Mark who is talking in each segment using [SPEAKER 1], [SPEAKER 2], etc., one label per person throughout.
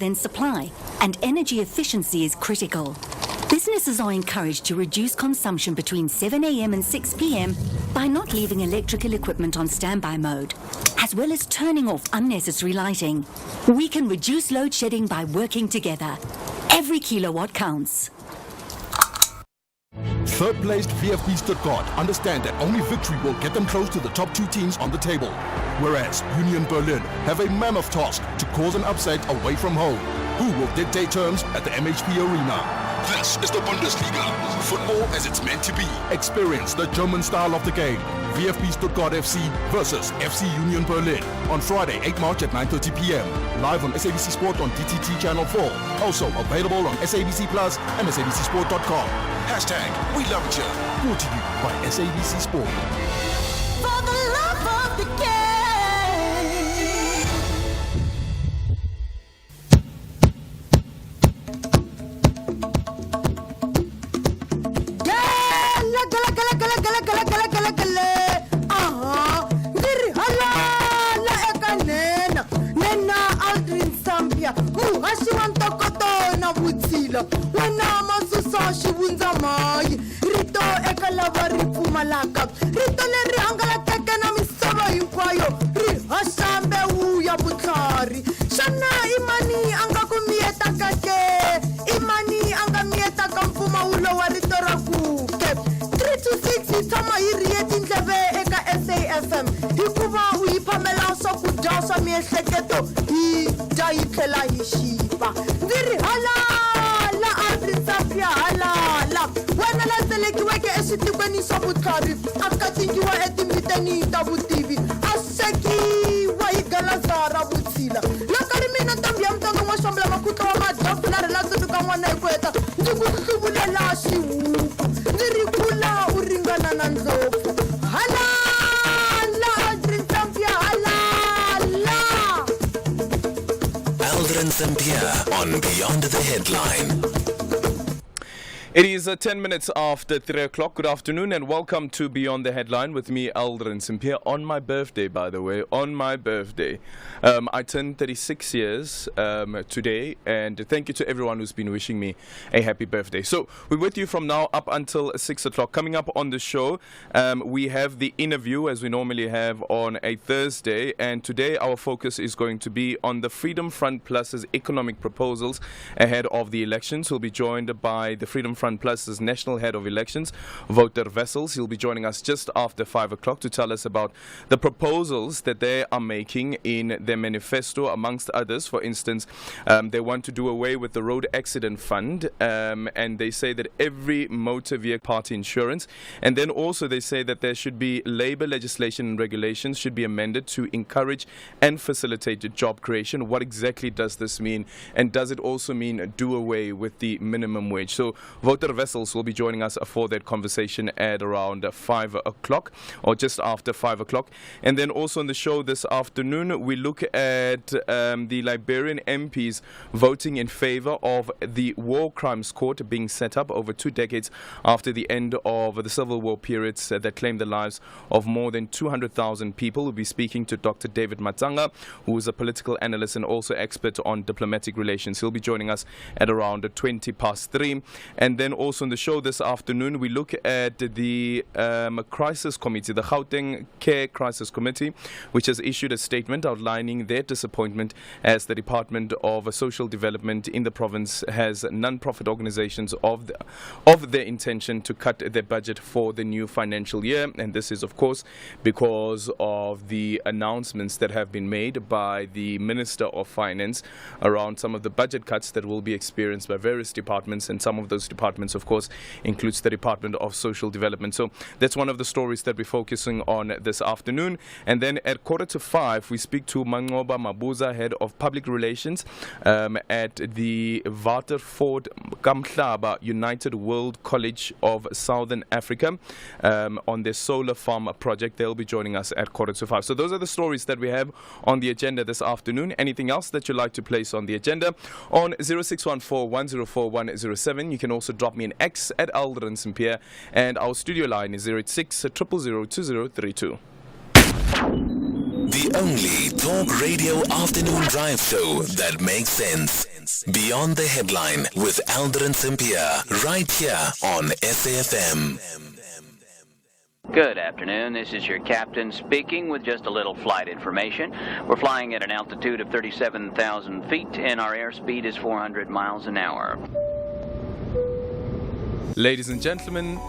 [SPEAKER 1] than supply, and energy efficiency is critical. Businesses are encouraged to reduce consumption between 7 a.m. and 6 p.m. by not leaving electrical equipment on standby mode, as well as turning off unnecessary lighting. We can reduce load shedding by working together. Every kilowatt counts.
[SPEAKER 2] Third-placed VfB Stuttgart understand that only victory will get them close to the top two teams on the table, whereas Union Berlin have a mammoth task to cause an upset away from home. Who will dictate terms at the MHP Arena? This is the Bundesliga, football as it's meant to be. Experience the German style of the game. VfB Stuttgart FC versus FC Union Berlin on Friday, 8 March at 9:30 p.m. Live on SABC Sport on DTT Channel 4. Also available on SABC Plus and SABCSport.com. Hashtag We Love Each Other. Brought to you by SABC Sport.
[SPEAKER 3] For the love of the game. Aldrin Sampear, muhashi wa ntokoto na vutshila, wena masusa xivundza mayi, rito eka lava ri pfumalaka, rito leri hangalakeke na misava hinkwayo, ri haxa mbewu ya vutlhari. Xana i mani a nga ku miyetaka ke? I mani a nga miyetaka mpfumawulo wa rito ra ku ke? 326 hi tshama hi ri etindleve eka SAFM, hikuva u yi phamela swakudya swa miehleketo hi dya yi tlhela hi xipa. Ndzi ri halala Aldrin Sampear, halala wena la selekiweke eswitikweni swa vutlhari, a katingiwa etimbiteni ta vutivi, a swekiwa hi galaza ra vutshila. Loko ri mina ntambi ya mutanga n'wa xambula makutla wa madhafu na ri la tsundzuka n'wana hi ku heta, ndzi ku hluvulela xihuku, ndzi ri kula u ringana na ndlopfu. Halala Aldrin Sampear, halala.
[SPEAKER 4] Aldrin Sampear on Beyond the Headline.
[SPEAKER 5] It is 10 minutes after 3 o'clock. Good afternoon and welcome to Beyond the Headline with me, Aldrin Sampear, on my birthday, by the way, on my birthday. I turned 36 years today, and thank you to everyone who's been wishing me a happy birthday. So we're with you from now up until 6 o'clock. Coming up on the show, we have the interview as we normally have on a Thursday, and today our focus is going to be on the Freedom Front Plus's economic proposals ahead of the elections. We'll be joined by the Freedom Front Plus's National Head of Elections, Wouter Wessels. He'll be joining us just after 5 o'clock to tell us about the proposals that they are making in their manifesto, amongst others. For instance, they want to do away with the Road Accident Fund, and they say that every motor vehicle party insurance, and then also they say that there should be labor legislation and regulations should be amended to encourage and facilitate job creation. What exactly does this mean, and does it also mean do away with the minimum wage? So Wouter Wessels will be joining us for that conversation at around 5 o'clock or just after 5 o'clock. And then also on the show this afternoon, we look at the Liberian MPs voting in favor of the War Crimes Court being set up over 2 decades after the end of the Civil War periods that claimed the lives of more than 200,000 people. We'll be speaking to Dr. David Matanga, who is a political analyst and also expert on diplomatic relations. He'll be joining us at around 20 past 3. And then also on the show this afternoon, we look at the crisis committee, the Gauteng Care Crisis Committee, which has issued a statement outlining their disappointment as the Department of Social Development in the province has non-profit organizations of their intention to cut their budget for the new financial year. And this is, of course, because of the announcements that have been made by the Minister of Finance around some of the budget cuts that will be experienced by various departments, and some of those departments, of course, includes the Department of Social Development. So that's one of the stories that we're focusing on this afternoon. And then at 4:45, we speak to Mangoba Mabuza, Head of Public Relations at the Waterford Kamhlaba United World College of Southern Africa on their solar farm project. They'll be joining us at 4:45. So those are the stories that we have on the agenda this afternoon. Anything else that you'd like to place on the agenda? On 0614-104-107, you can also drop me an X at Aldrin Sampear, and our studio line is 086 000 2032.
[SPEAKER 4] The The only talk radio afternoon drive show that makes sense. Beyond the Headline with Aldrin Sampear, right here on SAFM.
[SPEAKER 6] Good afternoon, this is your captain speaking with just a little flight information. We're flying at an altitude of 37,000 feet and our airspeed is 400 miles an hour.
[SPEAKER 5] Ladies and gentlemen,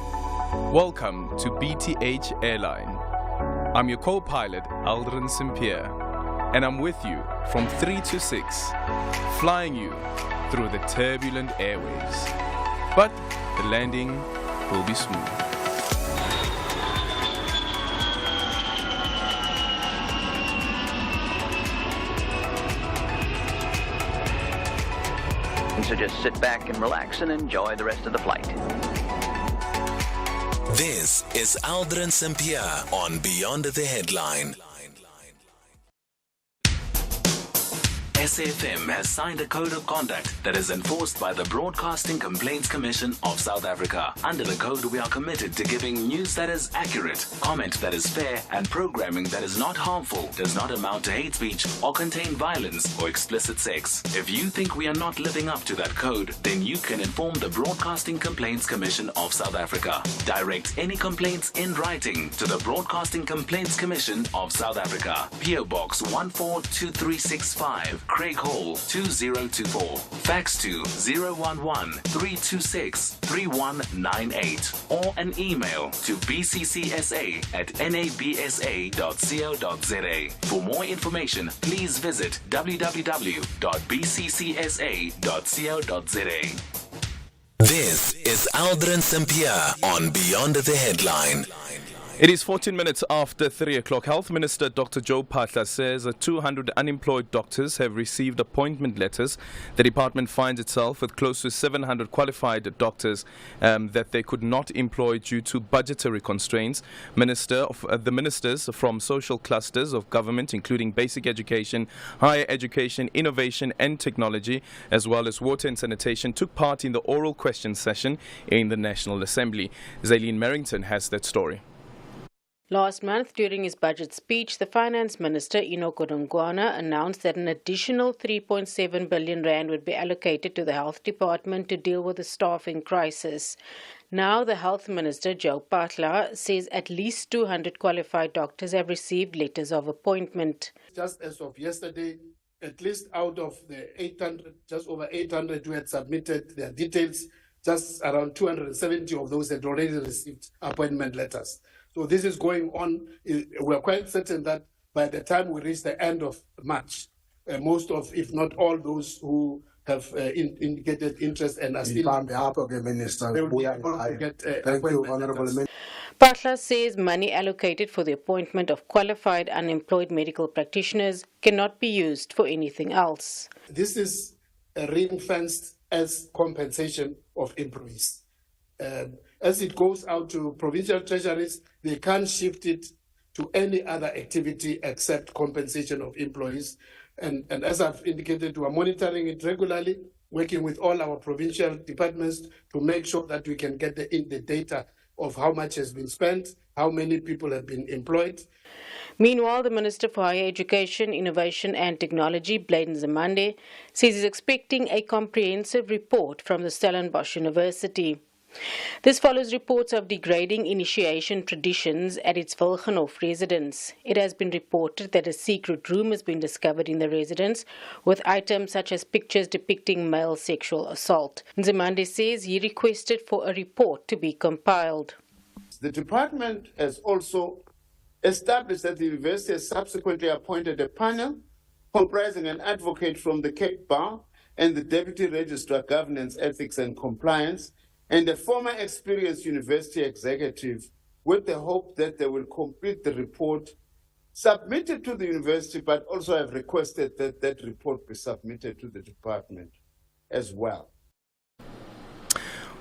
[SPEAKER 5] welcome to BTH Airline. I'm your co-pilot, Aldrin Sampear, and I'm with you from 3 to 6, flying you through the turbulent airwaves. But the landing will be smooth.
[SPEAKER 6] So just sit back and relax and enjoy the rest of the flight.
[SPEAKER 4] This is Aldrin Sampear on Beyond the Headline. SAFM has signed a code of conduct that is enforced by the Broadcasting Complaints Commission of South Africa. Under the code, we are committed to giving news that is accurate, comment that is fair, and programming that is not harmful, does not amount to hate speech, or contain violence or explicit sex. If you think we are not living up to that code, then you can inform the Broadcasting Complaints Commission of South Africa. Direct any complaints in writing to the Broadcasting Complaints Commission of South Africa. PO Box 142365. Craig Hall 2024. Fax to 011-326-3198 or an email to bccsa@nabsa.co.za. For more information, please visit www.bccsa.co.za. This is Aldrin Sampear on Beyond the Headline.
[SPEAKER 5] It is 14 minutes after 3 o'clock. Health Minister Dr. Joe Phaahla says 200 unemployed doctors have received appointment letters. The department finds itself with close to 700 qualified doctors that they could not employ due to budgetary constraints. The ministers from social clusters of government, including basic education, higher education, innovation and technology, as well as water and sanitation, took part in the oral question session in the National Assembly. Zaylene Merrington has that story.
[SPEAKER 7] Last month, during his budget speech, the Finance Minister, Enoch Godongwana, announced that an additional 3.7 billion rand would be allocated to the Health Department to deal with the staffing crisis. Now, the Health Minister, Joe Phaahla, says at least 200 qualified doctors have received letters of appointment.
[SPEAKER 8] Just as of yesterday, at least out of the 800, just over 800 who had submitted their details, just around 270 of those had already received appointment letters. So this is going on. We're quite certain that by the time we reach the end of March, most of, if not all those who have indicated interest and are still on behalf of the minister, they will be able to get appointment.
[SPEAKER 7] Phaahla says money allocated for the appointment of qualified unemployed medical practitioners cannot be used for anything else.
[SPEAKER 8] This is ring-fenced as compensation of employees. As it goes out to provincial treasuries, they can't shift it to any other activity except compensation of employees. And as I've indicated, we are monitoring it regularly, working with all our provincial departments to make sure that we can get the data of how much has been spent, how many people have been employed.
[SPEAKER 7] Meanwhile, the Minister for Higher Education, Innovation and Technology, Bladen Zamande, says he's expecting a comprehensive report from the Stellenbosch University. This follows reports of degrading initiation traditions at its Wilgenhof residence. It has been reported that a secret room has been discovered in the residence with items such as pictures depicting male sexual assault. Nzimande says he requested for a report to be compiled.
[SPEAKER 8] The department has also established that the university has subsequently appointed a panel comprising an advocate from the Cape Bar and the Deputy Registrar Governance, Ethics and Compliance, and a former experienced university executive, with the hope that they will complete the report, submit it to the university, but also have requested that that report be submitted to the department as well.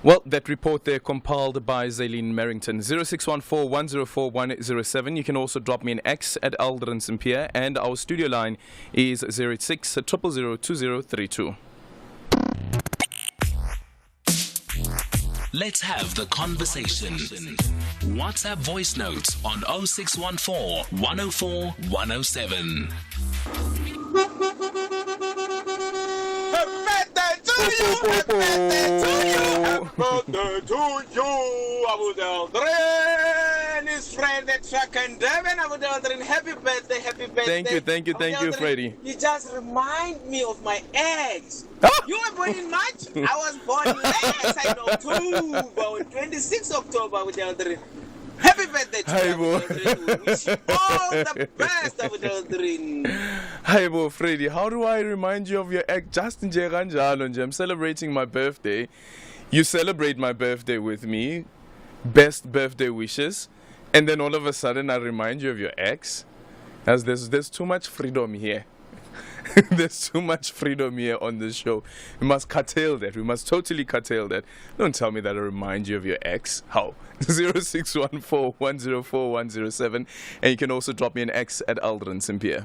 [SPEAKER 5] Well, that report there compiled by Zaylene Merrington. 0614-104-107. You can also drop me an X at Aldrin Sampear, and our studio line is 086 000 2032.
[SPEAKER 4] Let's have the conversation. WhatsApp voice notes on 0614 104 107.
[SPEAKER 9] Happy birthday to you, Abu Aldrin, his friend at Track and Devin. Abu Aldrin, happy birthday, happy birthday.
[SPEAKER 5] Thank you, Freddie.
[SPEAKER 9] You just remind me of my ex. You were born in March, I was born late, I know too, but on 26 October, Abu Aldrin. Happy birthday to you, Abu Aldrin. Wish you all the best, Abu Aldrin.
[SPEAKER 5] Hi, Bo Freddy. How do I remind you of your ex? Justin Jeranjalo, I'm celebrating my birthday. You celebrate my birthday with me. Best birthday wishes. And then all of a sudden I remind you of your ex. As there's too much freedom here. There's too much freedom here on this show. We must curtail that. We must totally curtail that. Don't tell me that I remind you of your ex. How? 0614 104 107. And you can also drop me an X at Aldrin Sampear.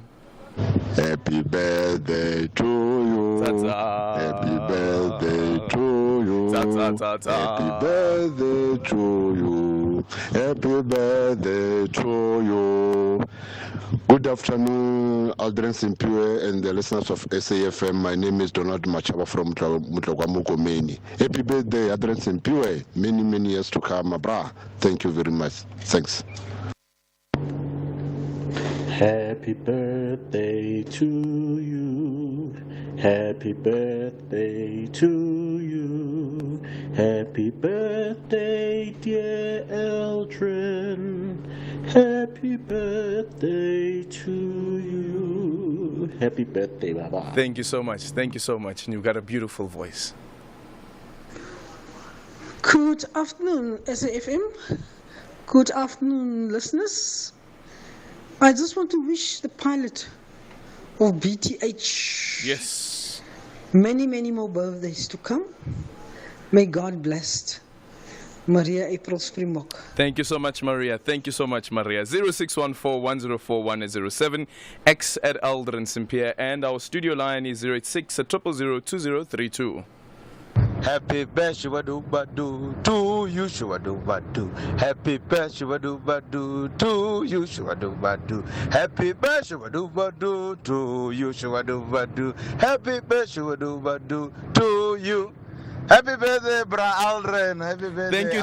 [SPEAKER 10] Happy birthday to you.
[SPEAKER 5] Ta-ta.
[SPEAKER 10] Happy birthday to you.
[SPEAKER 5] Ta-ta-ta-ta.
[SPEAKER 10] Happy birthday to you. Happy birthday to you. Good afternoon, Aldrin Sampear and the listeners of SAFM. My name is Donald Machaba from Mutlogwamukomeni. Happy birthday, Aldrin Sampear. Many, many years to come, brah. Thank you very much. Thanks.
[SPEAKER 11] Happy birthday to you. Happy birthday to you. Happy birthday, dear Aldrin. Happy birthday to you. Happy birthday, Baba.
[SPEAKER 5] Thank you so much. Thank you so much. And you've got a beautiful voice.
[SPEAKER 12] Good afternoon, SAFM. Good afternoon, listeners. I just want to wish the pilot of BTH many, many more birthdays to come. May God bless Maria April Springbok.
[SPEAKER 5] Thank you so much, Maria. Thank you so much, Maria. 0614 104 107, X at Aldrin Sampear, and our studio line is 086 000 2032.
[SPEAKER 13] Happy birthday, Shubadu, to you, Shubadu. Happy birthday, Shubadu, to you, Shubadu. Happy birthday, Shubadu, to you, Shubadu. Happy birthday, Shubadu, to you. Happy birthday, Bra Aldrin. Happy birthday.
[SPEAKER 5] Thank you.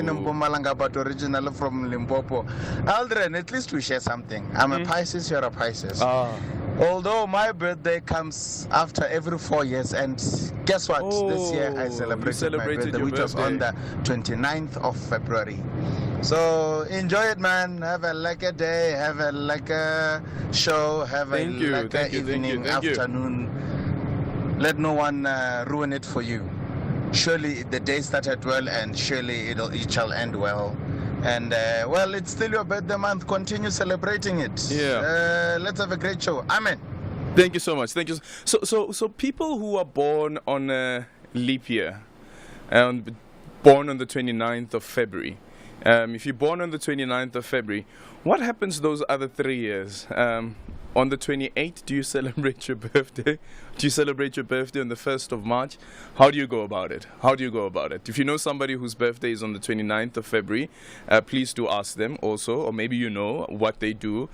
[SPEAKER 13] Mpumalanga, but originally from Limpopo. Aldrin, at least we share something. I'm a Pisces, you're a Pisces. Although my birthday comes after every 4 years, and guess what? This year I celebrated my birthday, which was on the 29th of February. So enjoy it, man. Have a lekker day. Have a lekker show. Have a lekker evening, afternoon. Let no one ruin it for you. Surely the day started well, and surely it shall end well. And well, it's still your birthday month. Continue celebrating it. Let's have a great show. Amen.
[SPEAKER 5] Thank you so much. Thank you. So people who are born on a leap year, and born on the 29th of February. If you're born on the 29th of February, what happens those other 3 years? On the 28th, do you celebrate your birthday? Do you celebrate your birthday on the 1st of March? How do you go about it? If you know somebody whose birthday is on the 29th of February, please do ask them also, or maybe you know what they do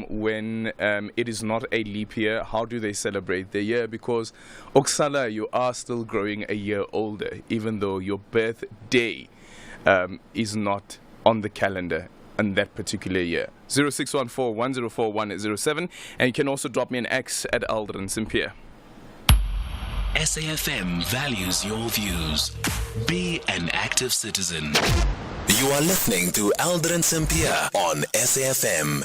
[SPEAKER 5] when it is not a leap year. How do they celebrate their year? Because Oksala, you are still growing a year older, even though your birthday is not on the calendar in that particular year. 0614 104 107, and you can also drop me an X at Aldrin Sampear.
[SPEAKER 4] SAFM values your views. Be an active citizen. You are listening to Aldrin Sampear on SAFM.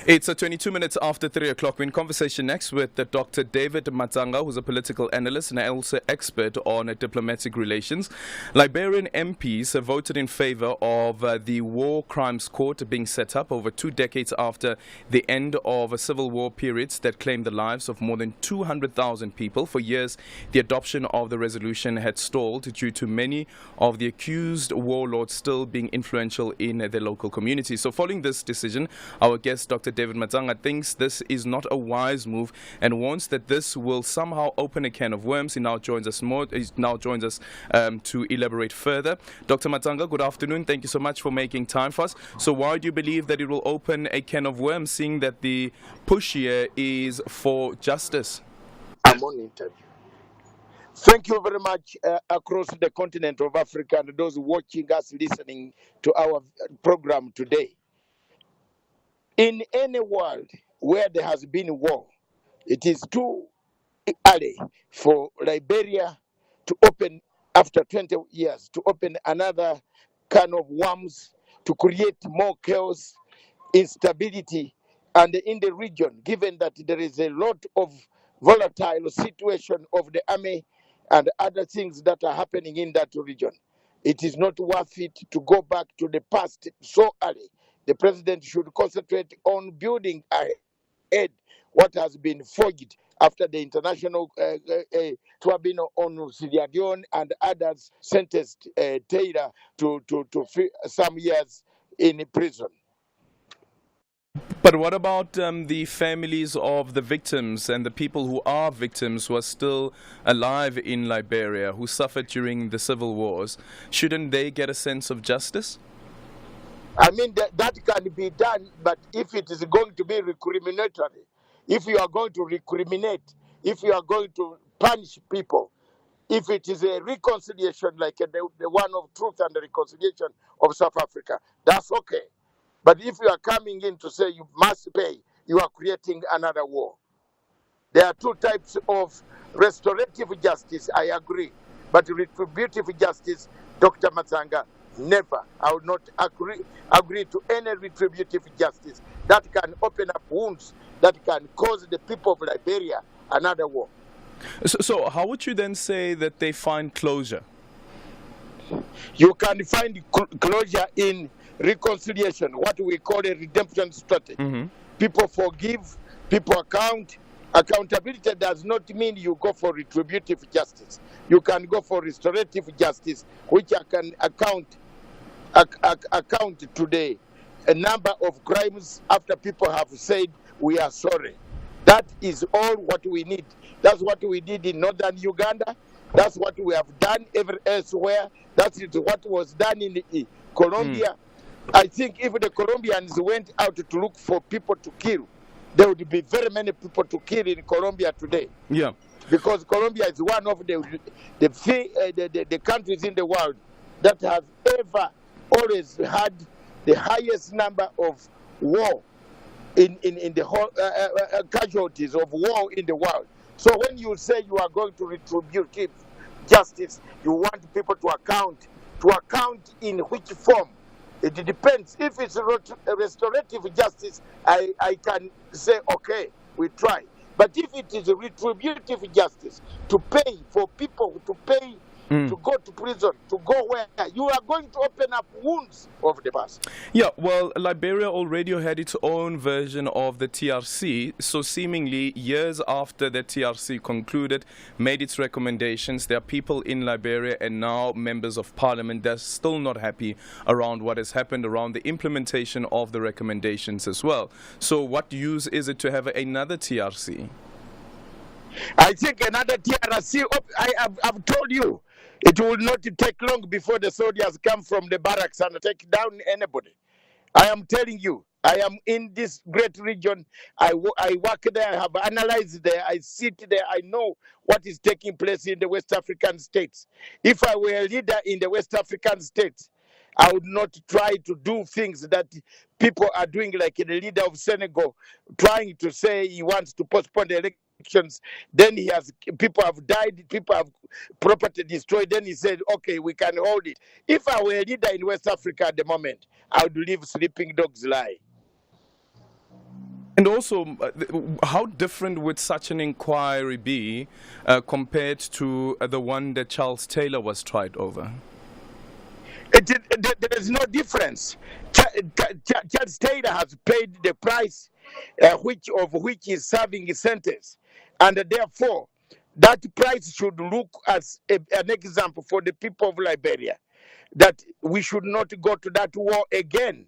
[SPEAKER 5] It's 22 minutes after 3 o'clock. We're in conversation next with Dr. David Matsanga, who's a political analyst and also expert on diplomatic relations. Liberian MPs have voted in favor of the War Crimes Court being set up over 2 decades after the end of a civil war periods that claimed the lives of more than 200,000 people. For years, the adoption of the resolution had stalled due to many of the accused warlords still being influential in their local communities. So following this decision, our guest, Dr. David Matsanga thinks this is not a wise move and warns that this will somehow open a can of worms. He now joins us to elaborate further. Dr. Matsanga, good afternoon. Thank you so much for making time for us. So why do you believe that it will open a can of worms, seeing that the push here is for justice?
[SPEAKER 14] I'm on interview. Thank you very much across the continent of Africa and those watching us, listening to our program today. In any world where there has been war, it is too early for Liberia to open, after 20 years, to open another can of worms, to create more chaos, instability, and in the region, given that there is a lot of volatile situation of the army and other things that are happening in that region. It is not worth it to go back to the past so early. The president should concentrate on building ahead what has been forged after the international tribunal on Sierra Leone and others sentenced Taylor to some years in prison.
[SPEAKER 5] But what about the families of the victims and the people who are victims who are still alive in Liberia, who suffered during the civil wars? Shouldn't they get a sense of justice?
[SPEAKER 14] I mean, that can be done, but if it is going to be recriminatory, if you are going to recriminate, if you are going to punish people, if it is a reconciliation like the one of Truth and Reconciliation of South Africa, that's okay. But if you are coming in to say you must pay, you are creating another war. There are two types of restorative justice, I agree. But retributive justice, Dr. Matsanga, never. I would not agree to any retributive justice that can open up wounds, that can cause the people of Liberia another war.
[SPEAKER 5] So how would you then say that they find closure?
[SPEAKER 14] You can find closure in reconciliation, what we call a redemption strategy. Mm-hmm. People forgive, people account. Accountability does not mean you go for retributive justice. You can go for restorative justice, which I can account today a number of crimes after people have said we are sorry. That is all what we need. That's what we did in northern Uganda. That's what we have done elsewhere. That is what was done in Colombia. I think if the Colombians went out to look for people to kill, there would be very many people to kill in Colombia today.
[SPEAKER 5] Yeah.
[SPEAKER 14] Because Colombia is one of the countries in the world that has ever always had the highest number of war in the whole casualties of war in the world. So when you say you are going to retributive justice, you want people to account in which form. It depends. If it's restorative justice, I can say, okay, we try. But if it is retributive justice, to pay for people, to pay to go to prison, to go where you are going to open up wounds of the past.
[SPEAKER 5] Yeah, well, Liberia already had its own version of the TRC, so seemingly years after the TRC concluded, made its recommendations, there are people in Liberia and now members of parliament that are still not happy around what has happened around the implementation of the recommendations as well. So what use is it to have another TRC?
[SPEAKER 14] I think another TRC, I've told you, it will not take long before the soldiers come from the barracks and take down anybody. I am telling you, I am in this great region. I work there, I have analyzed there, I sit there, I know what is taking place in the West African states. If I were a leader in the West African states, I would not try to do things that people are doing, like the leader of Senegal, trying to say he wants to postpone the elections. Then people have died, people have property destroyed. Then he said, okay, we can hold it. If I were a leader in West Africa at the moment, I would leave sleeping dogs lie.
[SPEAKER 5] And also, how different would such an inquiry be compared to the one that Charles Taylor was tried over?
[SPEAKER 14] There is no difference. Charles Taylor has paid the price which is serving a sentence. And therefore, that price should look as an example for the people of Liberia. that we should not go to that war again.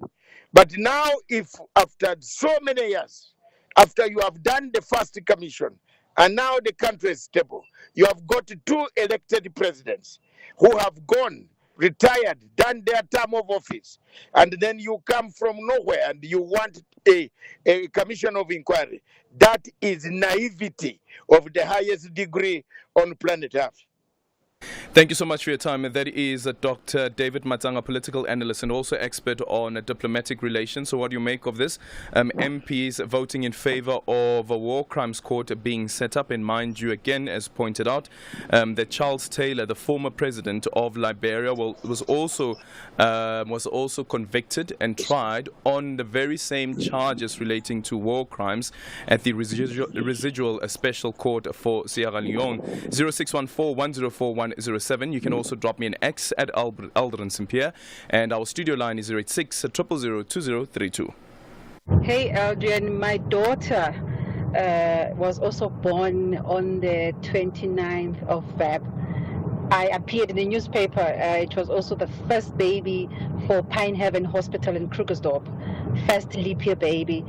[SPEAKER 14] But now, if after so many years, after you have done the first commission, and now the country is stable, you have got 2 elected presidents who have gone, retired, done their term of office, and then you come from nowhere and you want a commission of inquiry. That is naivety of the highest degree on planet Earth.
[SPEAKER 5] Thank you so much for your time. And that is Dr. David Matsanga, political analyst and also expert on diplomatic relations. So what do you make of this? MPs voting in favor of a war crimes court being set up. And mind you, again, as pointed out, that Charles Taylor, the former president of Liberia, was also convicted and tried on the very same charges relating to war crimes at the residual special court for Sierra Leone. 0614-104-107. You can also drop me an X at Aldrin Sampear, and our studio line is 086 000 2032.
[SPEAKER 15] Hey Aldrin, my daughter was also born on the 29th of Feb. I appeared in the newspaper. It was also the first baby for Pine Haven Hospital in Krugersdorp, first leap year baby.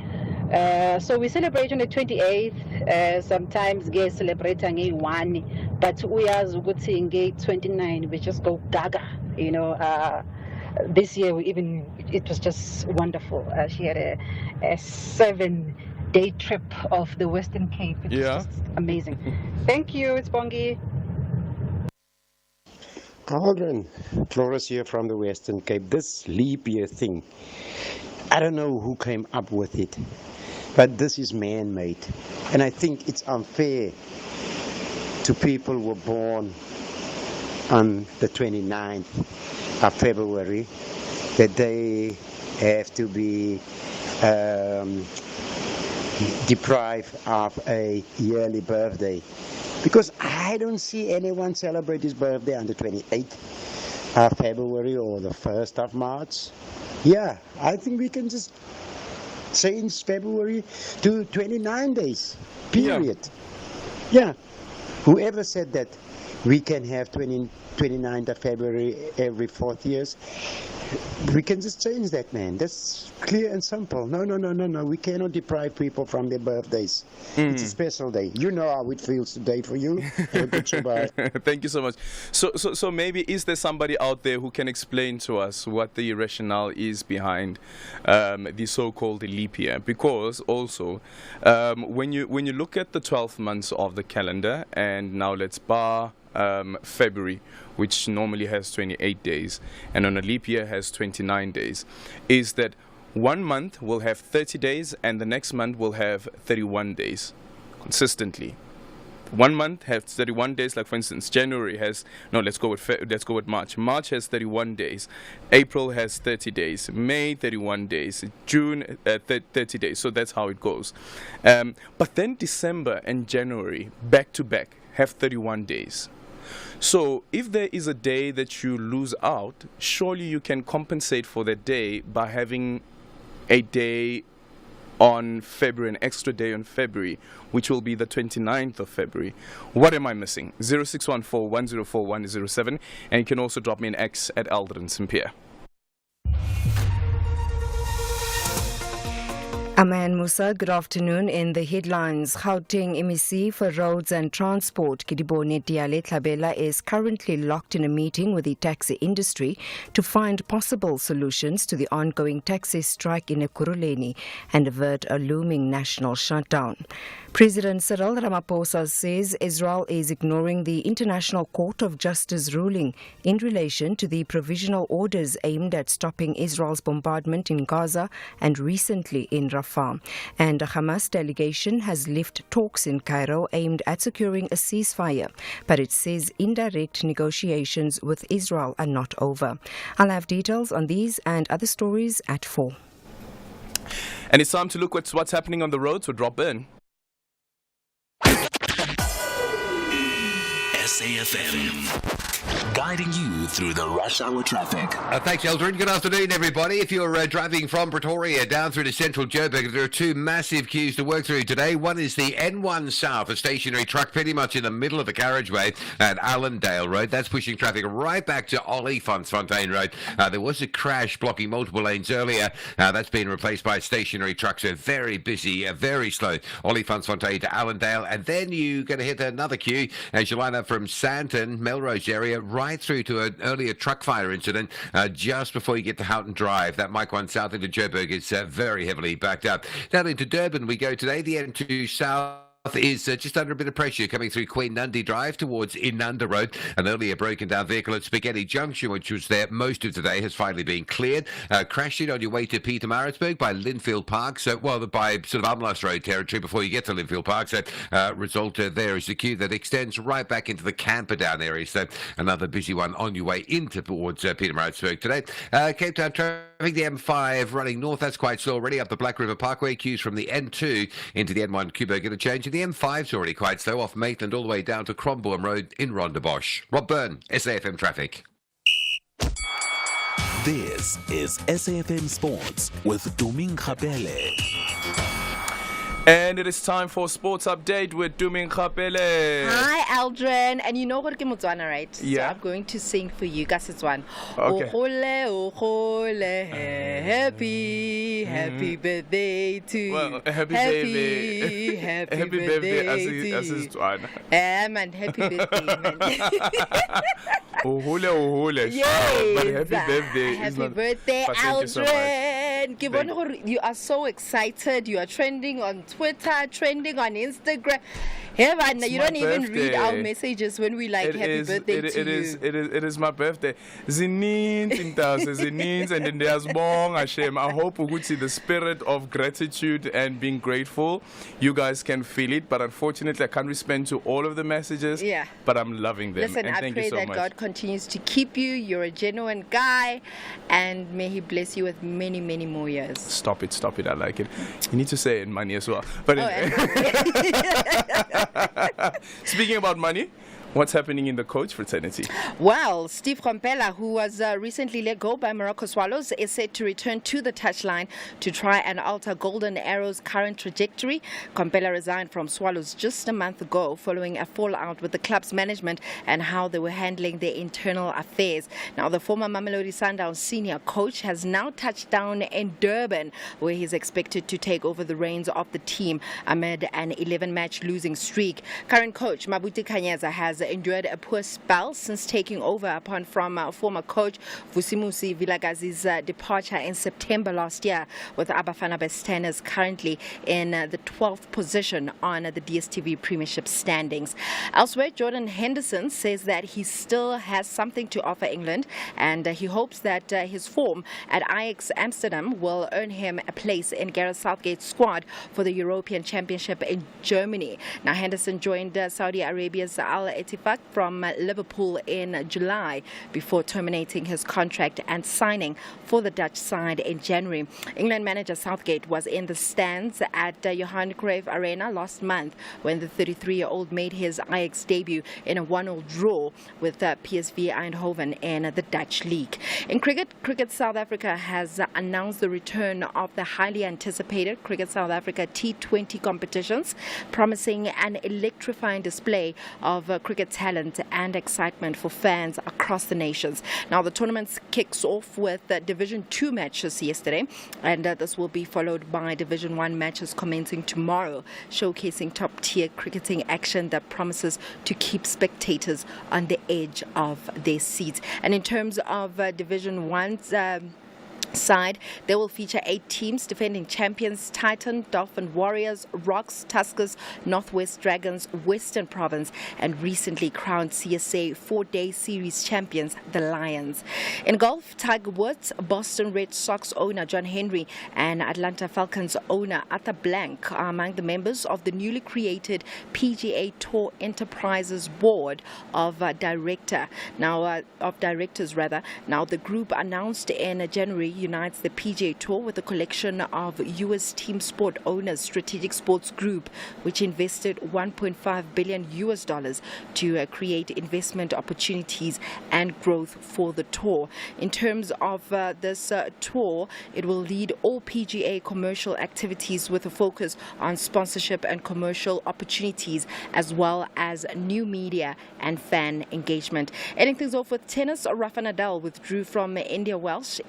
[SPEAKER 15] So we celebrate on the 28th, sometimes we celebrate on 1, but we are Zuguti Gay 29, we just go gaga, you know. This year it was just wonderful. She had a 7-day trip of the Western Cape. It was just amazing. Thank you, it's Bongi.
[SPEAKER 16] Aldrin, Flores here from the Western Cape. This leap year thing, I don't know who came up with it, but this is man-made. And I think it's unfair to people who were born on the 29th of February that they have to be deprived of a yearly birthday. Because I don't see anyone celebrate his birthday on the 28th of February or the 1st of March. Yeah, I think we can just change February to 29 days, period. Yeah. Whoever said that we can have 29th of February every 4th years, we can just change that, man. That's clear and simple. No. We cannot deprive people from their birthdays. It's a special day. You know how it feels today for you.
[SPEAKER 5] Thank you so much. So maybe is there somebody out there who can explain to us what the rationale is behind the so-called leap year? Because also, when you look at the 12 months of the calendar, and now let's bar February, which normally has 28 days, and on a leap year has 29 days, is that one month will have 30 days and the next month will have 31 days consistently. One month has 31 days, like for instance January has, no, let's go with March. March has 31 days, April has 30 days, May 31 days, June 30 days. So that's how it goes. But then December and January back to back have 31 days. So if there is a day that you lose out, surely you can compensate for that day by having a day on February, an extra day on February, which will be the 29th of February. What am I missing? 0614-104-107, and you can also drop me an X at Aldrin Sampear.
[SPEAKER 17] Aman Musa, good afternoon. In the headlines, Gauteng MEC for Roads and Transport, Kidibone Diale Tlabela, is currently locked in a meeting with the taxi industry to find possible solutions to the ongoing taxi strike in Ekurhuleni and avert a looming national shutdown. President Cyril Ramaphosa says Israel is ignoring the International Court of Justice ruling in relation to the provisional orders aimed at stopping Israel's bombardment in Gaza and recently in Rafah. And a Hamas delegation has left talks in Cairo aimed at securing a ceasefire, but it says indirect negotiations with Israel are not over. I'll have details on these and other stories at 4.
[SPEAKER 5] And it's time to look at what's happening on the road, so drop in.
[SPEAKER 4] SAFM guiding you through the rush hour traffic.
[SPEAKER 18] Thanks, Aldrin. Good afternoon, everybody. If you're driving from Pretoria down through to central Joburg, there are two massive queues to work through today. One is the N1 South, a stationary truck pretty much in the middle of the carriageway at Allendale Road. That's pushing traffic right back to Olifantsfontein Road. There was a crash blocking multiple lanes earlier. That's been replaced by stationary trucks. So very busy, very slow. Olifantsfontein to Allendale. And then you're going to hit another queue as you line up from Sandton, Melrose area, right through to an earlier truck fire incident just before you get to Houghton Drive. That Mike 1 south into Joburg is very heavily backed up. Down into Durban we go today. The N2 South is just under a bit of pressure coming through Queen Nundy Drive towards Inanda Road. An earlier broken down vehicle at Spaghetti Junction, which was there most of today, has finally been cleared. Crashing on your way to Pietermaritzburg by Linfield Park, by sort of Umlas Road territory before you get to Linfield Park. So result there is a queue that extends right back into the Camperdown area. So another busy one on your way into towards Pietermaritzburg today. Cape Town traffic, the M5 running north, that's quite slow already up the Black River Parkway. Queues from the N2 into the N1 Kubo going to change. The M5's already quite slow off Maitland all the way down to Kromboom Road in Rondebosch. Rob Byrne, SAFM Traffic.
[SPEAKER 4] This is SAFM Sports with Duming Khapele.
[SPEAKER 5] And it is time for Sports Update with Duming Khapele.
[SPEAKER 19] Hi, Aldrin. And you know what Motswana, right?
[SPEAKER 5] Yeah.
[SPEAKER 19] So I'm going to sing for you. Kasi it's one.
[SPEAKER 5] Okay.
[SPEAKER 19] Happy birthday to you.
[SPEAKER 5] Well, happy birthday.
[SPEAKER 19] Happy
[SPEAKER 5] birthday
[SPEAKER 19] to you. Man, happy birthday, man. Yes.
[SPEAKER 5] But happy birthday.
[SPEAKER 19] Happy birthday,
[SPEAKER 5] But thank you so much.
[SPEAKER 19] Aldrin. You are so excited. You are trending on Twitter, trending on Instagram. Hey, man, you don't even read our messages when we like happy birthday to you.
[SPEAKER 5] It is my birthday. Zininzi and then there's Bong Hashem. I hope we could see the spirit of gratitude and being grateful. You guys can feel it, but unfortunately I can't respond to all of the messages.
[SPEAKER 19] Yeah.
[SPEAKER 5] But I'm loving them.
[SPEAKER 19] Listen,
[SPEAKER 5] and
[SPEAKER 19] I
[SPEAKER 5] thank
[SPEAKER 19] pray
[SPEAKER 5] you so
[SPEAKER 19] that
[SPEAKER 5] much.
[SPEAKER 19] God continues to keep you. You're a genuine guy, and may He bless you with many, many more years.
[SPEAKER 5] Stop it. I like it. You need to say it in money as well. But anyway. Speaking about money, what's happening in the coach fraternity?
[SPEAKER 19] Well, Steve Kompela, who was recently let go by Morocco Swallows, is set to return to the touchline to try and alter Golden Arrow's current trajectory. Kompela resigned from Swallows just a month ago following a fallout with the club's management and how they were handling their internal affairs. Now, the former Mamelodi Sundowns senior coach has now touched down in Durban, where he's expected to take over the reins of the team amid an 11-match losing streak. Current coach Mabuti Kanyeza has endured a poor spell since taking over from former coach Vusimusi Vilagazi's departure in September last year, with Abafana Bestainers currently in the 12th position on the DStv Premiership standings. Elsewhere, Jordan Henderson says that he still has something to offer England, and he hopes that his form at Ajax Amsterdam will earn him a place in Gareth Southgate's squad for the European Championship in Germany. Now, Henderson joined Saudi Arabia's Al Ettifaq from Liverpool in July before terminating his contract and signing for the Dutch side in January. England manager Southgate was in the stands at Johan Cruyff Arena last month when the 33-year-old made his Ajax debut in a 1-0 draw with PSV Eindhoven in the Dutch league. In Cricket South Africa has announced the return of the highly anticipated Cricket South Africa T20 competitions, promising an electrifying display of cricket talent and excitement for fans across the nations. Now, the tournament kicks off with Division 2 matches yesterday, and this will be followed by Division 1 matches commencing tomorrow, showcasing top-tier cricketing action that promises to keep spectators on the edge of their seats. And in terms of Division 1's side, they will feature 8 teams: defending champions Titan, Dolphin Warriors, Rocks, Tuskers, Northwest Dragons, Western Province, and recently crowned CSA 4-day series champions, the Lions. In golf, Tiger Woods, Boston Red Sox owner John Henry, and Atlanta Falcons owner Arthur Blank are among the members of the newly created PGA Tour Enterprises Board of Directors. Now, the group announced in January unites the PGA Tour with a collection of U.S. team sport owners, Strategic Sports Group, which invested $1.5 billion to create investment opportunities and growth for the tour. In terms of this tour, it will lead all PGA commercial activities with a focus on sponsorship and commercial opportunities, as well as new media and fan engagement. Ending things off with tennis, Rafa Nadal withdrew from India Welsh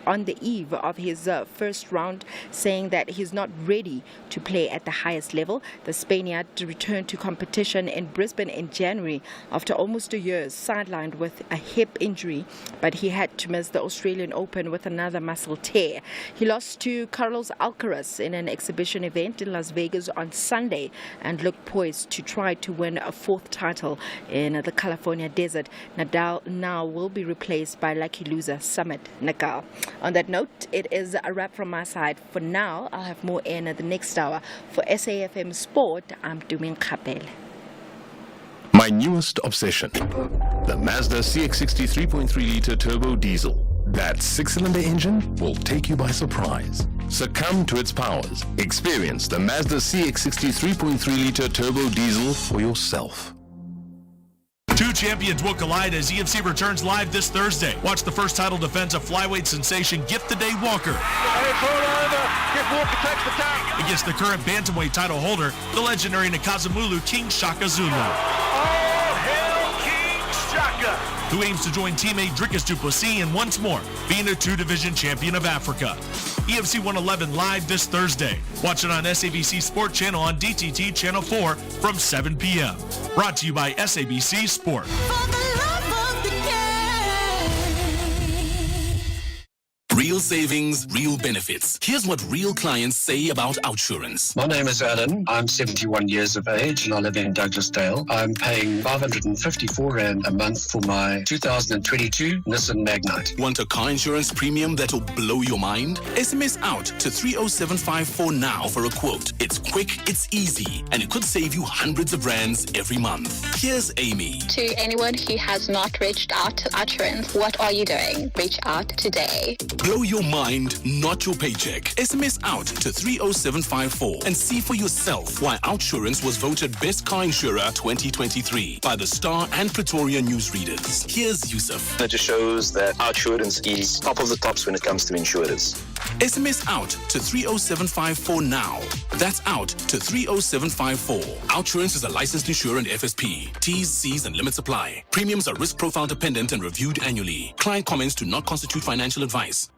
[SPEAKER 19] on the eve of his first round, saying that he's not ready to play at the highest level. The Spaniard returned to competition in Brisbane in January after almost a year sidelined with a hip injury, but he had to miss the Australian Open with another muscle tear. He lost to Carlos Alcaraz in an exhibition event in Las Vegas on Sunday and looked poised to try to win a fourth title in the California desert. Nadal now will be replaced by lucky loser Sumit Nagal. On that note, it is a wrap from my side. For now, I'll have more in the next hour. For SAFM Sport, I'm Dumin Kapel.
[SPEAKER 20] My newest obsession, the Mazda CX-60 3.3-litre turbo diesel. That 6-cylinder engine will take you by surprise. Succumb to its powers. Experience the Mazda CX-60 3.3-litre turbo diesel for yourself.
[SPEAKER 21] Two champions will collide as EFC returns live this Thursday. Watch the first title defense of flyweight sensation Gift the Day Walker.
[SPEAKER 22] And it's all over. Gift Walker takes the tap.
[SPEAKER 21] Against the current bantamweight title holder, the legendary Nkazimulu King Shaka Zulu.
[SPEAKER 22] Oh, hell, King Shaka.
[SPEAKER 21] Who aims to join teammate Dricus du Plessis and once more being a two-division champion of Africa. EFC 111 live this Thursday. Watch it on SABC Sport Channel on DTT Channel 4 from 7 p.m. Brought to you by SABC Sport.
[SPEAKER 23] Real savings, real benefits. Here's what real clients say about OUTsurance.
[SPEAKER 24] My name is Adam. I'm 71 years of age and I live in Douglasdale. I'm paying 554 Rand a month for my 2022 Nissan Magnite.
[SPEAKER 23] Want a car insurance premium that'll blow your mind? SMS out to 30754 now for a quote. It's quick, it's easy, and it could save you hundreds of rands every month. Here's Amy.
[SPEAKER 25] To anyone who has not reached out to OUTsurance, what are you doing? Reach out today.
[SPEAKER 23] Blow your mind, not your paycheck. SMS out to 30754 and see for yourself why OUTsurance was voted Best Car Insurer 2023 by the Star and Pretoria newsreaders. Here's Yusuf.
[SPEAKER 26] It just shows that OUTsurance is top of the tops when it comes to insurers.
[SPEAKER 23] SMS out to 30754 now. That's out to 30754. OUTsurance is a licensed insurer and FSP. T's, C's, and limits apply. Premiums are risk profile dependent and reviewed annually. Client comments do not constitute financial advice.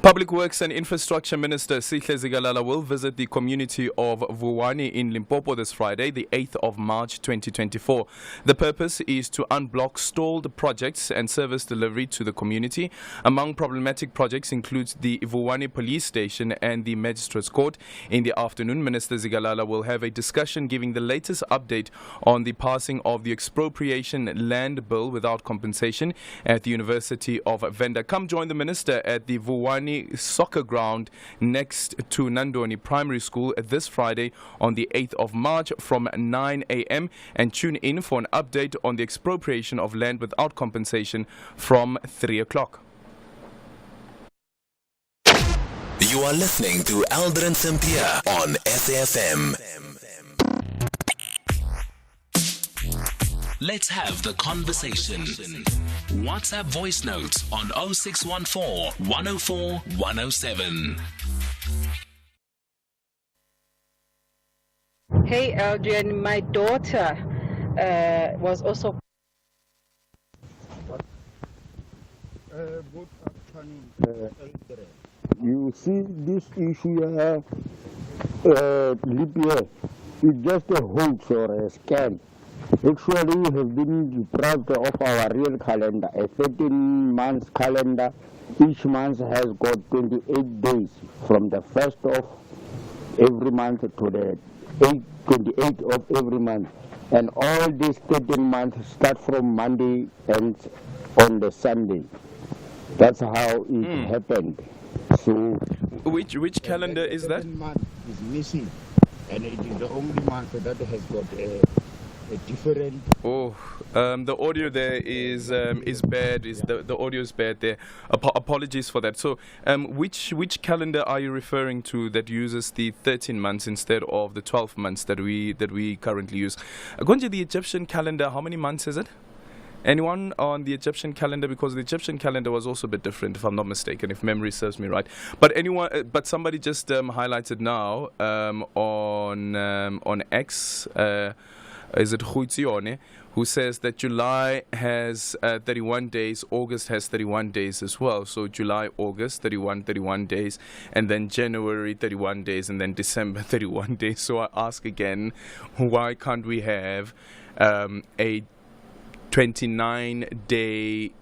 [SPEAKER 5] Public Works and Infrastructure Minister Sihle Zikalala will visit the community of Vuwani in Limpopo this Friday, the 8th of March 2024. The purpose is to unblock stalled projects and service delivery to the community. Among problematic projects includes the Vuwani Police Station and the Magistrates Court. In the afternoon, Minister Zikalala will have a discussion giving the latest update on the passing of the expropriation land bill without compensation at the University of Venda. Come join the minister at the Vuwani soccer ground next to Nandoni Primary School this Friday on the 8th of March from 9 a.m. and tune in for an update on the expropriation of land without compensation from 3 o'clock.
[SPEAKER 23] You are listening to Aldrin Sampear on SAFM. Let's have the conversation. WhatsApp voice notes on 0614 104 107.
[SPEAKER 15] Hey, Aldrin, my daughter was also.
[SPEAKER 27] You see this issue here, leap year, is just a hoax or a scam. Actually, we have been deprived of our real calendar, a 13-month calendar. Each month has got 28 days from the 1st of every month to the 28th of every month. And all these 13 months start from Monday and on the Sunday. That's how it happened. So,
[SPEAKER 5] which calendar is that?
[SPEAKER 27] Month is missing, and it is the only month that has got a different.
[SPEAKER 5] Oh, the audio there is bad. Is the audio is bad there? Apologies for that. So, which calendar are you referring to that uses the 13 months instead of the 12 months that we currently use? According to the Egyptian calendar, how many months is it? Anyone on the Egyptian calendar? Because the Egyptian calendar was also a bit different, if I'm not mistaken, if memory serves me right. But somebody just highlighted now on X. Is it Huizione, who says that July has 31 days, August has 31 days as well. So July, August, 31 days, and then January, 31 days, and then December, 31 days. So I ask again, why can't we have a 29-day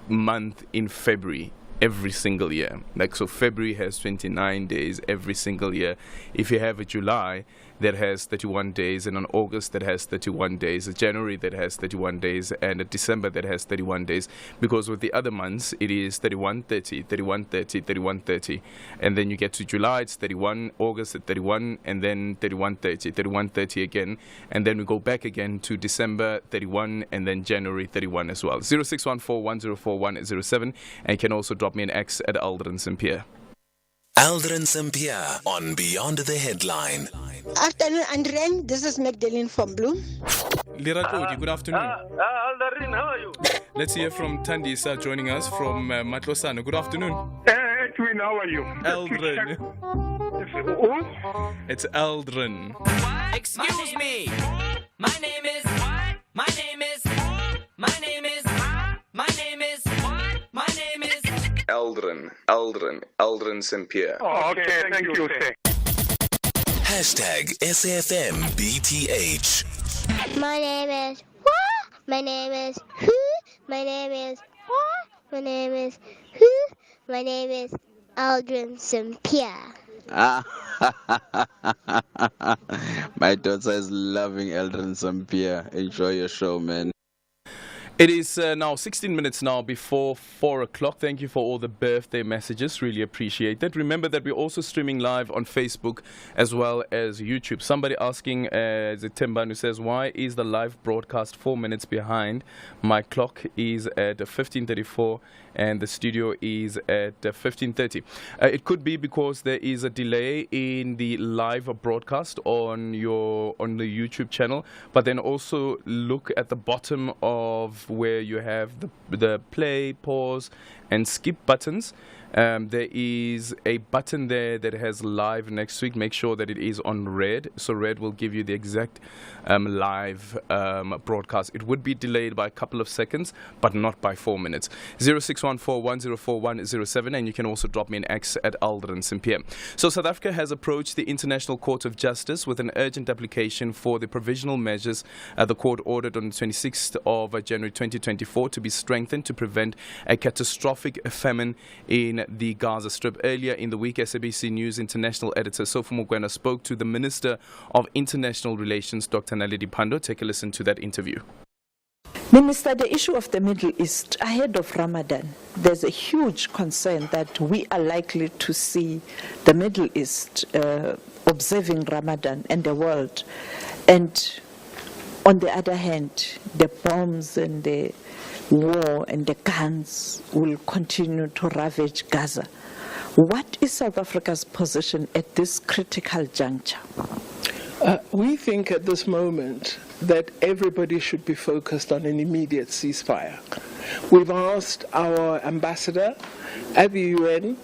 [SPEAKER 5] month in February every single year? Like, so February has 29 days every single year. If you have a July that has 31 days, and on August that has 31 days, a January that has 31 days, and a December that has 31 days, because with the other months it is 31, 30, 31, 30, 31, 30, and then you get to July, it's 31, August at 31, and then 31, 30, 31, 30 again, and then we go back again to December 31, and then January 31 as well. 0614104107, and you can also drop me an X at Aldrin Sampear.
[SPEAKER 4] Aldrin Sampear on Beyond the Headline.
[SPEAKER 1] Afternoon, Andren. This is Magdalene from Bloom.
[SPEAKER 5] Liratodi, good afternoon.
[SPEAKER 22] Aldrin, how are you?
[SPEAKER 5] Let's hear from Tandisa joining us from Matlosana. Good afternoon.
[SPEAKER 22] Edwin, how are you?
[SPEAKER 5] Aldrin.
[SPEAKER 22] Who?
[SPEAKER 5] It's Aldrin.
[SPEAKER 2] Excuse me. My name is. My name is. My name is. My name is. My name is.
[SPEAKER 5] Aldrin Sampear.
[SPEAKER 22] Oh, okay, thank you, sir.
[SPEAKER 4] Hashtag SAFMBTH.
[SPEAKER 3] My name is what? My name is who? My name is what? My name is who? My name is Aldrin Sampear.
[SPEAKER 6] My daughter is loving Aldrin Sampear. Enjoy your show, man.
[SPEAKER 5] It is now 16 minutes now before 4 o'clock. Thank you for all the birthday messages. Really appreciate it. Remember that we're also streaming live on Facebook as well as YouTube. Somebody asking, Zitimban, who says, why is the live broadcast 4 minutes behind? My clock is at 15:34 and the studio is at 15:30. It could be because there is a delay in the live broadcast on the YouTube channel, but then also look at the bottom of where you have the play, pause, and skip buttons. There is a button there that has live next to it. Make sure that it is on red. So red will give you the exact live broadcast. It would be delayed by a couple of seconds, but not by 4 minutes. 0614104107, and you can also drop me an X at Aldrin Sampear. So South Africa has approached the International Court of Justice with an urgent application for the provisional measures the court ordered on the 26th of January 2024 to be strengthened to prevent a catastrophic famine in the Gaza Strip. Earlier in the week, SABC News international editor Sophie Mugwena spoke to the Minister of International Relations, Dr. Naledi Pandor. Take a listen to that interview.
[SPEAKER 7] Minister, the issue of the Middle East ahead of Ramadan, there's a huge concern that we are likely to see the Middle East observing Ramadan and the world. And on the other hand, the bombs and the war and the guns will continue to ravage Gaza. What is South Africa's position at this critical juncture?
[SPEAKER 8] We think at this moment that everybody should be focused on an immediate ceasefire. We've asked our ambassador at the UN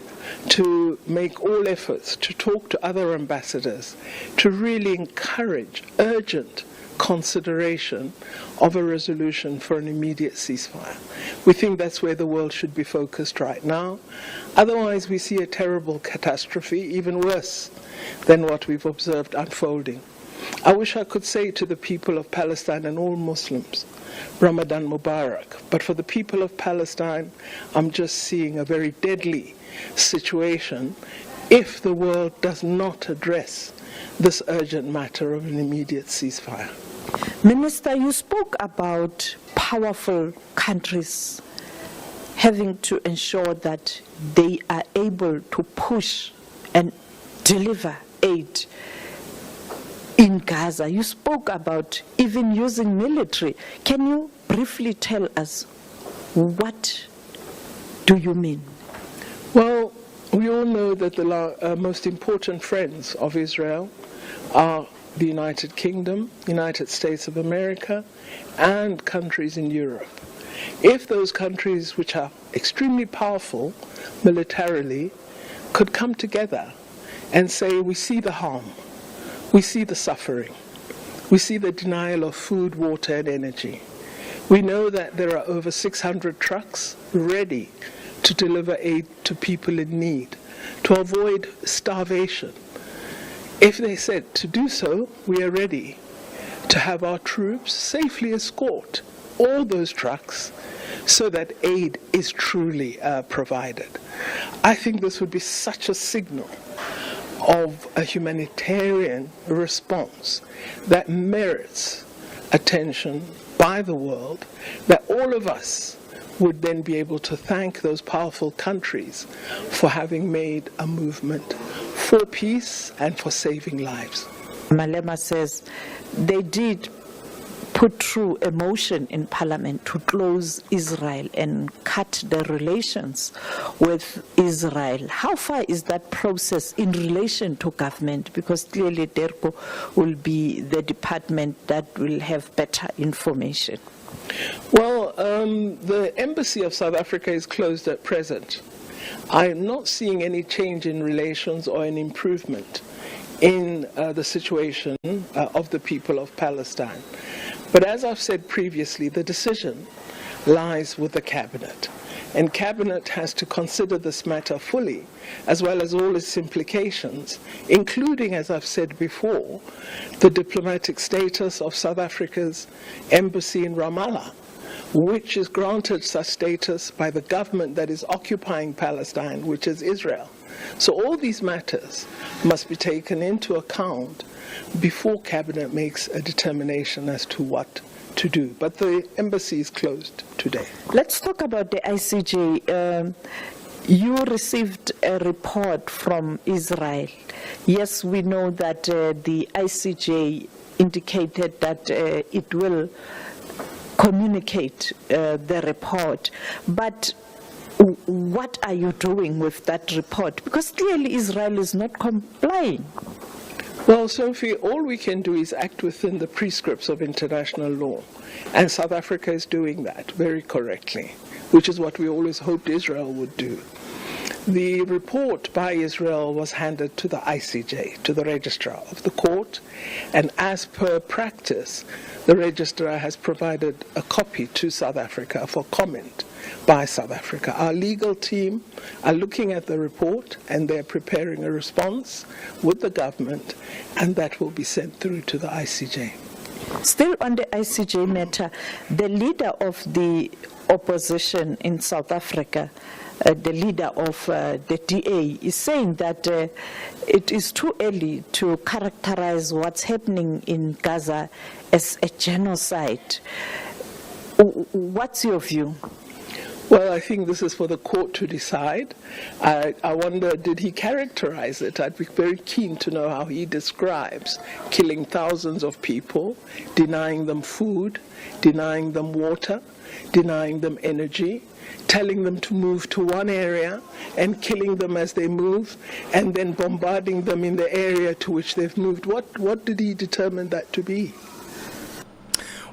[SPEAKER 8] to make all efforts to talk to other ambassadors to really encourage urgent consideration of a resolution for an immediate ceasefire. We think that's where the world should be focused right now. Otherwise, we see a terrible catastrophe, even worse than what we've observed unfolding. I wish I could say to the people of Palestine and all Muslims, Ramadan Mubarak. But for the people of Palestine, I'm just seeing a very deadly situation if the world does not address this urgent matter of an immediate ceasefire.
[SPEAKER 7] Minister, you spoke about powerful countries having to ensure that they are able to push and deliver aid. in Gaza. You spoke about even using military. Can you briefly tell us what do you mean?
[SPEAKER 8] Well, we all know that the most important friends of Israel are the United Kingdom, United States of America, and countries in Europe. If those countries, which are extremely powerful militarily, could come together and say, we see the harm, we see the suffering, we see the denial of food, water, and energy. We know that there are over 600 trucks ready to deliver aid to people in need, to avoid starvation. If they said to do so, we are ready to have our troops safely escort all those trucks so that aid is truly provided. I think this would be such a signal of a humanitarian response that merits attention by the world, that all of us would then be able to thank those powerful countries for having made a movement for peace and for saving lives.
[SPEAKER 7] Malema says they did put through a motion in Parliament to close Israel and cut the relations with Israel. How far is that process in relation to government? Because clearly DERCO will be the department that will have better information.
[SPEAKER 8] Well, the Embassy of South Africa is closed at present. I am not seeing any change in relations or an improvement in the situation of the people of Palestine. But as I've said previously, the decision lies with the Cabinet. And Cabinet has to consider this matter fully, as well as all its implications, including, as I've said before, the diplomatic status of South Africa's embassy in Ramallah, which is granted such status by the government that is occupying Palestine, which is Israel. So all these matters must be taken into account before Cabinet makes a determination as to what to do. But the embassy is closed today.
[SPEAKER 7] Let's talk about the ICJ. You received a report from Israel. Yes, we know that the ICJ indicated that it will communicate the report. But what are you doing with that report? Because clearly Israel is not complying.
[SPEAKER 8] Well, Sophie, all we can do is act within the prescripts of international law. And South Africa is doing that very correctly, which is what we always hoped Israel would do. The report by Israel was handed to the ICJ, to the registrar of the court, and as per practice, the registrar has provided a copy to South Africa for comment by South Africa. Our legal team are looking at the report and they're preparing a response with the government, and that will be sent through to the ICJ.
[SPEAKER 7] Still on the ICJ matter, the leader of the opposition in South Africa, the leader of the DA, is saying that it is too early to characterize what's happening in Gaza as a genocide. What's your view?
[SPEAKER 8] Well, I think this is for the court to decide. I wonder, did he characterize it? I'd be very keen to know how he describes killing thousands of people, denying them food, denying them water, denying them energy, telling them to move to one area and killing them as they move, and then bombarding them in the area to which they've moved. What did he determine that to be?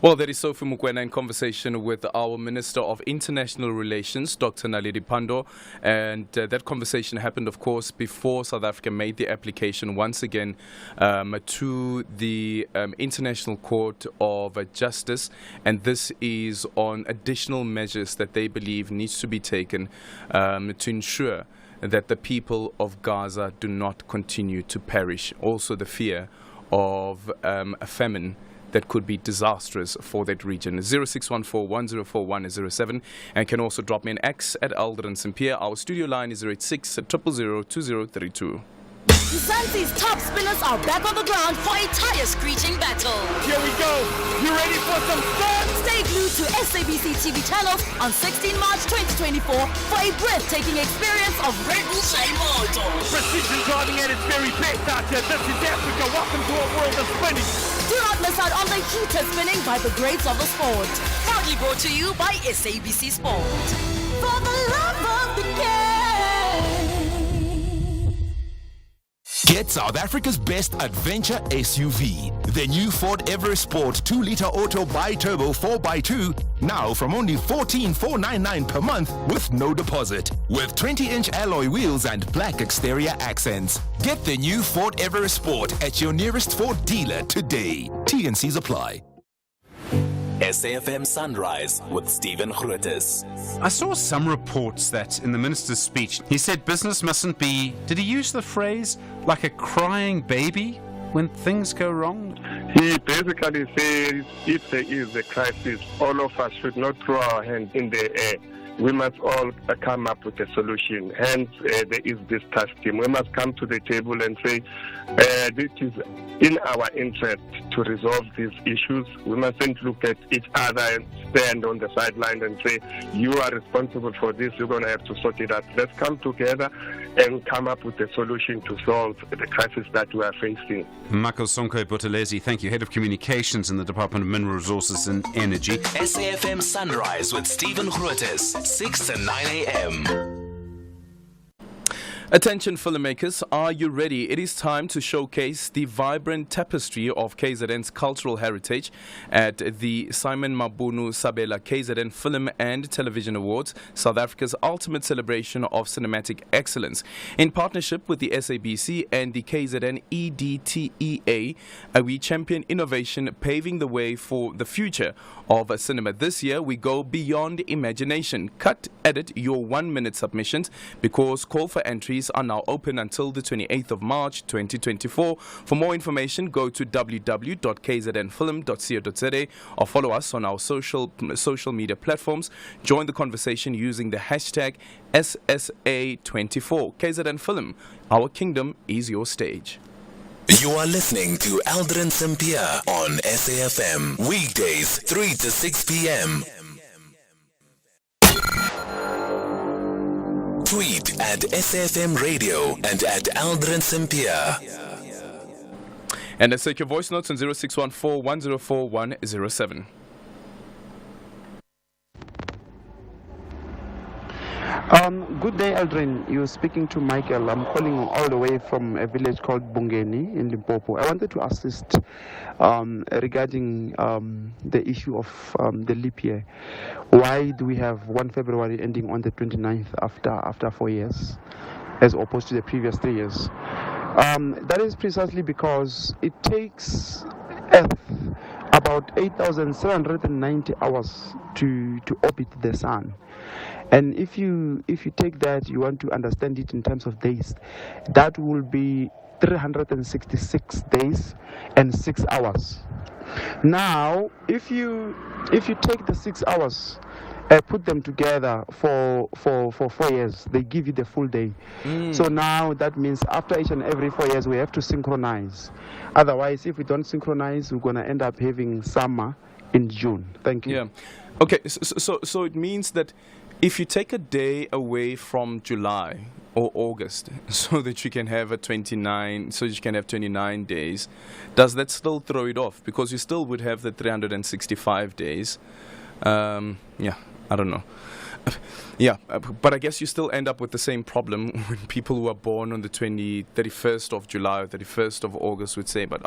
[SPEAKER 5] Well, that is Sophie Mukwena in conversation with our Minister of International Relations, Dr. Naledi Pandor. And that conversation happened, of course, before South Africa made the application once again to the International Court of Justice. And this is on additional measures that they believe needs to be taken to ensure that the people of Gaza do not continue to perish. Also the fear of a famine that could be disastrous for that region. 0614-1041-07, and can also drop me an X at Aldrin Sampear. Our studio line is 086-000-2032.
[SPEAKER 9] Mzansi's top spinners are back on the ground for a tire screeching battle.
[SPEAKER 10] Here we go. You ready for some fun?
[SPEAKER 9] Stay glued to SABC TV channels on 16 March 2024 for a breathtaking experience of Red Bull Shine Moto.
[SPEAKER 22] Precision driving at its very best out here. This is Africa. Welcome to a world of spinning.
[SPEAKER 9] Do not miss out on the heated spinning by the greats of the sport. Proudly brought to you by SABC Sport. For the love of the game.
[SPEAKER 10] Get South Africa's best adventure SUV. The new Ford Everest Sport 2-liter auto bi-turbo 4x2, now from only $14,499 per month with no deposit. With 20-inch alloy wheels and black exterior accents. Get the new Ford Everest Sport at your nearest Ford dealer today. T&Cs apply.
[SPEAKER 4] SAFM Sunrise with Stephen Grootes.
[SPEAKER 11] I saw some reports that in the minister's speech, he said business mustn't be, did he use the phrase, like a crying baby when things go wrong?
[SPEAKER 22] He basically says if there is a crisis, all of us should not throw our hands in the air. We must all come up with a solution. Hence, there is this task team. We must come to the table and say, this is in our interest to resolve these issues. We mustn't look at each other and stand on the sideline and say, you are responsible for this, you're going to have to sort it out. Let's come together and come up with a solution to solve the crisis that we are facing.
[SPEAKER 11] Makosonko Buthelezi, thank you, Head of Communications in the Department of Mineral Resources and Energy.
[SPEAKER 4] SAFM Sunrise with Stephen Grootes, 6 to 9 a.m.
[SPEAKER 5] Attention filmmakers, are you ready? It is time to showcase the vibrant tapestry of KZN's cultural heritage at the Simon Mabunu Sabela KZN Film and Television Awards, South Africa's ultimate celebration of cinematic excellence. In partnership with the SABC and the KZN EDTEA, we champion innovation, paving the way for the future of cinema. This year, we go beyond imagination. Cut, edit your 1-minute submissions because call for entries are now open until the 28th of March 2024. For more information, go to www.kznfilm.co.za or follow us on our social media platforms. Join the conversation using the hashtag SSA24. KZN Film, our kingdom is your stage.
[SPEAKER 4] You are listening to Aldrin Sampear on SAFM, weekdays 3 to 6 p.m. Tweet at SAFM Radio and at Aldrin Sampear.
[SPEAKER 5] And let's take your voice notes on 0614 104 107.
[SPEAKER 12] Good day, Aldrin. You're speaking to Michael. I'm calling all the way from a village called Bungeni in Limpopo. I wanted to assist regarding the issue of the leap year. Why do we have 1 February ending on the 29th after 4 years, as opposed to the previous 3 years? That is precisely because it takes Earth about 8,790 hours to orbit the sun. And if you take that, you want to understand it in terms of days, that will be 366 days and 6 hours. Now, if you take the 6 hours, put them together for 4 years, they give you the full day. So now that means after each and every 4 years, we have to synchronize. Otherwise, if we don't synchronize, we're going to end up having summer in June. Thank you.
[SPEAKER 5] Yeah. Okay, so it means that if you take a day away from July or August so that you can have 29 days, does that still throw it off? Because you still would have the 365 days. Yeah, I don't know. Yeah, but I guess you still end up with the same problem when people who are born on the 31st of July or 31st of August would say, but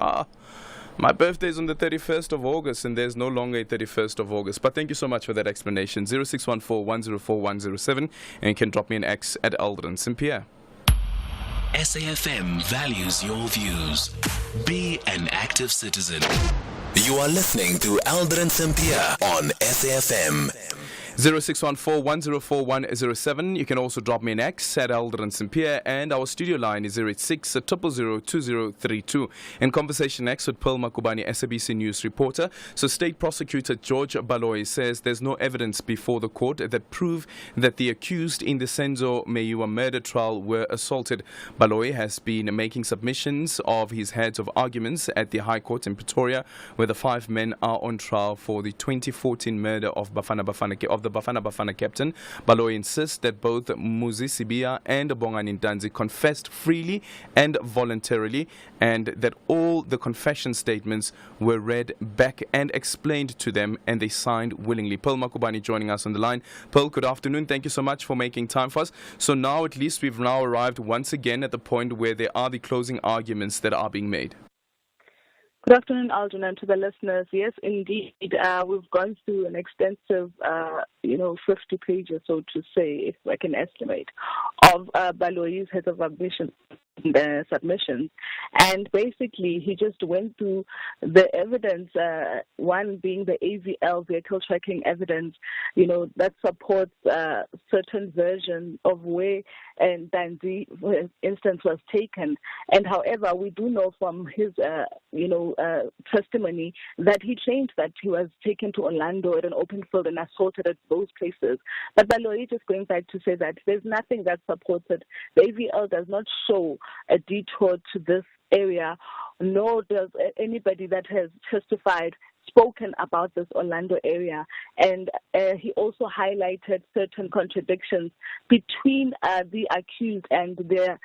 [SPEAKER 5] my birthday is on the 31st of August and there's no longer a 31st of August. But thank you so much for that explanation. 0614 104 107, and you can drop me an X at Aldrin Sampear.
[SPEAKER 4] SAFM values your views. Be an active citizen. You are listening to Aldrin Sampear on SAFM.
[SPEAKER 5] 0614-104-107. You can also drop me an X at Aldrin Sampear, and our studio line is 086 0002032. In conversation next with Pearl Makubani, SABC News reporter. So State Prosecutor George Baloyi says there's no evidence before the court that prove that the accused in the Senzo Meyiwa murder trial were assaulted. Baloyi has been making submissions of his heads of arguments at the High Court in Pretoria, where the 5 men are on trial for the 2014 murder of the Bafana Bafana captain. Baloyi insists that both Muzi Sibia and Bongani Ntanzi confessed freely and voluntarily, and that all the confession statements were read back and explained to them, and they signed willingly. Pearl Makubani joining us on the line. Pearl, good afternoon. Thank you so much for making time for us. So now at least we've now arrived once again at the point where there are the closing arguments that are being made.
[SPEAKER 13] Good afternoon, Aldrin, and to the listeners. Yes, indeed, we've gone through an extensive, 50 pages, so to say, if I can estimate, of Baloyi's heads of submissions. And basically, he just went through the evidence, one being the AVL, vehicle tracking evidence, that supports a certain version of where Ntanzi, for instance, was taken. And however, we do know from his, testimony that he claimed that he was taken to Orlando at an open field and assaulted at those places. But Baloyi just going back to say that there's nothing that supports it. The AVL does not show a detour to this area, nor does anybody that has testified spoken about this Orlando area. And he also highlighted certain contradictions between the accused and their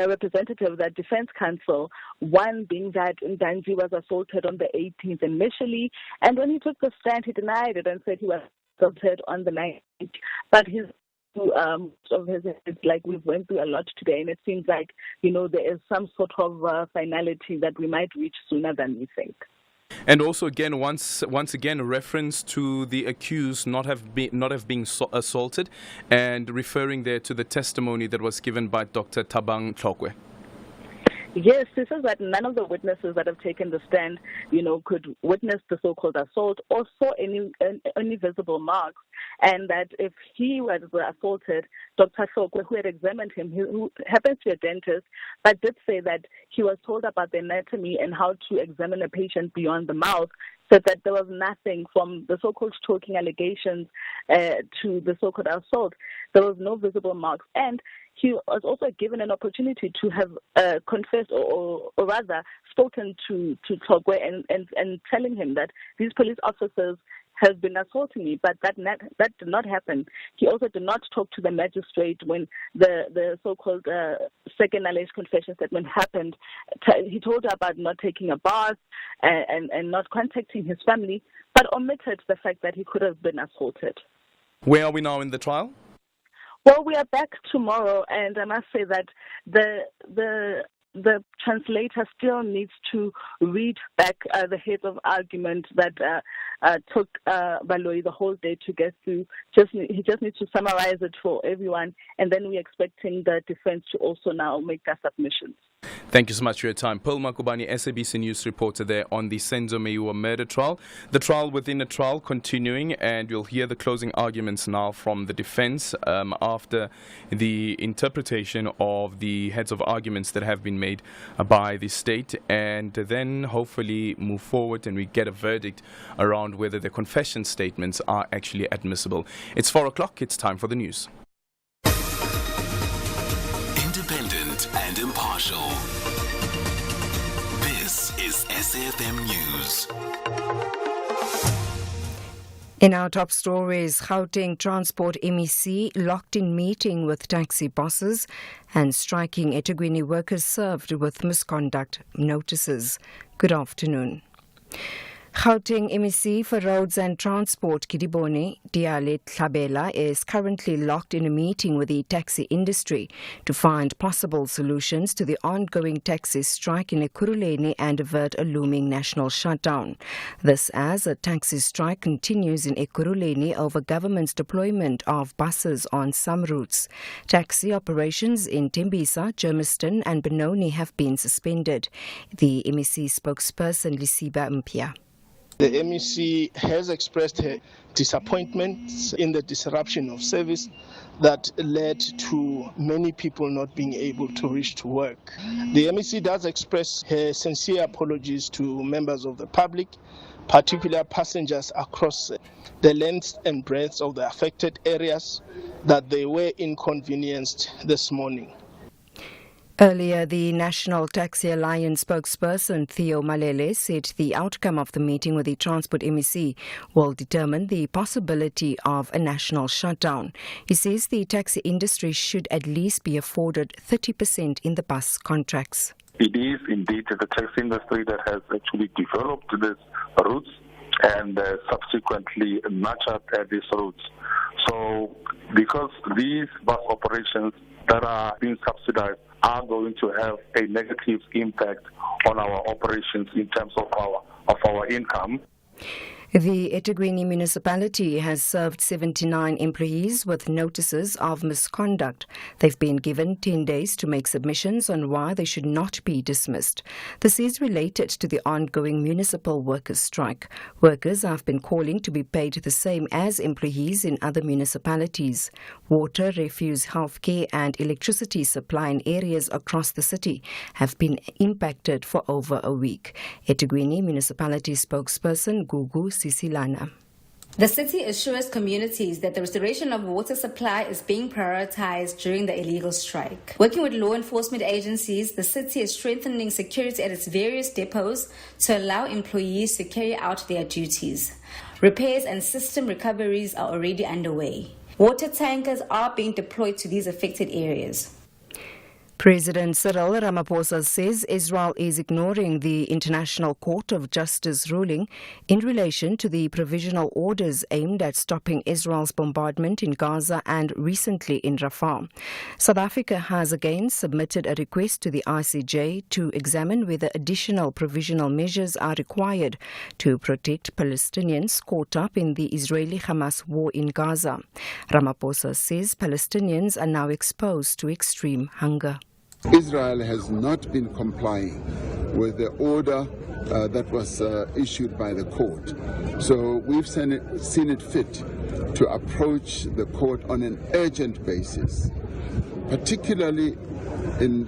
[SPEAKER 13] representative, the defense counsel, one being that Ntanzi was assaulted on the 18th initially, and when he took the stand, he denied it and said he was assaulted on the 19th. But his of his, it's like we've went through a lot today, and it seems like, there is some sort of finality that we might reach sooner than we think.
[SPEAKER 5] And also, again, once again, a reference to the accused not have been assaulted, and referring there to the testimony that was given by Dr. Thabang Tlokwe.
[SPEAKER 13] Yes, this is that none of the witnesses that have taken the stand, could witness the so-called assault or saw any visible marks, and that if he was assaulted, Dr. Tlokwe, who had examined him, who happens to be a dentist, but did say that he was told about the anatomy and how to examine a patient beyond the mouth, said that there was nothing from the so-called choking allegations to the so-called assault. There was no visible marks, and he was also given an opportunity to have confessed or rather spoken to Tlokwe and telling him that these police officers have been assaulting me, but that did not happen. He also did not talk to the magistrate when the so-called second alleged confession statement happened. He told her about not taking a bath and not contacting his family, but omitted the fact that he could have been assaulted.
[SPEAKER 5] Where are we now in the trial?
[SPEAKER 13] Well, we are back tomorrow, and I must say that the translator still needs to read back the heads of argument that took Baloyi the whole day to get through. He just needs to summarize it for everyone, and then we're expecting the defense to also now make their submissions.
[SPEAKER 5] Thank you so much for your time. Pearl Makubani, SABC News reporter there on the Senzo Meyiwa murder trial. The trial within a trial continuing, and we'll hear the closing arguments now from the defense after the interpretation of the heads of arguments that have been made by the state, and then hopefully move forward and we get a verdict around whether the confession statements are actually admissible. It's 4 o'clock. It's time for the news.
[SPEAKER 4] Independent and impartial. This is SAFM News.
[SPEAKER 14] In our top stories, Gauteng Transport MEC locked in meeting with taxi bosses, and striking eThekwini workers served with misconduct notices. Good afternoon. Gauteng MEC for Roads and Transport Kidibone Diale Tlhabela is currently locked in a meeting with the taxi industry to find possible solutions to the ongoing taxi strike in Ekurhuleni and avert a looming national shutdown. This as a taxi strike continues in Ekurhuleni over government's deployment of buses on some routes. Taxi operations in Tembisa, Germiston and Benoni have been suspended. The MEC spokesperson Lisiba Mpia.
[SPEAKER 16] The MEC has expressed her disappointment in the disruption of service that led to many people not being able to reach to work. The MEC does express her sincere apologies to members of the public, particular passengers across the length and breadth of the affected areas, that they were inconvenienced this morning.
[SPEAKER 14] Earlier, the National Taxi Alliance spokesperson Theo Malele said the outcome of the meeting with the Transport MEC will determine the possibility of a national shutdown. He says the taxi industry should at least be afforded 30% in the bus contracts.
[SPEAKER 17] It is indeed the taxi industry that has actually developed these routes and subsequently nurtured these routes. So because these bus operations that are being subsidized are going to have a negative impact on our operations in terms of our income.
[SPEAKER 14] The eThekwini municipality has served 79 employees with notices of misconduct. They've been given 10 days to make submissions on why they should not be dismissed. This is related to the ongoing municipal workers' strike. Workers have been calling to be paid the same as employees in other municipalities. Water, refuse, healthcare and electricity supply in areas across the city have been impacted for over a week. eThekwini municipality spokesperson Gugu Sisilana.
[SPEAKER 18] The city assures communities that the restoration of water supply is being prioritized during the illegal strike. Working with law enforcement agencies, the city is strengthening security at its various depots to allow employees to carry out their duties. Repairs and system recoveries are already underway. Water tankers are being deployed to these affected areas.
[SPEAKER 14] President Cyril Ramaphosa says Israel is ignoring the International Court of Justice ruling in relation to the provisional orders aimed at stopping Israel's bombardment in Gaza and recently in Rafah. South Africa has again submitted a request to the ICJ to examine whether additional provisional measures are required to protect Palestinians caught up in the Israeli-Hamas war in Gaza. Ramaphosa says Palestinians are now exposed to extreme hunger.
[SPEAKER 19] Israel has not been complying with the order that was issued by the court. So we've seen it fit to approach the court on an urgent basis, particularly with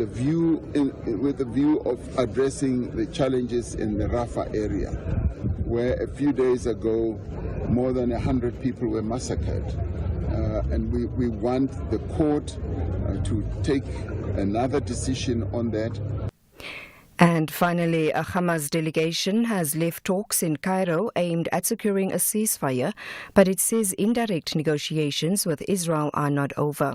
[SPEAKER 19] the view of addressing the challenges in the Rafah area, where a few days ago more than 100 people were massacred. And we want the court to take another decision on that.
[SPEAKER 14] And finally, a Hamas delegation has left talks in Cairo aimed at securing a ceasefire, but it says indirect negotiations with Israel are not over.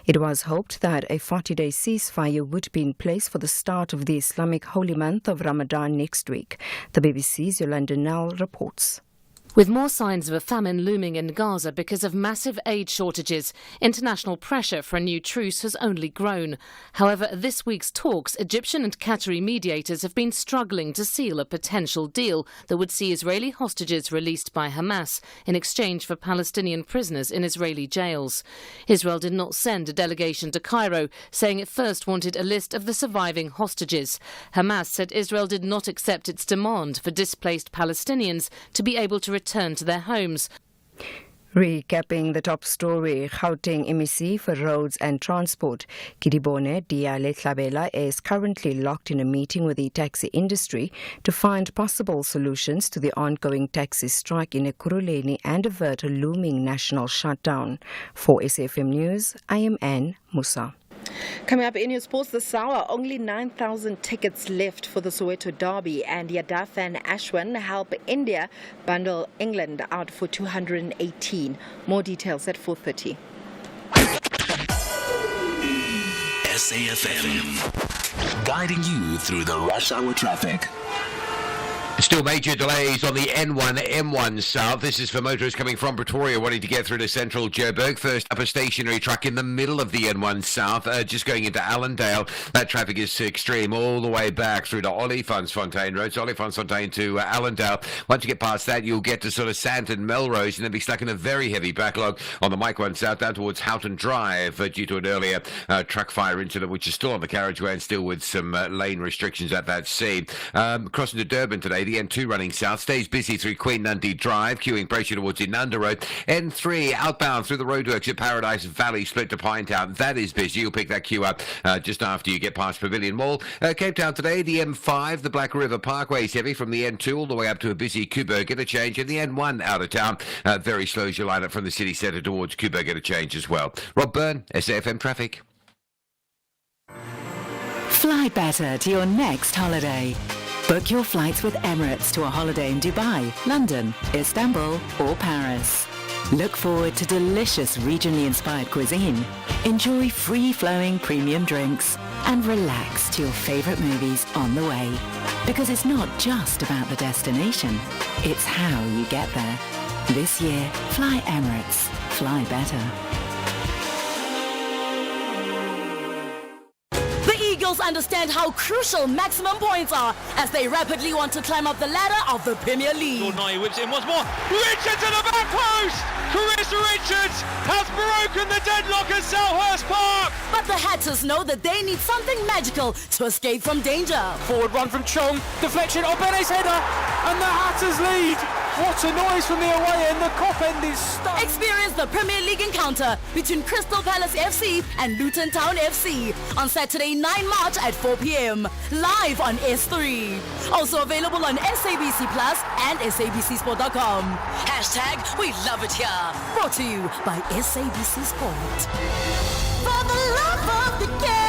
[SPEAKER 14] It was hoped that a 40-day ceasefire would be in place for the start of the Islamic holy month of Ramadan next week. The BBC's Yolanda Nell reports.
[SPEAKER 20] With more signs of a famine looming in Gaza because of massive aid shortages, international pressure for a new truce has only grown. However, at this week's talks, Egyptian and Qatari mediators have been struggling to seal a potential deal that would see Israeli hostages released by Hamas in exchange for Palestinian prisoners in Israeli jails. Israel did not send a delegation to Cairo, saying it first wanted a list of the surviving hostages. Hamas said Israel did not accept its demand for displaced Palestinians to be able to return to their homes.
[SPEAKER 14] Recapping the top story, Gauteng MEC for Roads and Transport, Kidibone Diale Tlabela, is currently locked in a meeting with the taxi industry to find possible solutions to the ongoing taxi strike in Ekurhuleni and avert a looming national shutdown. For SAFM News, I am Anne Musa.
[SPEAKER 21] Coming up in your sports this hour, only 9,000 tickets left for the Soweto Derby, and Yadav and Ashwin help India bundle England out for 218. More details at 4:30.
[SPEAKER 4] SAFM, guiding you through the rush hour traffic.
[SPEAKER 24] Still major delays on the N1, M1 South. This is for motorists coming from Pretoria wanting to get through to central Joburg. First up, a stationary truck in the middle of the N1 South, just going into Allendale. That traffic is extreme all the way back through to Olifantsfontein Road. So Olifantsfontein to Allendale. Once you get past that, you'll get to sort of Sandton Melrose and then be stuck in a very heavy backlog on the Mike 1 South down towards Houghton Drive due to an earlier truck fire incident, which is still on the carriageway and still with some lane restrictions at that scene. Crossing to Durban today, today. The N2 running south stays busy through Queen Nandi Drive, queuing pressure towards Inanda Road. N3 outbound through the roadworks at Paradise Valley, split to Pinetown. That is busy. You'll pick that queue up just after you get past Pavilion Mall. Cape Town today, the M5, the Black River Parkway is heavy from the N2 all the way up to a busy Kuberg interchange, and the N1 out of town. Very slow as you line up from the city centre towards Kuberg interchange as well. Rob Byrne, SAFM Traffic.
[SPEAKER 1] Fly better to your next holiday. Book your flights with Emirates to a holiday in Dubai, London, Istanbul or Paris. Look forward to delicious regionally inspired cuisine, enjoy free-flowing premium drinks, and relax to your favourite movies on the way. Because it's not just about the destination, it's how you get there. This year, fly Emirates. Fly better.
[SPEAKER 9] Eagles understand how crucial maximum points are as they rapidly want to climb up the ladder of the Premier League.
[SPEAKER 2] Lord Nye whips in once more. Richards at the back post! Carissa Richards has broken the deadlock at Selhurst Park!
[SPEAKER 9] But the Hatters know that they need something magical to escape from danger.
[SPEAKER 2] Forward run from Chong, deflection of Bene's header, and the Hatters lead. What a noise from the away end, the Kop end is stuck.
[SPEAKER 9] Experience the Premier League encounter between Crystal Palace FC and Luton Town FC on Saturday 9 March at 4 p.m. live on S3. Also available on SABC Plus and SABCSport.com. Hashtag we love it here. Brought to you by SABC Sport. For the love of the game.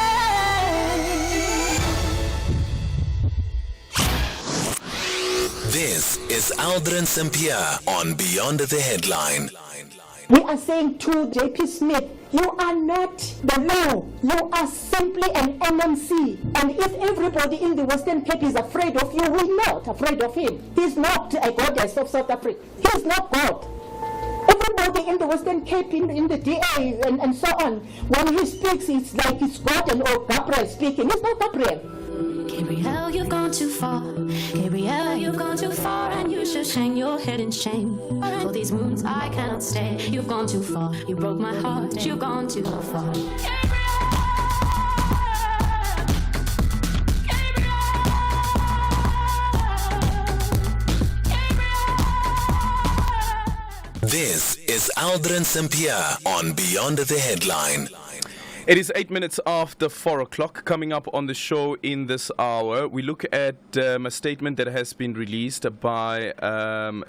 [SPEAKER 15] This is Aldrin Sampear on Beyond the Headline.
[SPEAKER 23] We are saying to JP Smith, you are not the law. You are simply an MMC. And if everybody in the Western Cape is afraid of you, we're not afraid of him. He's not a goddess of South Africa. He's not God. Everybody in the Western Cape, in the DA and so on, when he speaks, it's like it's God and or Gabriel speaking. It's not Gabriel.
[SPEAKER 25] Gabriel, you've gone too far. Gabriel, you've gone too far, and you should hang your head in shame. For these moons I cannot stay. You've gone too far. You broke my heart. You've gone too far.
[SPEAKER 15] This is Aldrin Sampear on Beyond the Headline.
[SPEAKER 5] It is 8 minutes after 4 o'clock. Coming up on the show in this hour, we look at a statement that has been released by the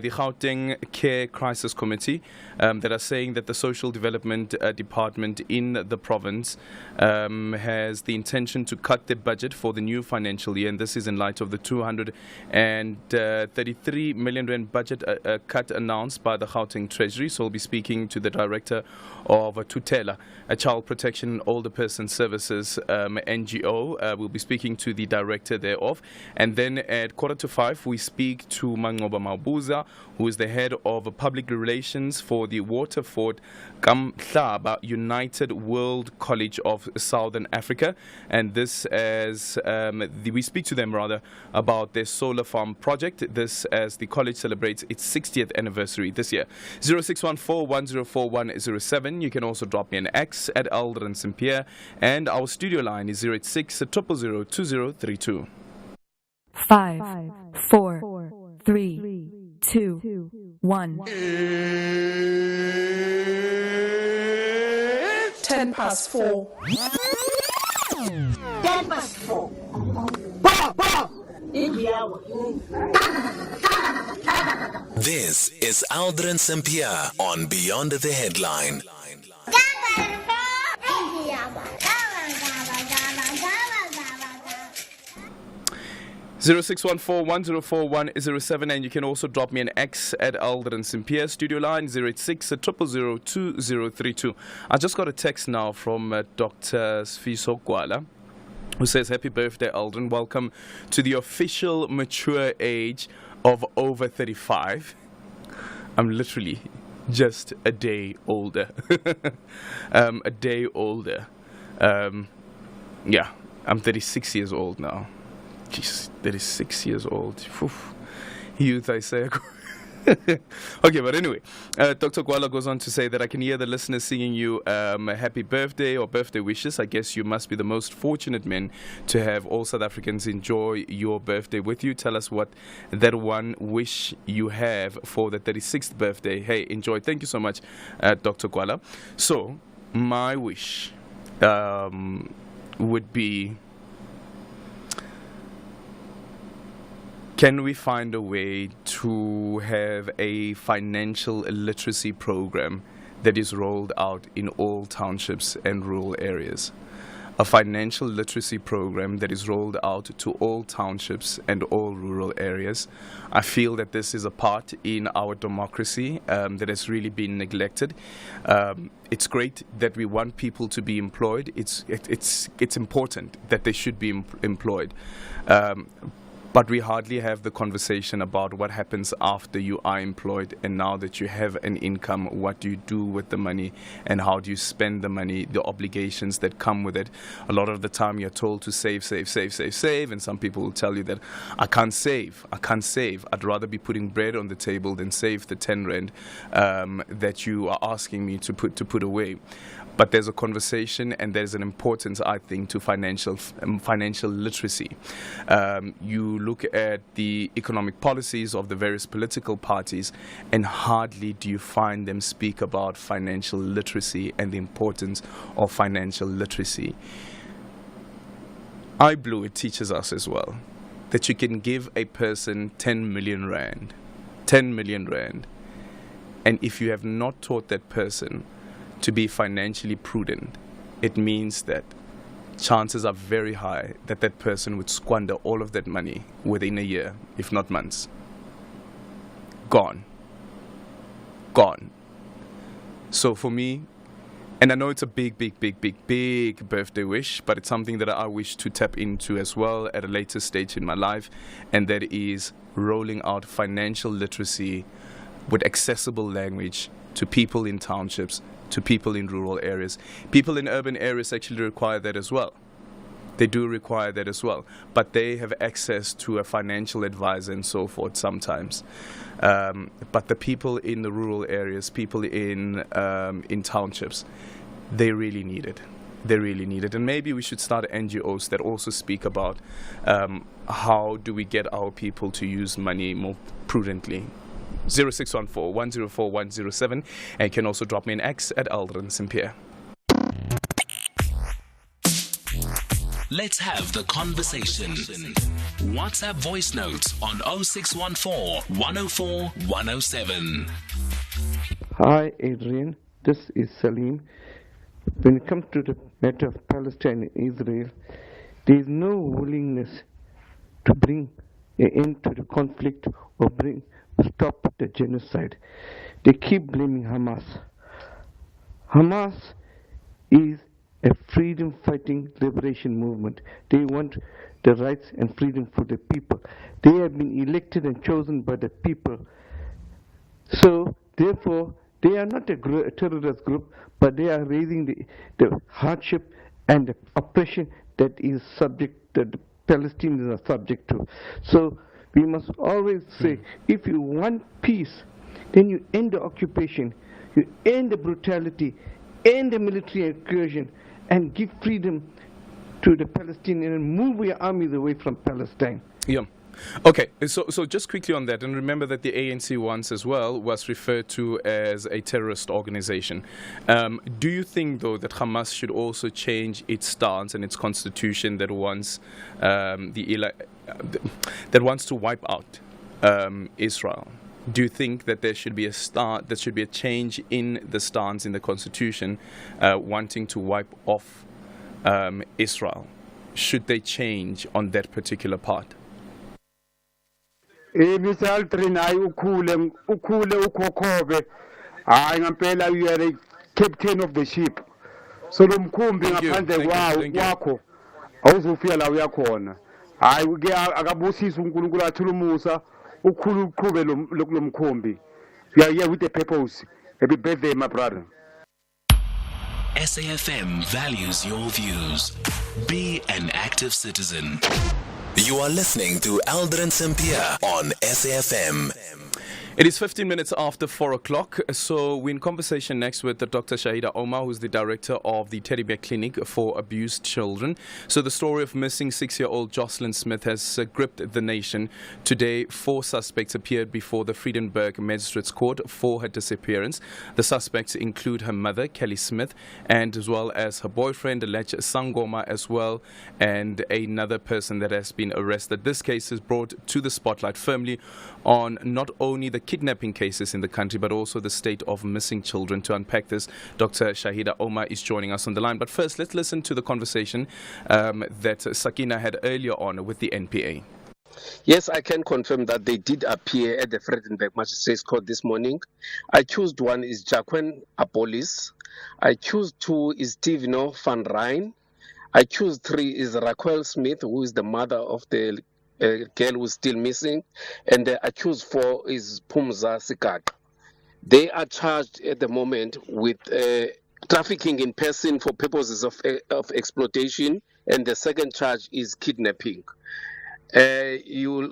[SPEAKER 5] Gauteng Care Crisis Committee that are saying that the Social Development Department in the province has the intention to cut the budget for the new financial year, and this is in light of the 233 million rand budget cut announced by the Gauteng Treasury. So we'll be speaking to the director of Tutela, a Child Protection and Older Person Services NGO. We'll be speaking to the director thereof. And then at 4:45, we speak to Mangoba Mabuza, who is the head of public relations for the Waterford Kamhlaba United World College of Southern Africa. And this as we speak to them rather about their solar farm project. This as the college celebrates its 60th anniversary this year. 0614-104107. You can also drop me an X at Aldrin Sampear, and our studio line is 086 000 2032.
[SPEAKER 26] 5, 4, 3, 2, 1.
[SPEAKER 7] 10 past 4.
[SPEAKER 23] 10 past 4.
[SPEAKER 15] This is Aldrin Sampear on Beyond the Headline.
[SPEAKER 5] 0614-104107, and you can also drop me an X at Aldrin Sampear. Studio line 086 000 2032. I just got a text now from Dr. Sfiso Kwala, who says, happy birthday, Aldrin. Welcome to the official mature age of over 35. I'm literally just a day older. A day older. Yeah, I'm 36 years old now. Jeez, 36 years old. Oof. Youth, I say. Okay, but anyway, Dr. Gwala goes on to say that I can hear the listeners singing you happy birthday or birthday wishes. I guess you must be the most fortunate men to have all South Africans enjoy your birthday with you. Tell us what that one wish you have for the 36th birthday. Hey, enjoy. Thank you so much, Dr. Gwala. So, my wish would be, can we find a way to have a financial literacy program that is rolled out in all townships and rural areas? A financial literacy program that is rolled out to all townships and all rural areas. I feel that this is a part in our democracy that has really been neglected. It's great that we want people to be employed. It's important that they should be employed. But we hardly have the conversation about what happens after you are employed, and now that you have an income, what do you do with the money and how do you spend the money, the obligations that come with it. A lot of the time you're told to save, and some people will tell you that I can't save. I'd rather be putting bread on the table than save the 10 rand that you are asking me to put away. But there's a conversation and there's an importance, I think, to financial literacy. You look at the economic policies of the various political parties, and hardly do you find them speak about financial literacy and the importance of financial literacy. iBlue, it teaches us as well that you can give a person 10 million rand, and if you have not taught that person to be financially prudent, it means that chances are very high that that person would squander all of that money within a year, if not months. Gone. So for me, and I know it's a big birthday wish, but it's something that I wish to tap into as well at a later stage in my life, and that is rolling out financial literacy with accessible language to people in townships, to people in rural areas. People in urban areas actually require that as well. They do require that as well, but they have access to a financial advisor and so forth sometimes. But the people in the rural areas, people in townships, they really need it. And maybe we should start NGOs that also speak about how do we get our people to use money more prudently. 0614-104-107, and you can also drop me an X at Aldrin Sampear.
[SPEAKER 4] Let's have the conversation. WhatsApp voice notes on 0614-104-107.
[SPEAKER 3] Hi Adrian, this is Salim. When it comes to the matter of Palestine and Israel, there is no willingness to bring an end to the conflict or stop the genocide. They keep blaming Hamas. Hamas is a freedom-fighting liberation movement. They want the rights and freedom for the people. They have been elected and chosen by the people. So, therefore, they are not a terrorist group, but they are raising the hardship and the oppression that the Palestinians are subject to. So, we must always say, if you want peace, then you end the occupation, you end the brutality, end the military incursion, and give freedom to the Palestinians and move your armies away from Palestine.
[SPEAKER 5] Yeah. Okay, so just quickly on that, and remember that the ANC once as well was referred to as a terrorist organization. Do you think, though, that Hamas should also change its stance and its constitution that wants to wipe out Israel? Do you think that there should be a change in the stance in the constitution wanting to wipe off Israel? Should they change on that particular part?
[SPEAKER 6] Mr. Aldrin, ukhule ukhokhobe. Hayi ngempela you are the captain of the ship. So lo mkhumbi ngaphandle kwakho awuzofika la uyakhona. Hayi ke akabusisa uNkulunkulu athula umusa ukhulu uqhube lo mkhumbi. We are here with a purpose. Happy birthday, my brother.
[SPEAKER 4] SAFM values your views. Be an active citizen.
[SPEAKER 15] You are listening to Aldrin Sampear on SAFM.
[SPEAKER 5] It is 15 minutes after 4 o'clock, so we're in conversation next with Dr. Shahida Omar, who's the director of the Teddy Bear Clinic for Abused Children. So the story of missing 6-year-old Jocelyn Smith has gripped the nation. Today, 4 suspects appeared before the Vredenburg Magistrates Court for her disappearance. The suspects include her mother, Kelly Smith, and as well as her boyfriend, alleged Sangoma, as well, and another person that has been arrested. This case is brought to the spotlight firmly on not only the kidnapping cases in the country, but also the state of missing children. To unpack this, Dr. Shahida Omar is joining us on the line. But first, let's listen to the conversation that Sakina had earlier on with the NPA.
[SPEAKER 8] Yes, I can confirm that they did appear at the Vredenburg Magistrates Court this morning. Accused 1 is Jacqueline Apolis. Accused 2 is Tivino van Rijn. Accused 3 is Raquel Smith, who is the mother of the girl who is still missing, and the accused 4 is Pumza Sikak. They are charged at the moment with trafficking in person for purposes of exploitation, and the second charge is kidnapping. You'll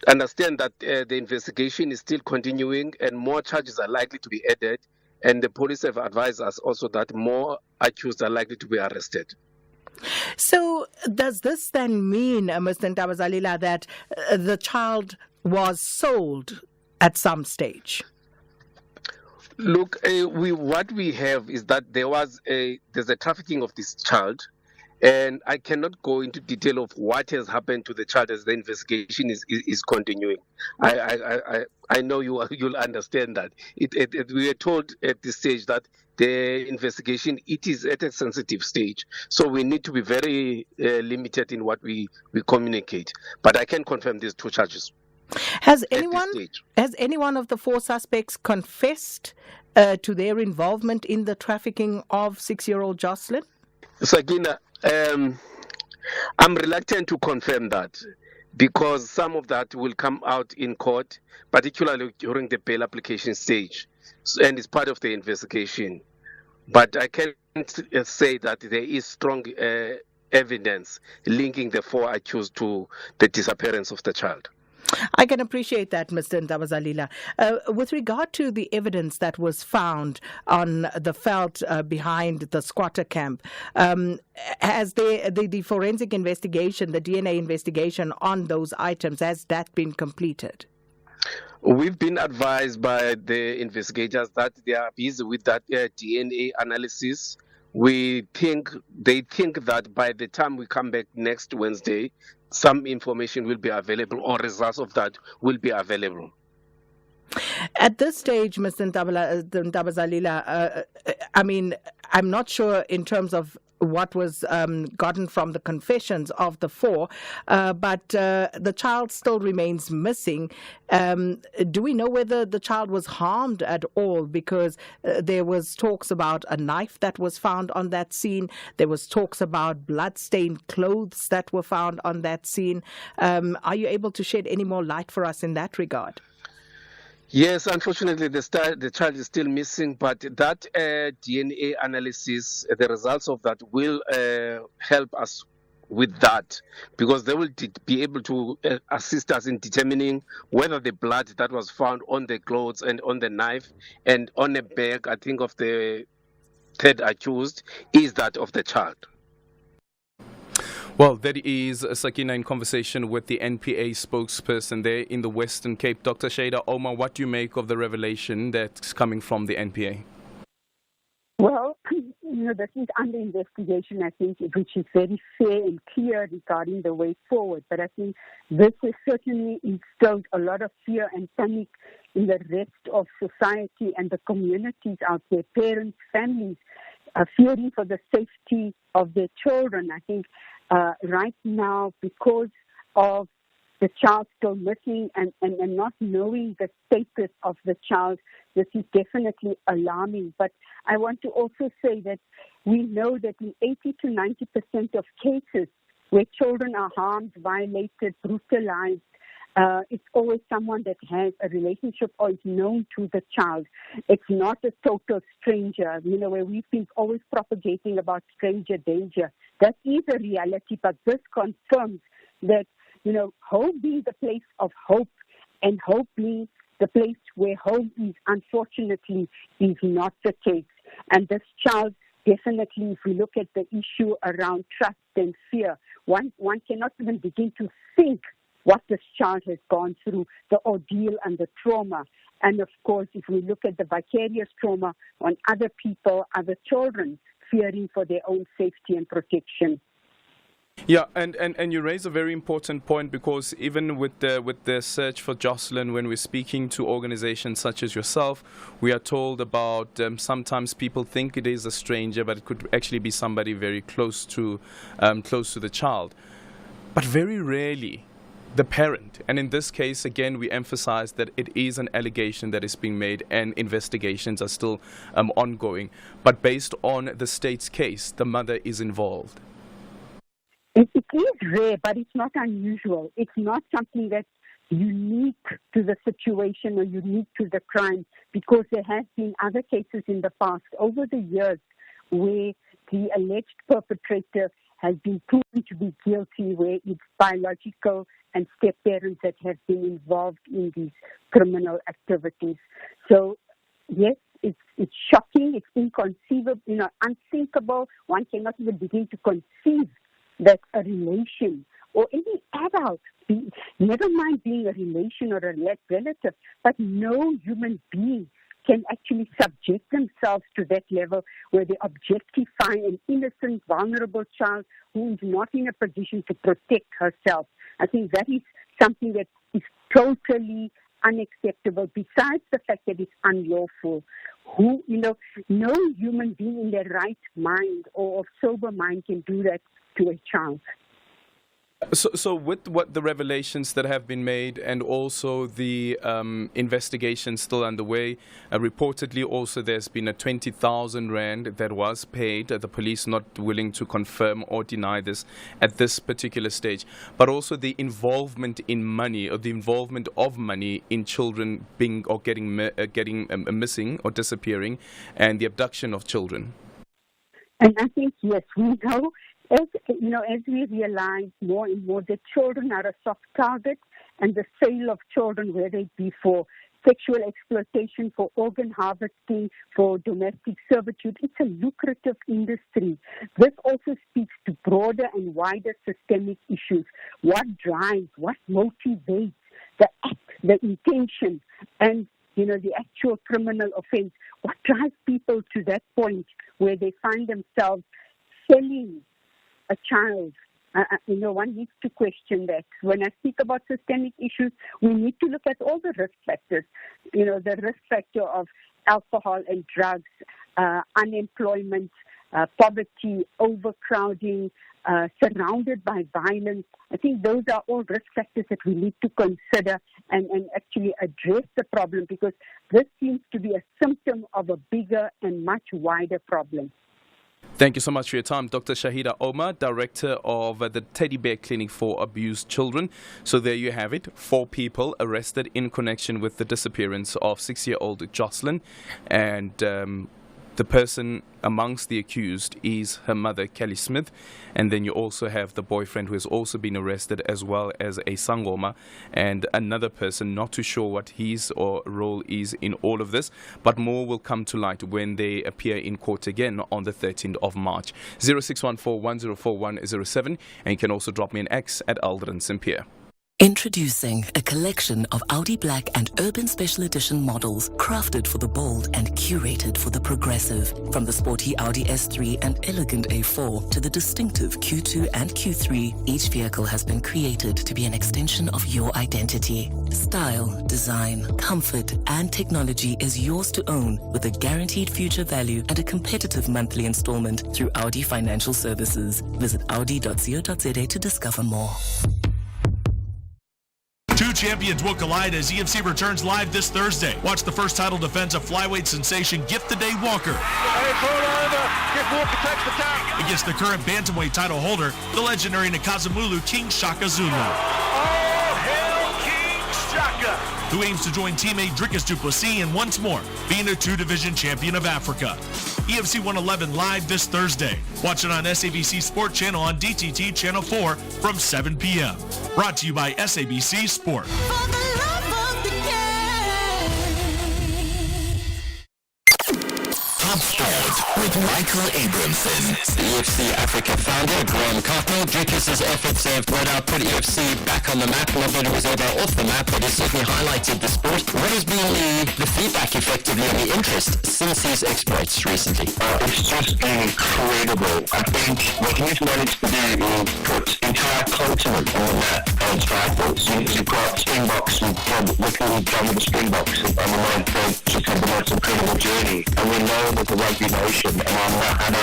[SPEAKER 8] understand that the investigation is still continuing and more charges are likely to be added, and the police have advised us also that more accused are likely to be arrested.
[SPEAKER 21] So does this then mean, Mr. Ntabazalila, that the child was sold at some stage?
[SPEAKER 8] Look, what we have is that there's a trafficking of this child, and I cannot go into detail of what has happened to the child as the investigation is continuing. I know you'll understand that. We are told at this stage that the investigation, it is at a sensitive stage. So we need to be very limited in what we communicate. But I can confirm these 2 charges.
[SPEAKER 21] Has any one of the 4 suspects confessed to their involvement in the trafficking of 6-year-old Jocelyn?
[SPEAKER 8] Sagina, I'm reluctant to confirm that because some of that will come out in court, particularly during the bail application stage, and it's part of the investigation. But I can't say that there is strong evidence linking the 4 accused to the disappearance of the child.
[SPEAKER 21] I can appreciate that, Mr. Ntabazalila. With regard to the evidence that was found on the veld behind the squatter camp, has the forensic investigation, the DNA investigation on those items, has that been completed?
[SPEAKER 8] We've been advised by the investigators that they are busy with that DNA analysis. They think that by the time we come back next Wednesday, some information will be available or results of that will be available.
[SPEAKER 21] At this stage, Mr. Ntabazalila, I mean, I'm not sure in terms of what was gotten from the confessions of the 4, but the child still remains missing. Do we know whether the child was harmed at all? Because there was talks about a knife that was found on that scene. There was talks about blood-stained clothes that were found on that scene. Are you able to shed any more light for us in that regard?
[SPEAKER 8] Yes, unfortunately, the child is still missing, but that DNA analysis, the results of that will help us with that, because they will be able to assist us in determining whether the blood that was found on the clothes and on the knife and on a bag, I think, of the 3rd accused, is that of the child.
[SPEAKER 5] Well, that is Sakina in conversation with the NPA spokesperson there in the Western Cape. Dr. Shahida Omar, what do you make of the revelation that's coming from the NPA?
[SPEAKER 10] Well, this is under investigation, I think, which is very fair and clear regarding the way forward. But I think this has certainly instilled a lot of fear and panic in the rest of society and the communities out there, parents, families, fearing for the safety of their children. I think right now, because of the child still missing and not knowing the status of the child, this is definitely alarming. But I want to also say that we know that in 80 to 90% of cases where children are harmed, violated, brutalized, it's always someone that has a relationship or is known to the child. It's not a total stranger, where we've been always propagating about stranger danger. That is a reality, but this confirms that, home being the place of hope, and hope being the place where home is, unfortunately, is not the case. And this child, definitely, if we look at the issue around trust and fear, one cannot even begin to think what this child has gone through, the ordeal and the trauma. And of course, if we look at the vicarious trauma on other people, other children, fearing for their own safety and protection.
[SPEAKER 5] Yeah, and you raise a very important point, because even with the search for Jocelyn, when we're speaking to organizations such as yourself, we are told about sometimes people think it is a stranger, but it could actually be somebody very close to the child. But very rarely the parent. And in this case, again, we emphasize that it is an allegation that is being made and investigations are still ongoing. But based on the state's case, the mother is involved.
[SPEAKER 10] It is rare, but it's not unusual. It's not something that's unique to the situation or unique to the crime, because there have been other cases in the past over the years where the alleged perpetrator has been proven to be guilty, where it's biological and step-parents that have been involved in these criminal activities. So, yes, it's shocking, it's inconceivable, unthinkable. One cannot even begin to conceive that a relation or any adult, never mind being a relation or a relative, but no human being can actually subject themselves to that level where they objectify an innocent, vulnerable child who is not in a position to protect herself. I think that is something that is totally unacceptable, besides the fact that it's unlawful. No human being in their right mind or of sober mind can do that to a child.
[SPEAKER 5] So with what the revelations that have been made and also the investigation still underway, reportedly also there's been a 20,000 rand that was paid, the police not willing to confirm or deny this at this particular stage, but also the involvement in money or the involvement of money in children being or getting missing or disappearing, and the abduction of children.
[SPEAKER 10] And I think, yes, we know, as we realize more and more that children are a soft target, and the sale of children, whether it be for sexual exploitation, for organ harvesting, for domestic servitude, it's a lucrative industry. This also speaks to broader and wider systemic issues. What drives, what motivates the act, the intention, and the actual criminal offense? What drives people to that point where they find themselves selling a child? One needs to question that. When I speak about systemic issues, we need to look at all the risk factors. The risk factor of alcohol and drugs, unemployment, poverty, overcrowding, surrounded by violence. I think those are all risk factors that we need to consider and actually address the problem, because this seems to be a symptom of a bigger and much wider problem.
[SPEAKER 5] Thank you so much for your time, Dr. Shahida Omar, Director of the Teddy Bear Clinic for Abused Children. So there you have it, 4 people arrested in connection with the disappearance of 6-year-old Jocelyn, and the person amongst the accused is her mother, Kelly Smith, and then you also have the boyfriend who has also been arrested, as well as a sangoma and another person, not too sure what his or role is in all of this, but more will come to light when they appear in court again on the 13th of March. 0614-104107, and you can also drop me an X at Aldrin Sampear.
[SPEAKER 1] Introducing a collection of Audi Black and Urban Special Edition models crafted for the bold and curated for the progressive. From the sporty Audi S3 and elegant A4 to the distinctive Q2 and Q3, each vehicle has been created to be an extension of your identity. Style, design, comfort and technology is yours to own, with a guaranteed future value and a competitive monthly installment through Audi Financial Services. Visit audi.co.za to discover more.
[SPEAKER 11] 2 champions will collide as EFC returns live this Thursday. Watch the first title defense of flyweight sensation Gift the Day Walker against the current bantamweight title holder, the legendary Nkazimulu King Shaka Zulu.
[SPEAKER 12] All hail King Shaka,
[SPEAKER 11] who aims to join teammate Dricus du Plessis and once more being a 2-division champion of Africa. EFC 111 live this Thursday. Watch it on SABC Sport Channel on DTT Channel 4 from 7 p.m. Brought to you by SABC Sport.
[SPEAKER 15] Top Sport with Michael Abramson.
[SPEAKER 13] EFC Africa founder Graham Cotnell. Dricus's efforts have no doubt put EFC back on the map. Not that it was ever off the map, but it certainly highlighted the sport. What has been the feedback effectively and the interest since his exploits recently?
[SPEAKER 16] It's just been incredible. I think what he's managed to do is put entire continent on the map on triathletes. You've got Springboks, look what we've done with the Springboks on the 9th point, just had the most incredible journey. And we know that the rugby nation, and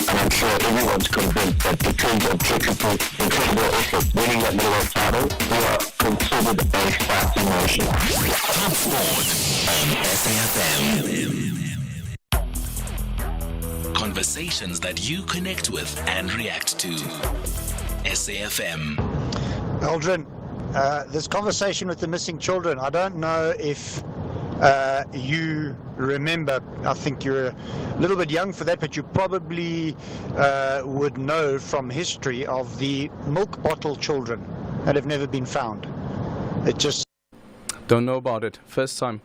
[SPEAKER 16] I'm sure everyone's convinced that because of Dricus's incredible effort winning that middleweight title, we are considered a fighting nation.
[SPEAKER 15] Top Sport on SAFM. Conversations that you connect with and react to. SAFM.
[SPEAKER 17] Aldrin, this conversation with the missing children, I don't know if you remember. I think you're a little bit young for that, but you probably would know from history of the milk bottle children that have never been found. It just...
[SPEAKER 5] Don't know about it. First time.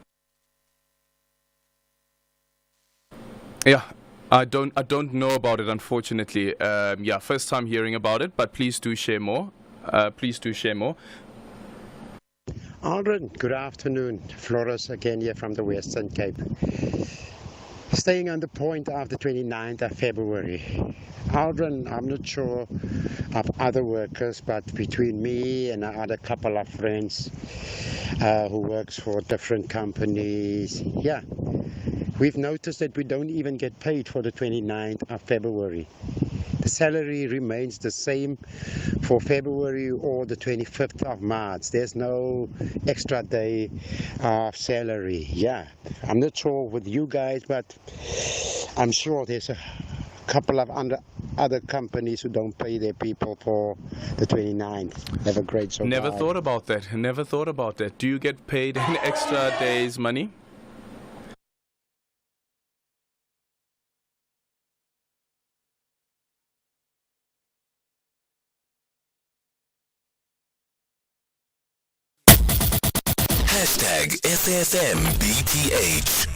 [SPEAKER 5] Yeah. I don't know about it, unfortunately. First time hearing about it, but please do share more.
[SPEAKER 18] Aldrin, good afternoon. Flores again here from the Western Cape. Staying on the point of the 29th of February. Aldrin, I'm not sure of other workers, but between me and another couple of friends who works for different companies, we've noticed that we don't even get paid for the 29th of February. The salary remains the same for February or the 25th of March. There's no extra day of salary. I'm not sure with you guys, but I'm sure there's a couple of other companies who don't pay their people for the 29th. Have a great show.
[SPEAKER 5] Never thought about that. Do you get paid an extra day's money?
[SPEAKER 15] #SAFMBTH.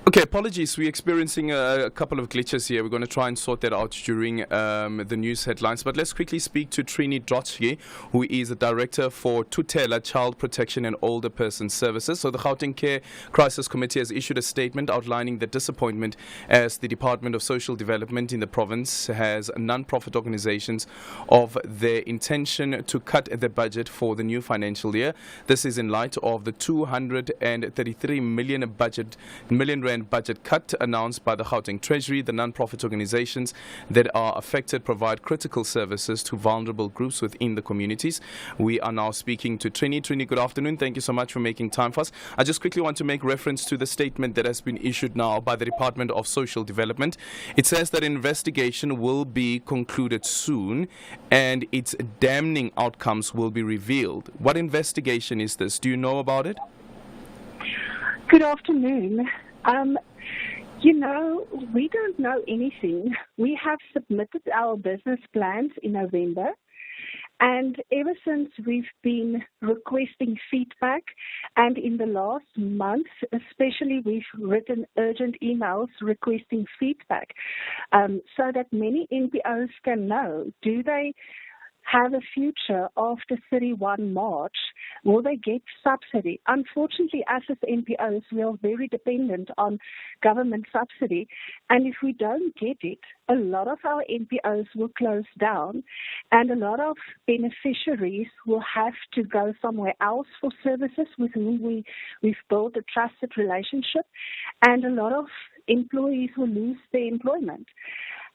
[SPEAKER 5] Okay, apologies. We're experiencing a couple of glitches here. We're going to try and sort that out during the news headlines. But let's quickly speak to Trini Drotje, who is the Director for Tutela, Child Protection and Older Persons Services. So the Gauteng Care Crisis Committee has issued a statement outlining the disappointment as the Department of Social Development in the province has non-profit organizations of their intention to cut the budget for the new financial year. This is in light of the 233 million rand budget cut announced by the Gauteng Treasury. The non-profit organizations that are affected provide critical services to vulnerable groups within the communities. We are now speaking to Trini. Trini, good afternoon. Thank you so much for making time for us. I just quickly want to make reference to the statement that has been issued now by the Department of Social Development. It says that investigation will be concluded soon and its damning outcomes will be revealed. What investigation is this? Do you know about it?
[SPEAKER 10] Good afternoon. We don't know anything. We have submitted our business plans in November, and ever since we've been requesting feedback, and in the last month especially, we've written urgent emails requesting feedback so that many NPOs can know, do they have a future after 31 March? Will they get subsidy? Unfortunately, us as NPOs, we are very dependent on government subsidy. And if we don't get it, a lot of our NPOs will close down and a lot of beneficiaries will have to go somewhere else for services with whom we've built a trusted relationship, and a lot of employees will lose their employment.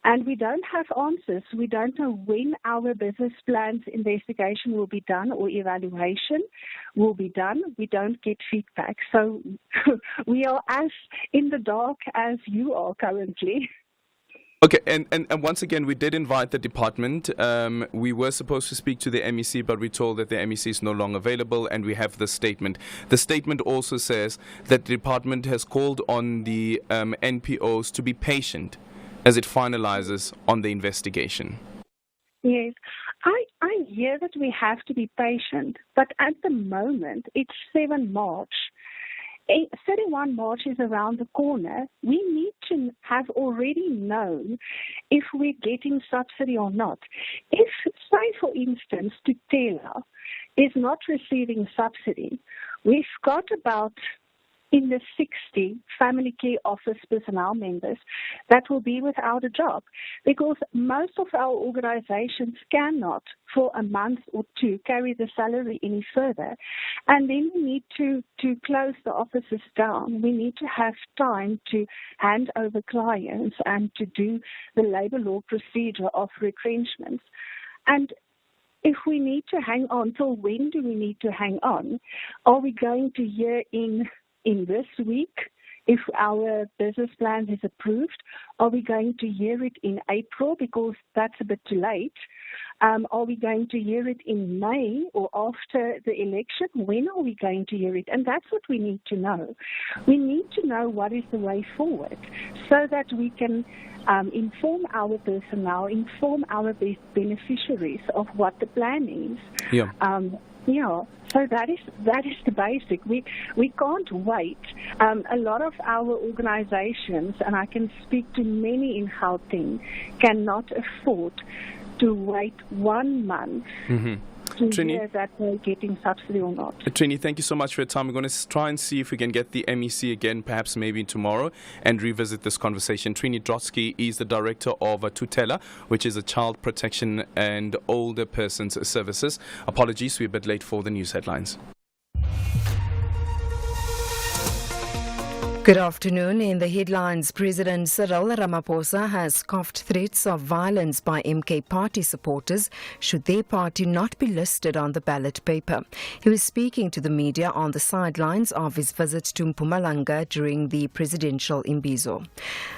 [SPEAKER 10] And we don't have answers. We don't know when our business plans investigation will be done or evaluation will be done. We don't get feedback. So we are as in the dark as you are currently.
[SPEAKER 5] Okay, and once again, we did invite the department. We were supposed to speak to the MEC, but we're told that the MEC is no longer available, and we have the statement. The statement also says that the department has called on the NPOs to be patient as it finalizes on the investigation.
[SPEAKER 10] Yes, I hear that we have to be patient, but at the moment, it's 7 March. 31 March is around the corner. We need to have already known if we're getting subsidy or not. If, say, for instance, Tutela is not receiving subsidy, we've got about in the 60 family care office personnel members that will be without a job, because most of our organizations cannot, for a month or two, carry the salary any further. And then we need to close the offices down. We need to have time to hand over clients and to do the labor law procedure of retrenchments. And if we need to hang on, till when do we need to hang on? Are we going to hear in this week, if our business plan is approved? Are we going to hear it in April, because that's a bit too late? Are we going to hear it in May or after the election? When are we going to hear it? And that's what we need to know. We need to know what is the way forward so that we can inform our personnel, inform our beneficiaries of what the plan is.
[SPEAKER 5] Yeah.
[SPEAKER 10] So that is the basic. We can't wait. A lot of our organizations, and I can speak to many in Gauteng, cannot afford to wait 1 month to hear that we're getting subsidy or not.
[SPEAKER 5] Trini, thank you so much for your time. We're going to try and see if we can get the MEC again, perhaps maybe tomorrow, and revisit this conversation. Trini Drotsky is the director of Tutela, which is a child protection and older persons services. Apologies, we're a bit late for the news headlines.
[SPEAKER 2] Good afternoon. In the headlines, President Cyril Ramaphosa has scoffed threats of violence by MK party supporters should their party not be listed on the ballot paper. He was speaking to the media on the sidelines of his visit to Mpumalanga during the presidential imbizo.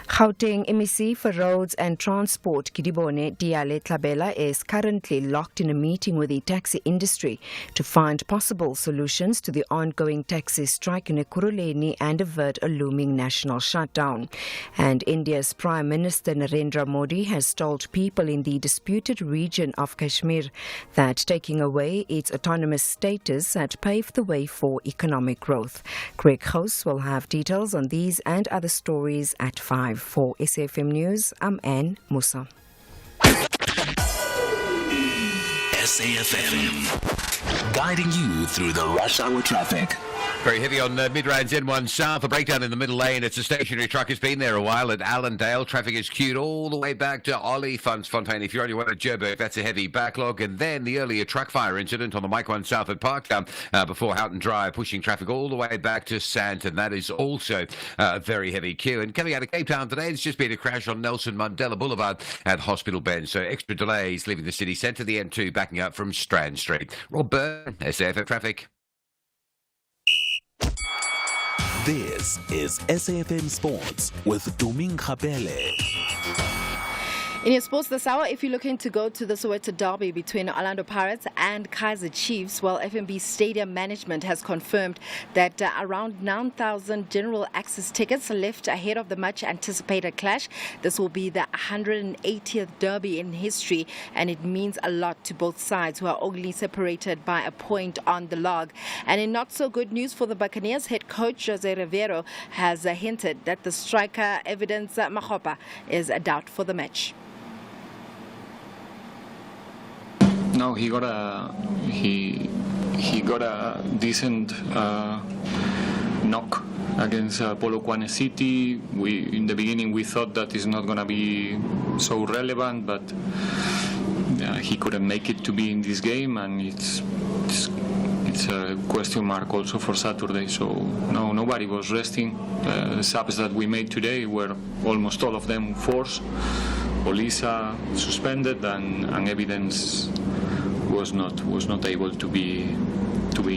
[SPEAKER 2] Gauteng MEC for Roads and Transport Kidibone Diale Tlabela is currently locked in a meeting with the taxi industry to find possible solutions to the ongoing taxi strike in Ekurhuleni and avert a looming national shutdown. And India's Prime Minister Narendra Modi has told people in the disputed region of Kashmir that taking away its autonomous status had paved the way for economic growth. Greg House will have details on these and other stories at 5. For SAFM News, I'm Anne Musa.
[SPEAKER 15] SAFM, guiding you through the rush hour traffic.
[SPEAKER 14] Very heavy on mid-range N1 South. A breakdown in the middle lane. It's a stationary truck. It's been there a while at Allendale. Traffic is queued all the way back to Olifantsfontein. If you're on your way to Joburg, that's a heavy backlog. And then the earlier truck fire incident on the Mike 1 South at Parktown before Houghton Drive, pushing traffic all the way back to Sandton. That is also a very heavy queue. And coming out of Cape Town today, there's just been a crash on Nelson Mandela Boulevard at Hospital Bend. So extra delays leaving the city centre, the N2 backing up from Strand Street. Rob Byrne, SAFM Traffic.
[SPEAKER 15] This is SAFM Sports with Tuming Khapele.
[SPEAKER 21] In your sports this hour, if you're looking to go to the Soweto derby between Orlando Pirates and Kaizer Chiefs, well, FNB Stadium management has confirmed that around 9,000 general access tickets are left ahead of the much anticipated clash. This will be the 180th derby in history, and it means a lot to both sides, who are only separated by a point on the log. And in not so good news for the Buccaneers, head coach Jose Rivero has hinted that the striker Evidence Makgopa is a doubt for the match.
[SPEAKER 19] No, he got a decent knock against Polokwane City. In the beginning we thought that it's not going to be so relevant, but he couldn't make it to be in this game, and it's a question mark also for Saturday. So no, nobody was resting. The subs that we made today were almost all of them forced. Olisa suspended, and Evidence was not able to be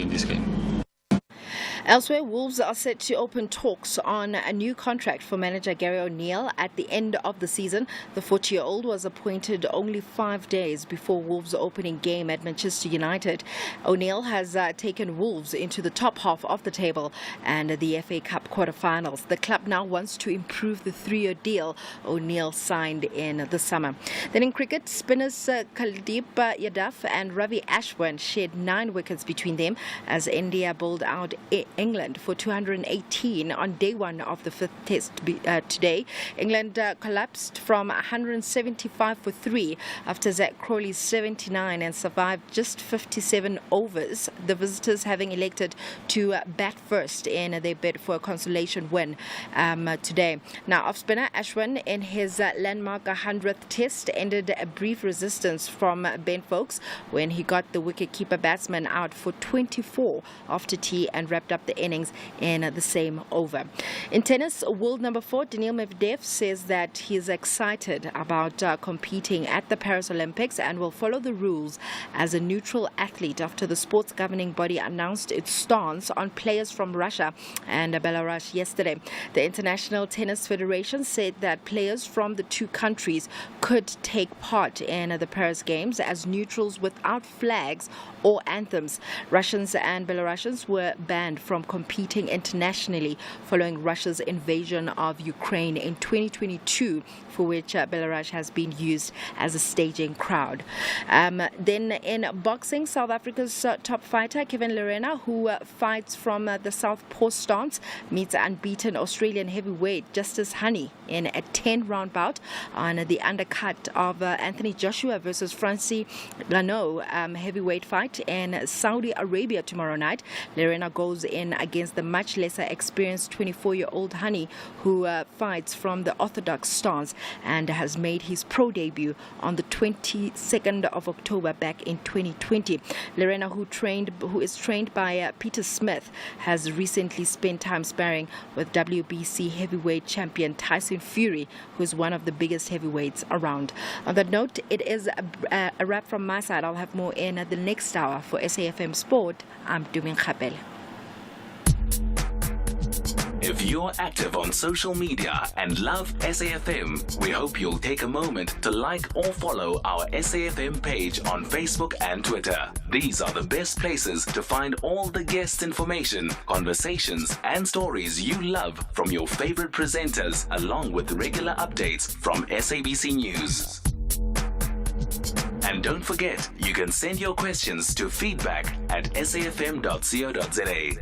[SPEAKER 19] in this game.
[SPEAKER 21] Elsewhere, Wolves are set to open talks on a new contract for manager Gary O'Neill at the end of the season. The 40-year-old was appointed only 5 days before Wolves' opening game at Manchester United. O'Neill has taken Wolves into the top half of the table and the FA Cup quarter-finals. The club now wants to improve the 3-year deal O'Neill signed in the summer. Then in cricket, spinners Kuldeep Yadav and Ravi Ashwin shared 9 wickets between them as India bowled out England for 218 on day one of the fifth test today. England collapsed from 175 for 3 after Zach Crawley's 79 and survived just 57 overs. The visitors having elected to bat first in their bid for a consolation win today. Now, off-spinner Ashwin in his landmark 100th test ended a brief resistance from Ben Stokes when he got the wicket-keeper batsman out for 24 after tea and wrapped up the innings in the same over. In tennis, world number 4 Daniil Medvedev says that he is excited about competing at the Paris Olympics and will follow the rules as a neutral athlete after the sports governing body announced its stance on players from Russia and Belarus yesterday. The International Tennis Federation said that players from the two countries could take part in the Paris Games as neutrals without flags or anthems. Russians and Belarusians were banned from competing internationally following Russia's invasion of Ukraine in 2022, for which Belarus has been used as a staging crowd. Then in boxing, South Africa's top fighter Kevin Lerena, who fights from the southpaw stance, meets unbeaten Australian heavyweight Justice Honey in a 10-round bout on the undercut of Anthony Joshua versus Francis Ngannou heavyweight fight in Saudi Arabia tomorrow night. Lerena goes in against the much lesser experienced 24-year-old Honey, who fights from the orthodox stance and has made his pro debut on the 22nd of October back in 2020. Lerena, who is trained by Peter Smith, has recently spent time sparring with WBC heavyweight champion Tyson Fury, who is one of the biggest heavyweights around. On that note, it is a wrap from my side. I'll have more in the next hour. For SAFM Sport, I'm Dumin Khabel.
[SPEAKER 4] If you're active on social media and love SAFM, we hope you'll take a moment to like or follow our SAFM page on Facebook and Twitter. These are the best places to find all the guest information, conversations, and stories you love from your favorite presenters, along with regular updates from SABC News. And don't forget, you can send your questions to feedback@safm.co.za.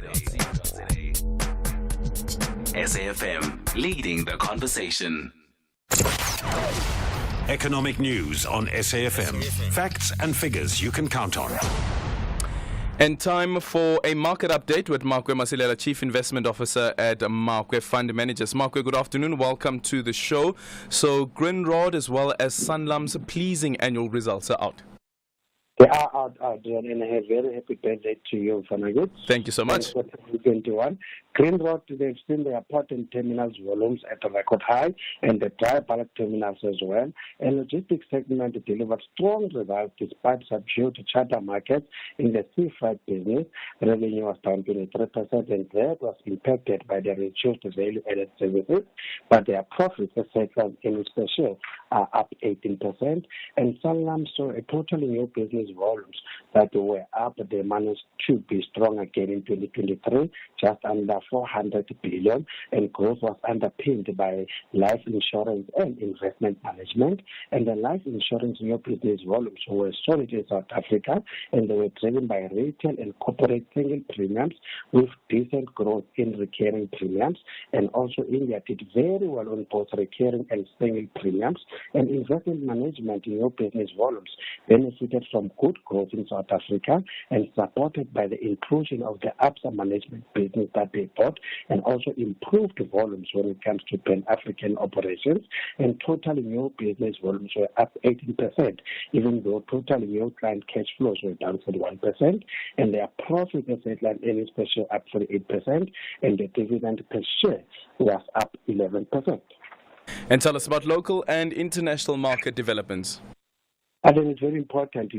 [SPEAKER 4] SAFM, leading the conversation.
[SPEAKER 9] Economic news on SAFM. Facts and figures you can count on.
[SPEAKER 5] And time for a market update with Makwe Masilela, Chief Investment Officer at Makwe Fund Managers. Makwe, good afternoon. Welcome to the show. So, Grindrod as well as Sanlam's pleasing annual results are out.
[SPEAKER 20] They are out, and a very happy birthday to you, Fanagut.
[SPEAKER 5] Thank you so much.
[SPEAKER 20] 2021. Grindrod, they've seen the port and terminals volumes at a record high, and the dry bulk terminals as well. And logistics segment delivered strong results despite subdued charter markets in the sea freight business. Revenue was down 23%, and that was impacted by the reduced value-added services. But their profits, the second earnings per share, are up 18%. And Sanlam saw a totally new business volumes that were up. They managed to be strong again in 2023, just under 400 billion, and growth was underpinned by life insurance and investment management. And the life insurance new business volumes were solid in South Africa, and they were driven by retail and corporate single premiums with decent growth in recurring premiums. And also India did very well on both recurring and single premiums. And investment management new business volumes benefited from good growth in South Africa and supported by the inclusion of the Absa management business that they bought, and also improved volumes when it comes to Pan-African operations. And total new business volumes were up 18%, even though total new client cash flows were down 41%, and their profit as headline earnings per share up 48%, and the dividend per share was up 11%.
[SPEAKER 5] And tell us about local and international market developments.
[SPEAKER 20] I think it's very important,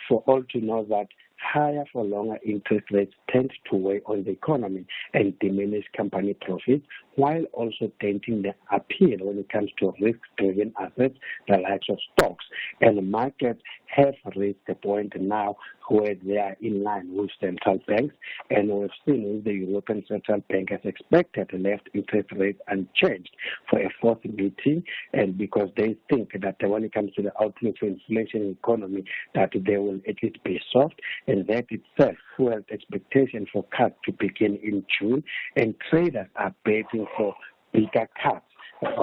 [SPEAKER 20] for all to know that higher for longer interest rates tend to weigh on the economy and diminish company profits, while also denting the appeal when it comes to risk-driven assets, the likes of stocks. And the markets have reached the point now where they are in line with central banks. And we've seen the European Central Bank has expected left interest rates unchanged for a fourth meeting, and because they think that when it comes to the outlook for inflation economy, that they will at least be soft. and that itself fueled expectation for cuts to begin in June, and traders are betting for bigger cuts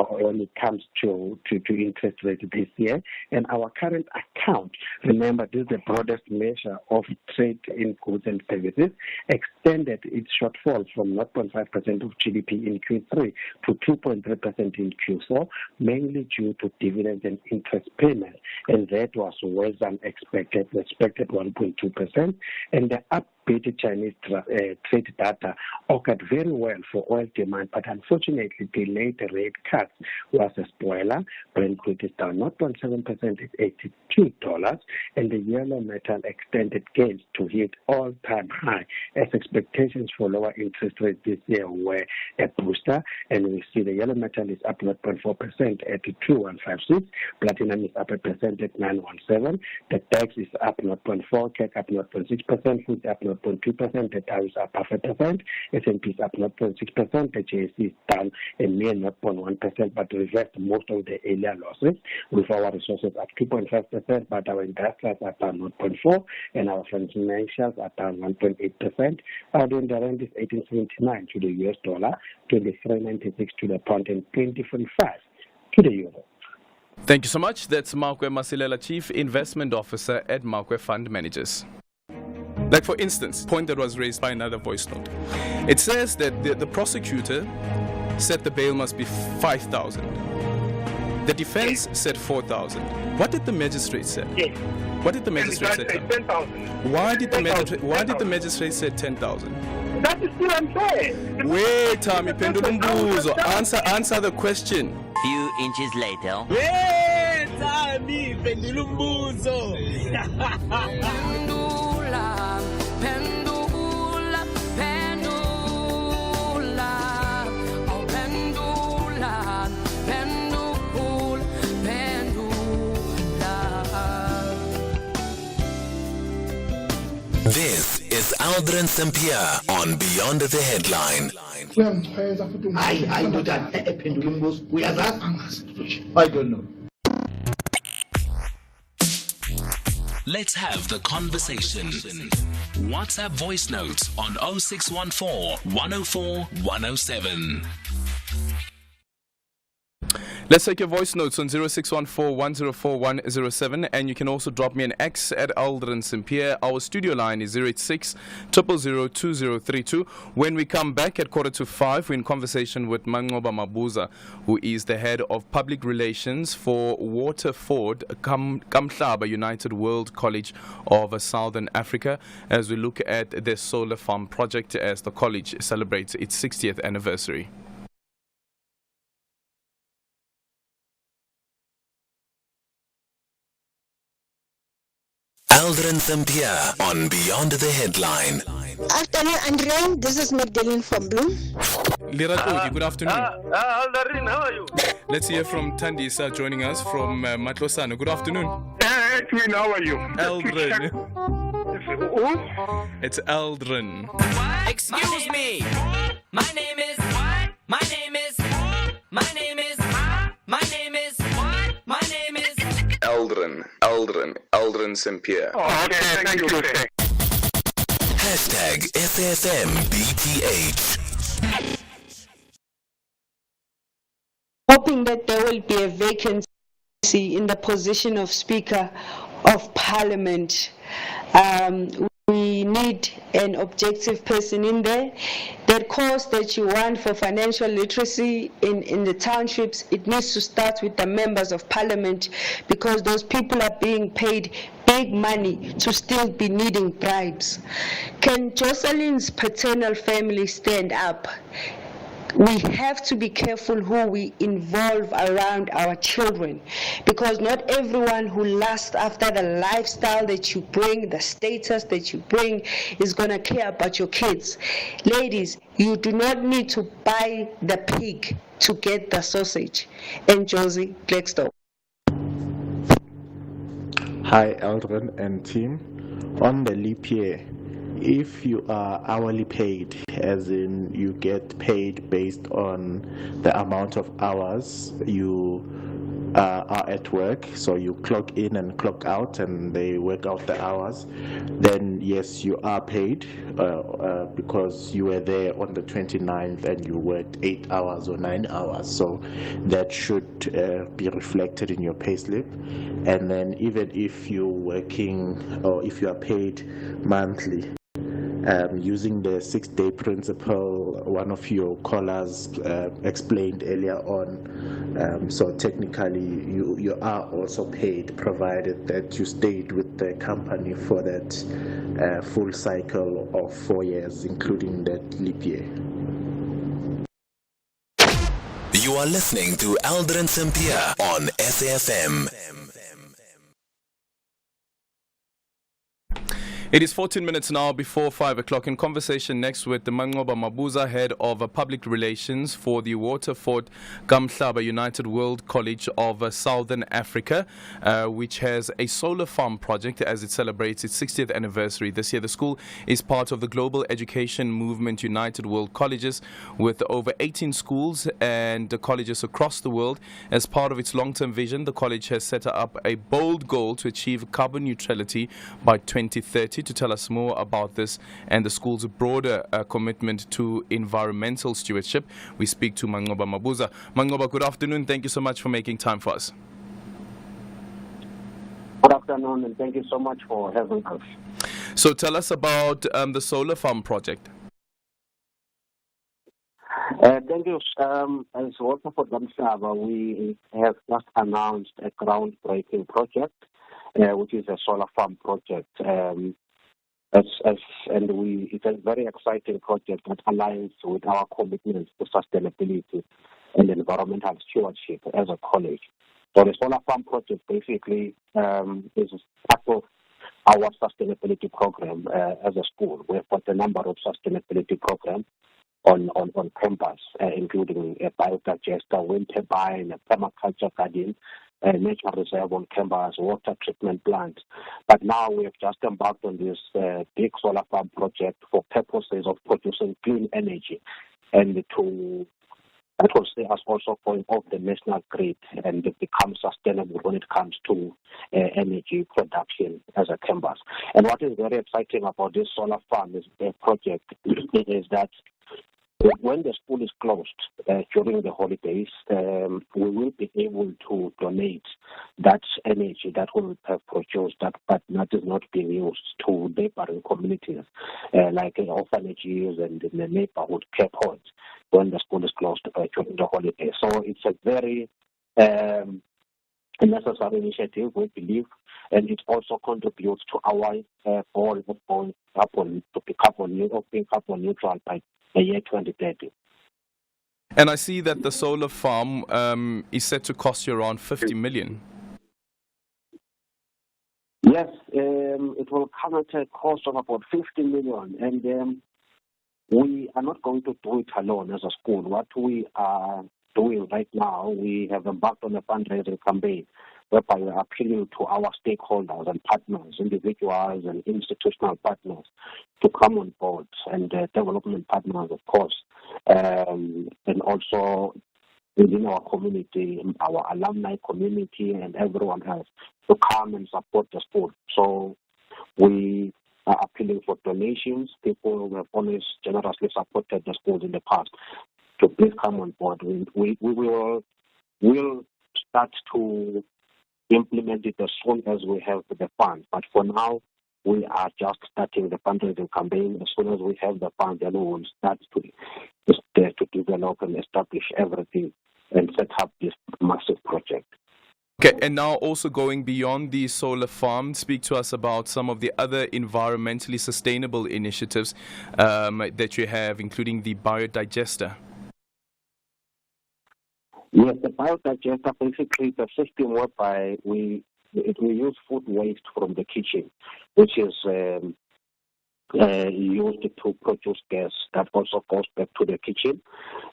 [SPEAKER 20] when it comes to interest rate this year. And our current account, remember, this is the broadest measure of trade in goods and services, extended its shortfall from 0.5% of GDP in Q3 to 2.3% in Q4, mainly due to dividends and interest payments. And that was worse than expected, 1.2%. And the updated Chinese trade data augured very well for oil demand, but unfortunately delayed rate cuts was a spoiler. Brent crude is down 0.7% at $82, and the yellow metal extended gains to hit all-time high as expectations for lower interest rates this year were a booster. And we see the yellow metal is up 0.4% at 2156. Platinum is up 1% at 917. The DAX is up 0.4%, CAC up 0.6%, food up 0.2%, the Dow is up 0.5%, S&P is up 0.6%, the JSE is down a mere 0.1%, but reversed most of the earlier losses, with our resources up 2.5%, but our industrials are down 0.4%, and our financials are down 1.8%. Out in the rand is 18.79 to the US dollar, 23.96 to the pound, and 20.45 to the euro.
[SPEAKER 5] Thank you so much. That's Makwe Masilela, Chief Investment Officer at Makwe Fund Managers. Like, for instance, point that was raised by another voice note. It says that the prosecutor said the bail must be 5,000. The defense said 4,000. What did the magistrate say?
[SPEAKER 6] Yes.
[SPEAKER 5] What did the magistrate say?
[SPEAKER 6] 10,000.
[SPEAKER 5] Why did the magistrate say 10,000?
[SPEAKER 6] That is still unfair.
[SPEAKER 5] Wait, Tommy, pendulum buzo. Answer the question.
[SPEAKER 7] Few inches later.
[SPEAKER 12] Wait, Tommy, pendulum buzo.
[SPEAKER 15] This is Aldrin Sampear on Beyond the Headline.
[SPEAKER 6] I don't know.
[SPEAKER 4] Let's have the conversation. WhatsApp voice notes on 0614 104 107.
[SPEAKER 5] Let's take your voice notes on 0614-104-107, and you can also drop me an X at Aldrin Sampear. Our studio line is 086-000-2032. When we come back at 4:45, we're in conversation with Mangoba Mabuza, who is the head of public relations for Waterford Kamhlaba United World College of Southern Africa, as we look at the solar farm project as the college celebrates its 60th anniversary.
[SPEAKER 15] Aldrin Sampear on Beyond the Headline.
[SPEAKER 22] Afternoon, Andre. This is Magdalene from Bloom.
[SPEAKER 5] Lirato, good afternoon.
[SPEAKER 6] Aldrin, how are you?
[SPEAKER 5] Let's hear from Tandisa joining us from Matlosano. Good afternoon.
[SPEAKER 6] Edwin, how are you?
[SPEAKER 5] Aldrin.
[SPEAKER 6] Who?
[SPEAKER 5] It's Aldrin.
[SPEAKER 7] Excuse me. My name is. My name is. My name is. My name is. My name is.
[SPEAKER 5] Aldrin Sampear.
[SPEAKER 6] Oh, okay, thank you.
[SPEAKER 15] Hashtag SFMBTH.
[SPEAKER 23] Hoping that there will be a vacancy in the position of Speaker of Parliament. We need an objective person in there. That course that you want for financial literacy in the townships, it needs to start with the members of Parliament, because those people are being paid big money to still be needing bribes. Can Jocelyn's paternal family stand up? We have to be careful who we involve around our children, because not everyone who lusts after the lifestyle that you bring, the status that you bring, is going to care about your kids. Ladies, you do not need to buy the pig to get the sausage. And Josie Blackstone.
[SPEAKER 24] Hi, Aldrin and team. On the leap year, if you are hourly paid, as in you get paid based on the amount of hours you are at work, so you clock in and clock out and they work out the hours, then yes, you are paid because you were there on the 29th and you worked 8 hours or 9 hours. So that should be reflected in your payslip. And then even if you're working or if you are paid monthly, using the 6-day principle, one of your callers explained earlier on. So technically, you are also paid, provided that you stayed with the company for that full cycle of 4 years, including that leap year.
[SPEAKER 15] You are listening to Aldrin Sampear on SAFM.
[SPEAKER 5] It is 14 minutes now before 5 o'clock. In conversation next with the Mangoba Mabuza, head of public relations for the Waterford Kamhlaba United World College of Southern Africa, which has a solar farm project as it celebrates its 60th anniversary this year. The school is part of the Global Education Movement United World Colleges, with over 18 schools and colleges across the world. As part of its long-term vision, the college has set up a bold goal to achieve carbon neutrality by 2030. To tell us more about this and the school's broader commitment to environmental stewardship, we speak to Mangoba Mabuza. Mangoba, good afternoon. Thank you so much for making time for us.
[SPEAKER 20] Good afternoon, and thank you so much for having us.
[SPEAKER 5] So tell us about the solar farm project.
[SPEAKER 20] Thank you. As Waterford Kamhlaba, we have just announced a groundbreaking project, which is a solar farm project. It's a very exciting project that aligns with our commitments to sustainability and environmental stewardship as a college. So the solar farm project basically is part of our sustainability program as a school. We've got a number of sustainability programs on campus, including a biodigester, wind turbine, a permaculture garden, a nature reserve on campus, water treatment plant. But now we have just embarked on this big solar farm project for purposes of producing clean energy, and that will see us also going off the national grid and become sustainable when it comes to energy production as a campus. And what is very exciting about this solar farm project is that when the school is closed during the holidays, we will be able to donate that energy that will have produced but that is not being used to neighboring communities like orphanages and the neighborhood care points when the school is closed during the holidays. So it's a very necessary initiative, we believe, and it also contributes to our goal of being carbon neutral by the year 2030.
[SPEAKER 5] And I see that the solar farm is set to cost you around 50 million.
[SPEAKER 20] Yes, it will come at a cost of about 50 million, and we are not going to do it alone as a school. What we are doing right now, we have embarked on a fundraising campaign whereby we are appealing to our stakeholders and partners, individuals and institutional partners, to come on board, and development partners, of course, and also within our community, our alumni community, and everyone else to come and support the school. So we are appealing for donations. People who have always generously supported the schools in the past to please come on board. We will start to implement it as soon as we have the funds. But for now, we are just starting the fundraising campaign. As soon as we have the funds, then we will start to develop and establish everything and set up this massive project.
[SPEAKER 5] Okay, and now also going beyond the solar farm, speak to us about some of the other environmentally sustainable initiatives that you have, including the biodigester.
[SPEAKER 20] Yes, the biodigester basically is a system whereby we use food waste from the kitchen, which is used to produce gas that also goes back to the kitchen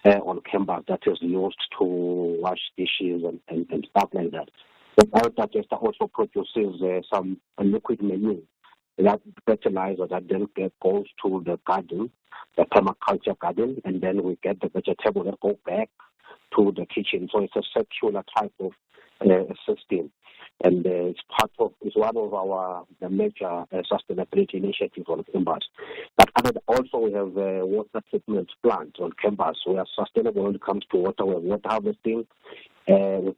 [SPEAKER 20] on campus, that is used to wash dishes and stuff like that. The biodigester also produces some liquid manure, that fertilizer that then goes to the garden, the permaculture garden, and then we get the vegetable that go back to the kitchen. So it's a circular type of system. And it's one of our major sustainability initiatives on campus. But also we have a water treatment plant on campus. We are sustainable when it comes to water. We have water harvesting. And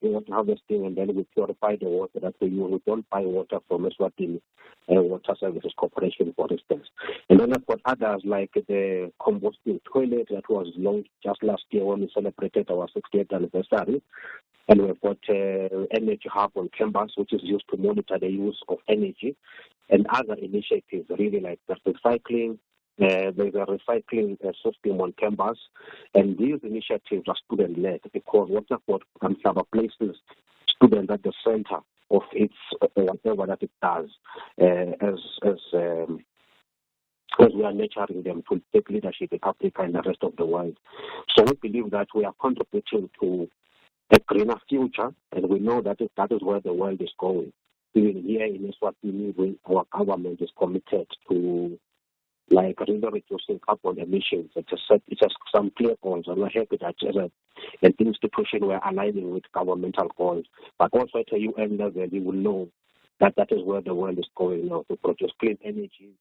[SPEAKER 20] then we purify the water that we use. We don't buy water from Eswatini Water Services Corporation, for instance. And then I've got others like the composting toilet that was launched just last year when we celebrated our 60th anniversary. And we've got energy hub on campus, which is used to monitor the use of energy, and other initiatives really like the recycling. There's a recycling system on campus, and these initiatives are student-led because Waterford Kamhlaba places students at the center of its whatever that it does, as we are nurturing them to take leadership in Africa and the rest of the world. So we believe that we are contributing to a greener future, and we know that that is where the world is going. Even here in Eswatini, our government is committed to really reducing carbon emissions. It's just some clear goals, and we're happy that as an institution we're aligning with governmental goals. But also at a UN level, we will know that that is where the world is going now, to produce clean energy.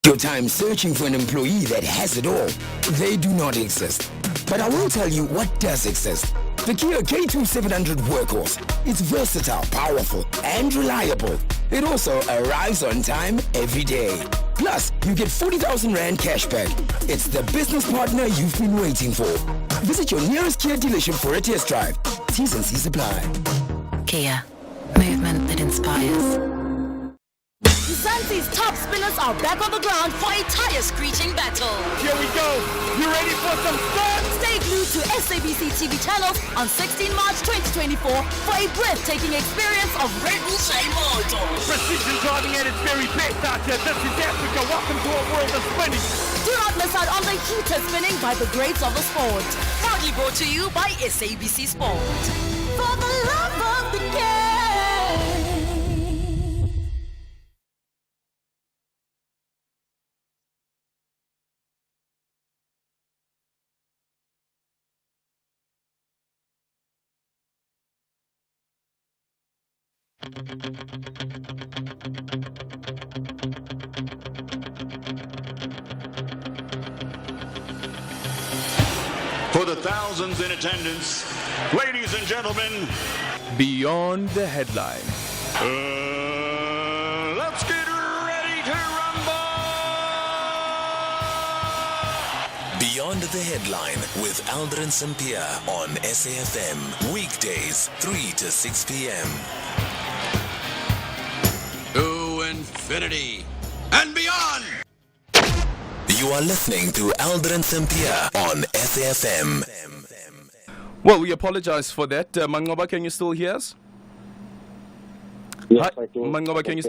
[SPEAKER 1] Your time searching for an employee that has it all. They do not exist. But I will tell you what does exist. The Kia K2700 workhorse. It's versatile, powerful, and reliable. It also arrives on time every day. Plus, you get 40,000 Rand cashback. It's the business partner you've been waiting for. Visit your nearest Kia dealership for a test drive. T's and C's apply.
[SPEAKER 3] Kia. Movement that inspires.
[SPEAKER 8] Mzansi's top spinners are back on the ground for a tire-screeching battle.
[SPEAKER 12] Here we go. You ready for some fun?
[SPEAKER 8] Stay glued to SABC TV channels on 16 March 2024 for a breathtaking experience of Red Bull Shea Motor.
[SPEAKER 12] Precision driving at its very best out here. This is Africa. Welcome to a world of spinning.
[SPEAKER 8] Do not miss out on the heated spinning by the greats of the sport. Proudly brought to you by SABC Sport. For the love of the game.
[SPEAKER 9] For the thousands in attendance, ladies and gentlemen,
[SPEAKER 5] Beyond the Headline.
[SPEAKER 9] Let's get ready to rumble!
[SPEAKER 15] Beyond the Headline with Aldrin Sampear on SAFM. Weekdays, 3 to 6 p.m.
[SPEAKER 9] To infinity and beyond!
[SPEAKER 15] You are listening to Aldrin Sampear on SAFM.
[SPEAKER 5] Well, we apologize for that. Mangoba, can you still hear us?
[SPEAKER 20] Yes,
[SPEAKER 5] Hi,
[SPEAKER 20] I do.
[SPEAKER 5] Mangoba, can you?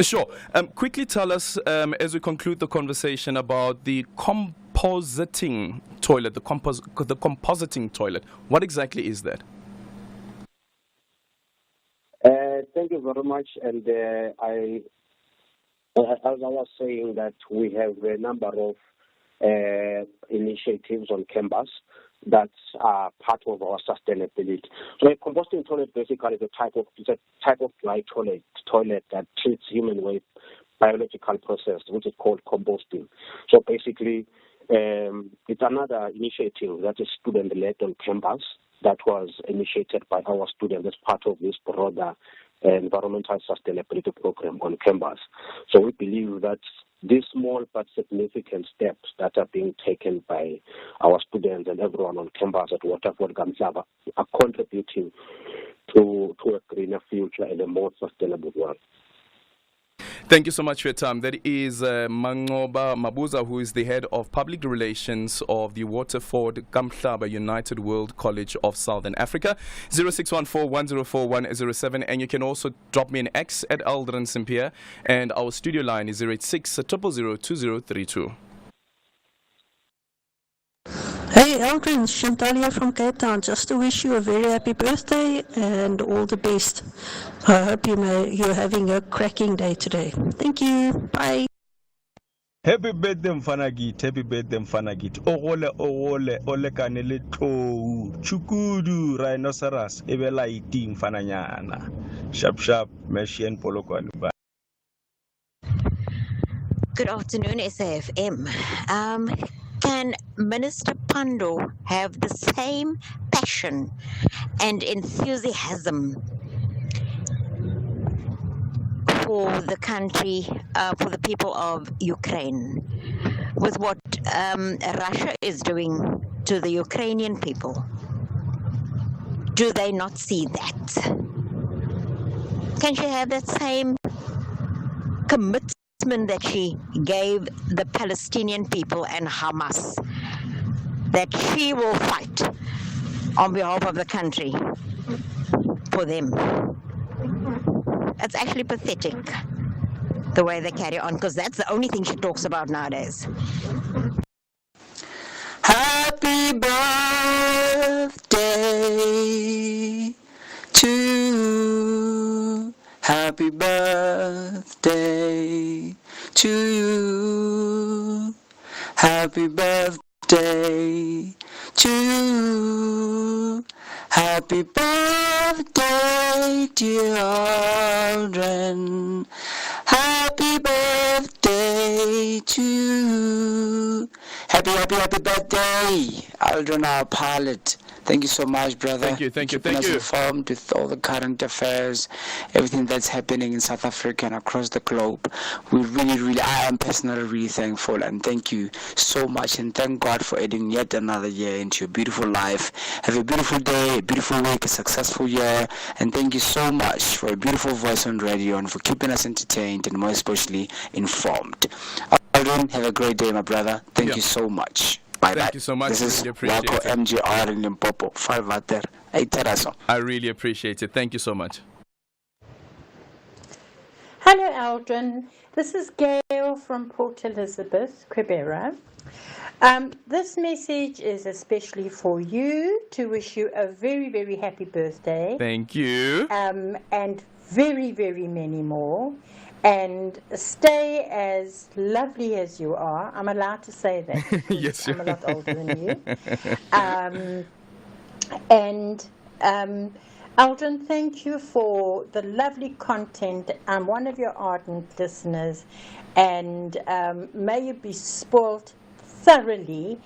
[SPEAKER 5] Sure. Quickly tell us, as we conclude the conversation, about the compositing toilet, the compositing toilet. What exactly is that?
[SPEAKER 20] Thank you very much. And as I was saying, that we have a number of initiatives on campus that are part of our sustainability. So a composting toilet basically is a type of dry toilet that treats human waste biological process, which is called composting. So basically, it's another initiative that is student-led on campus that was initiated by our students as part of this broader environmental sustainability program on campus. So we believe that these small but significant steps that are being taken by our students and everyone on campus at Waterford Kamhlaba are contributing to a greener future and a more sustainable world.
[SPEAKER 5] Thank you so much for your time. That is Mangoba Mabuza, who is the head of public relations of the Waterford Kamhlaba United World College of Southern Africa. 0614-104-107, and you can also drop me an X at Aldrin Sampear, and our studio line is 086-000-2032.
[SPEAKER 11] Hey Aldrin, Chantalia from Cape Town. Just to wish you a very happy birthday and all the best. I hope you're having a cracking day today. Thank you. Bye.
[SPEAKER 13] Happy birthday Mfanagit, happy birthday Mfanagit. Ole kanele tou. Chukudu rhinoceros ebela iti mfananyana. Sharp Machine Polokwane.
[SPEAKER 16] Good afternoon, SAFM. Can Minister Pandor have the same passion and enthusiasm for the country, for the people of Ukraine, with what Russia is doing to the Ukrainian people? Do they not see that? Can she have that same commitment that she gave the Palestinian people and Hamas, that she will fight on behalf of the country for them? It's actually pathetic the way they carry on, because that's the only thing she talks about nowadays.
[SPEAKER 17] Happy birthday to you. Happy birthday to you. Happy birthday to you. Happy birthday, dear Aldrin. Happy birthday to you. Happy birthday, Aldrin, our pilot. Thank you so much, brother.
[SPEAKER 5] Thank you.
[SPEAKER 17] Keeping us informed with all the current affairs, everything that's happening in South Africa and across the globe. We I am personally really thankful, and thank you so much, and thank God for adding yet another year into your beautiful life. Have a beautiful day, a beautiful week, a successful year, and thank you so much for a beautiful voice on radio and for keeping us entertained and more especially informed. Aldrin, have a great day, my brother. Thank you so much.
[SPEAKER 5] Thank you so much.
[SPEAKER 17] This is
[SPEAKER 5] really appreciate it.
[SPEAKER 17] MGR in Limpopo.
[SPEAKER 5] I really appreciate it. Thank you so much.
[SPEAKER 18] Hello, Aldrin. This is Gail from Port Elizabeth, Quebec. This message is especially for you, to wish you a very, very happy birthday.
[SPEAKER 5] Thank you.
[SPEAKER 18] And very, very many more. And stay as lovely as you are. I'm allowed to say that.
[SPEAKER 5] Yes,
[SPEAKER 18] I'm a lot older than you. Aldrin, thank you for the lovely content. I'm one of your ardent listeners, and may you be spoilt thoroughly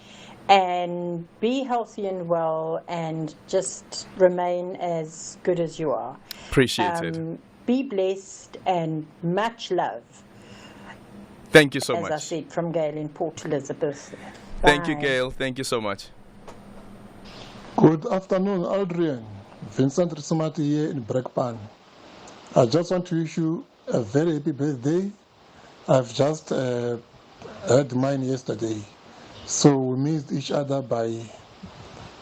[SPEAKER 18] and be healthy and well and just remain as good as you are.
[SPEAKER 5] Appreciate it.
[SPEAKER 18] Be blessed and much love.
[SPEAKER 5] Thank you so much.
[SPEAKER 18] As I said, from Gail in Port Elizabeth.
[SPEAKER 5] Thank you,
[SPEAKER 18] Bye.
[SPEAKER 5] Gail. Thank you so much.
[SPEAKER 25] Good afternoon, Aldrin. Vincent Risumati here in Brekpan. I just want to wish you a very happy birthday. I've just had mine yesterday. So we missed each other by,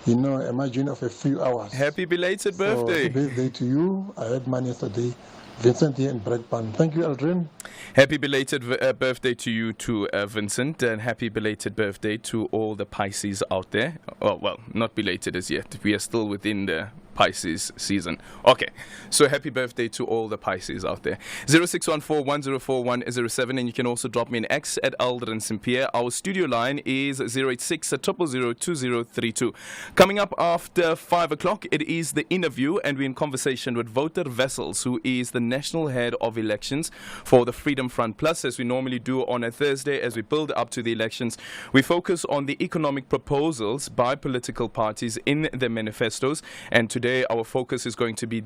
[SPEAKER 25] a margin of a few hours.
[SPEAKER 5] Happy belated birthday.
[SPEAKER 25] Happy birthday to you. I had mine yesterday. Vincent here in Brekpan. Thank you, Aldrin.
[SPEAKER 5] Happy belated birthday to you too, Vincent, and happy belated birthday to all the Pisces out there. Oh, well, not belated as yet. We are still within the Pisces season. Okay, so happy birthday to all the Pisces out there. 0614-104107, and you can also drop me an X at Aldrin Sampear. Our studio line is 086-000-2032. Coming up after 5 o'clock, it is the interview, and we're in conversation with Wouter Wessels, who is the National Head of Elections for the Freedom Front Plus. As we normally do on a Thursday, as we build up to the elections, we focus on the economic proposals by political parties in their manifestos, and today our focus is going to be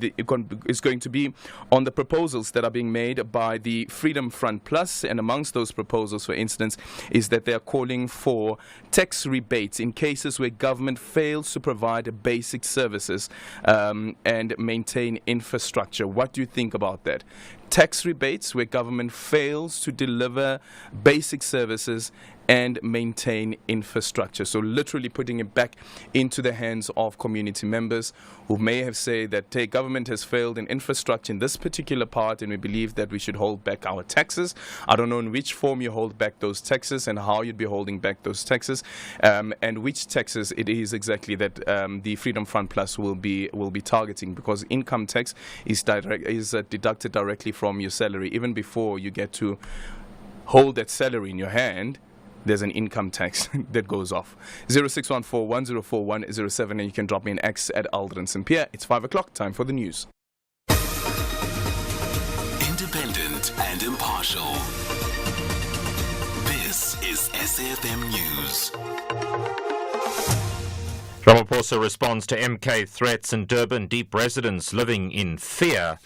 [SPEAKER 5] on the proposals that are being made by the Freedom Front Plus. And amongst those proposals, for instance, is that they are calling for tax rebates in cases where government fails to provide basic services and maintain infrastructure. What do you think about that? Tax rebates where government fails to deliver basic services and maintain infrastructure. So literally putting it back into the hands of community members who may have said that government has failed in infrastructure in this particular part, and we believe that we should hold back our taxes. I don't know in which form you hold back those taxes and how you'd be holding back those taxes, and which taxes it is exactly that the Freedom Front Plus will be targeting, because income tax is deducted directly from your salary even before you get to hold that salary in your hand, there's an income tax that goes off. 0614-104107, and you can drop me an X at Aldrin Sampear. It's 5 o'clock, time for the news.
[SPEAKER 15] Independent and impartial. This is SAFM News.
[SPEAKER 2] Ramaphosa responds to MK threats and Durban Deep residents living in fear.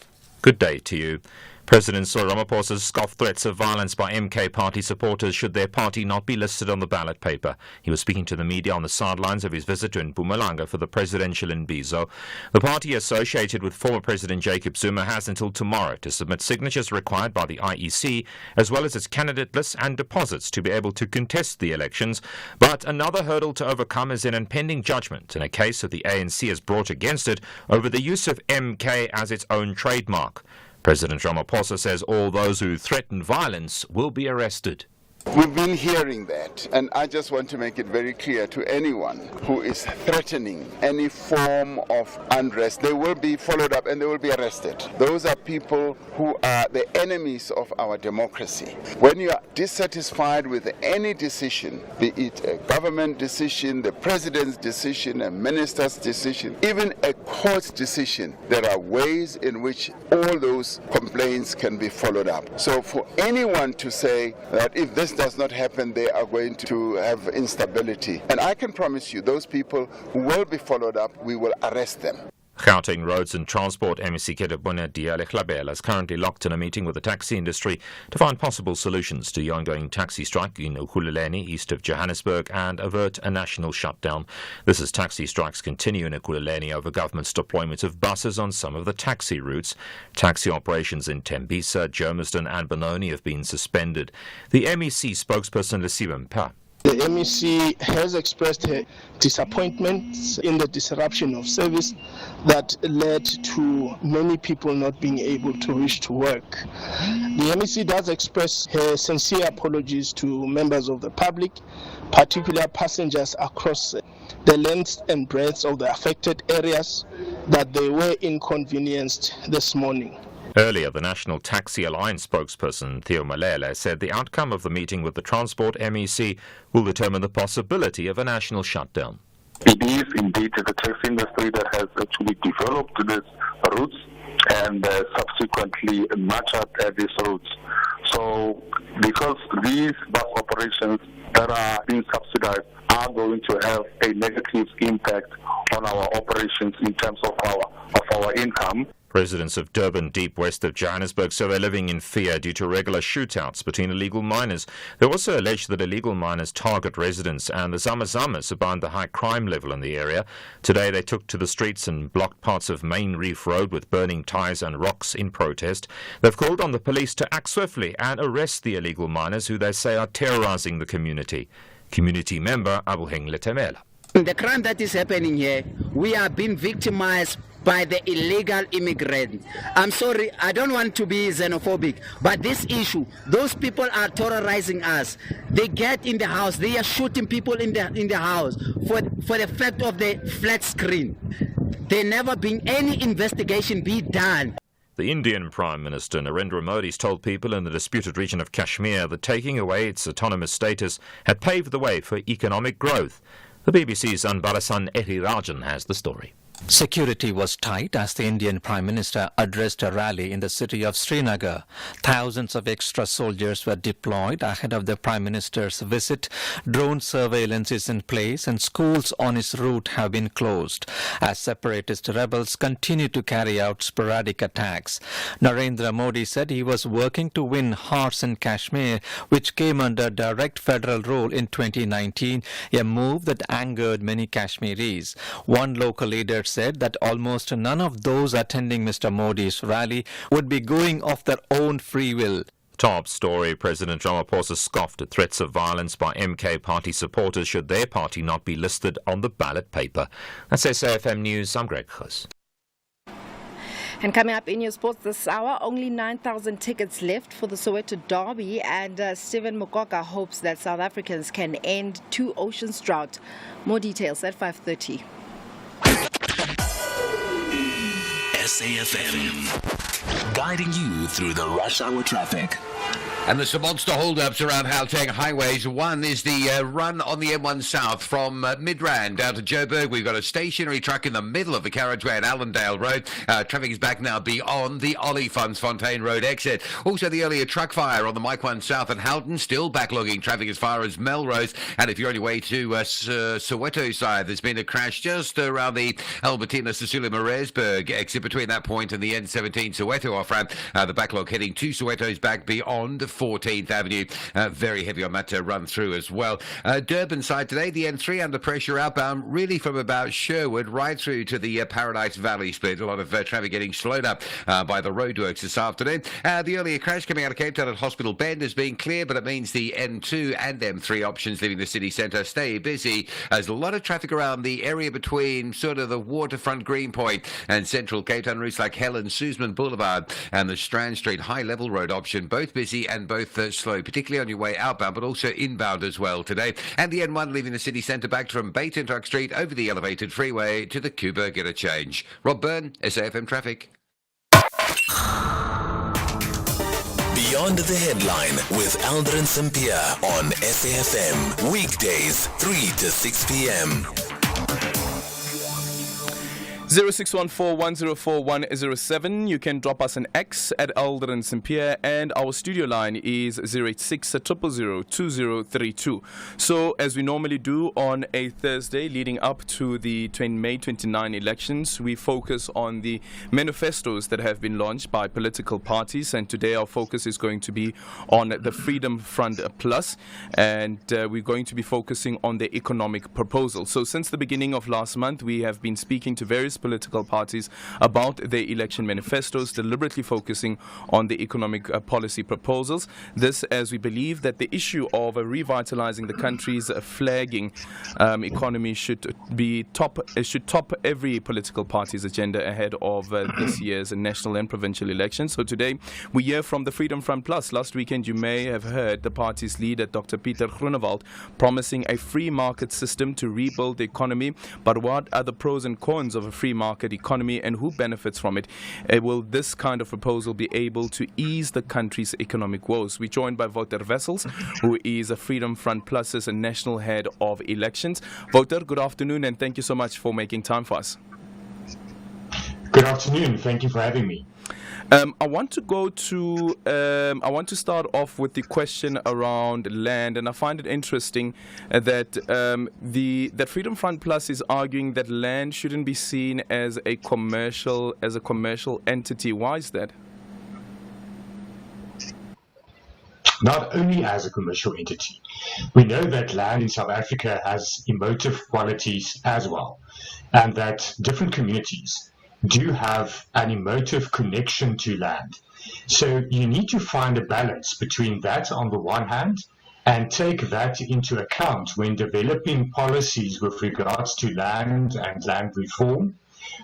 [SPEAKER 2] Good day to you. President Cyril Ramaphosa scoffed threats of violence by MK party supporters should their party not be listed on the ballot paper. He was speaking to the media on the sidelines of his visit to Mpumalanga for the presidential imbizo. The party associated with former President Jacob Zuma has until tomorrow to submit signatures required by the IEC, as well as its candidate lists and deposits to be able to contest the elections. But another hurdle to overcome is an impending judgment in a case that the ANC has brought against it over the use of MK as its own trademark. President Ramaphosa says all those who threaten violence will be arrested.
[SPEAKER 10] We've been hearing that, and I just want to make it very clear to anyone who is threatening any form of unrest, they will be followed up and they will be arrested. Those are people who are the enemies of our democracy. When you are dissatisfied with any decision, be it a government decision, the president's decision, a minister's decision, even a court decision, there are ways in which all those complaints can be followed up. So for anyone to say that if this does not happen, they are going to have instability. And I can promise you, those people who will be followed up, we will arrest them.
[SPEAKER 2] Gauteng Roads and Transport MEC Ketebona Dialekhlabela is currently locked in a meeting with the taxi industry to find possible solutions to the ongoing taxi strike in Ekhululeni, east of Johannesburg, and avert a national shutdown. This as taxi strikes continue in Ekhululeni over government's deployment of buses on some of the taxi routes. Taxi operations in Tembisa, Germiston and Benoni have been suspended. The MEC spokesperson Aldrin Sampear.
[SPEAKER 14] The MEC has expressed her disappointment in the disruption of service that led to many people not being able to reach to work. The MEC does express her sincere apologies to members of the public, particularly passengers across the length and breadth of the affected areas, that they were inconvenienced this morning.
[SPEAKER 2] Earlier, the National Taxi Alliance spokesperson Theo Malele said the outcome of the meeting with the Transport MEC will determine the possibility of a national shutdown.
[SPEAKER 19] It is indeed the taxi industry that has actually developed these routes and subsequently matched these routes. So because these bus operations that are being subsidized are going to have a negative impact on our operations in terms of our income.
[SPEAKER 2] Residents of Durban Deep west of Johannesburg say they're living in fear due to regular shootouts between illegal miners. They also allege that illegal miners target residents and the Zamazamas about the high crime level in the area. Today they took to the streets and blocked parts of Main Reef Road with burning tyres and rocks in protest. They've called on the police to act swiftly and arrest the illegal miners who they say are terrorizing the community. Community member Abuheng Letemela.
[SPEAKER 21] The crime that is happening here, we are being victimized by the illegal immigrants. I'm sorry, I don't want to be xenophobic, but this issue, those people are terrorizing us. They get in the house, they are shooting people in the house for the fact of the flat screen. There never been any investigation be done.
[SPEAKER 2] The Indian Prime Minister Narendra Modi told people in the disputed region of Kashmir that taking away its autonomous status had paved the way for economic growth. The BBC's Anbarasan Ehirajan has the story.
[SPEAKER 26] Security was tight as the Indian Prime Minister addressed a rally in the city of Srinagar. Thousands of extra soldiers were deployed ahead of the Prime Minister's visit. Drone surveillance is in place and schools on his route have been closed as separatist rebels continue to carry out sporadic attacks. Narendra Modi said he was working to win hearts in Kashmir, which came under direct federal rule in 2019, a move that angered many Kashmiris. One local leader said that almost none of those attending Mr. Modi's rally would be going off their own free will.
[SPEAKER 2] Top story, President Ramaphosa scoffed at threats of violence by MK party supporters should their party not be listed on the ballot paper. That's SAFM News. I'm Greg Khus.
[SPEAKER 27] And coming up in your sports this hour, only 9,000 tickets left for the Soweto Derby, and Stephen Mukoka hopes that South Africans can end Two Oceans drought. More details at 5:30.
[SPEAKER 15] SAFM guiding you through the rush hour traffic.
[SPEAKER 1] And there's some monster hold-ups around Gauteng highways. One is the run on the M1 South from Midrand down to Joburg. We've got a stationary truck in the middle of the carriageway at Allendale Road. Traffic is back now beyond the Olifantsfontein Road exit. Also, the earlier truck fire on the Mike 1 South at Houghton, still backlogging traffic as far as Melrose. And if you're on your way to Soweto side, there's been a crash just around the Albertina Sisulu Maresburg exit between that point and the N17 Soweto off-ramp. The backlog heading to Soweto's back beyond 14th Avenue. Very heavy on that run through as well. Durban side today, the N3 under pressure outbound, really from about Sherwood right through to the Paradise Valley split. A lot of traffic getting slowed up by the roadworks this afternoon. The earlier crash coming out of Cape Town at Hospital Bend is being clear, but it means the N2 and M3 options leaving the city centre stay busy. There's a lot of traffic around the area between sort of the waterfront Greenpoint and central Cape Town routes like Helen Suzman Boulevard and the Strand Street High Level Road option, both busy and both slow, particularly on your way outbound, but also inbound as well today. And the N1 leaving the city centre back from Beytentuck Street over the elevated freeway to the Kuberg interchange. Rob Byrne, SAFM Traffic.
[SPEAKER 15] Beyond the Headline with Aldrin Sampear on SAFM. Weekdays, 3 to 6 p.m.
[SPEAKER 5] 0614-104-107. You can drop us an X at Aldrin Sampear, and our studio line is 086-000-2032. So, as we normally do on a Thursday leading up to the May 29 elections, we focus on the manifestos that have been launched by political parties, and today our focus is going to be on the Freedom Front Plus, and we're going to be focusing on the economic proposal. So, since the beginning of last month, we have been speaking to various political parties about their election manifestos, deliberately focusing on the economic policy proposals. This, as we believe that the issue of revitalizing the country's flagging economy should top every political party's agenda ahead of this year's national and provincial elections. So today we hear from the Freedom Front Plus. Last weekend you may have heard the party's leader, Dr. Pieter Groenewald, promising a free market system to rebuild the economy. But what are the pros and cons of a free market economy, and who benefits from it? Will this kind of proposal be able to ease the country's economic woes? We're joined by Wouter Wessels, who is a Freedom Front Plus's national head of elections. Wouter, good afternoon, and thank you so much for making time for us.
[SPEAKER 4] Good afternoon. Thank you for having me.
[SPEAKER 5] I want to start off with the question around land, and I find it interesting that that Freedom Front Plus is arguing that land shouldn't be seen as a commercial entity. Why is that?
[SPEAKER 4] Not only as a commercial entity. We know that land in South Africa has emotive qualities as well, and that different communities do have an emotive connection to land. So you need to find a balance between that on the one hand and take that into account when developing policies with regards to land and land reform.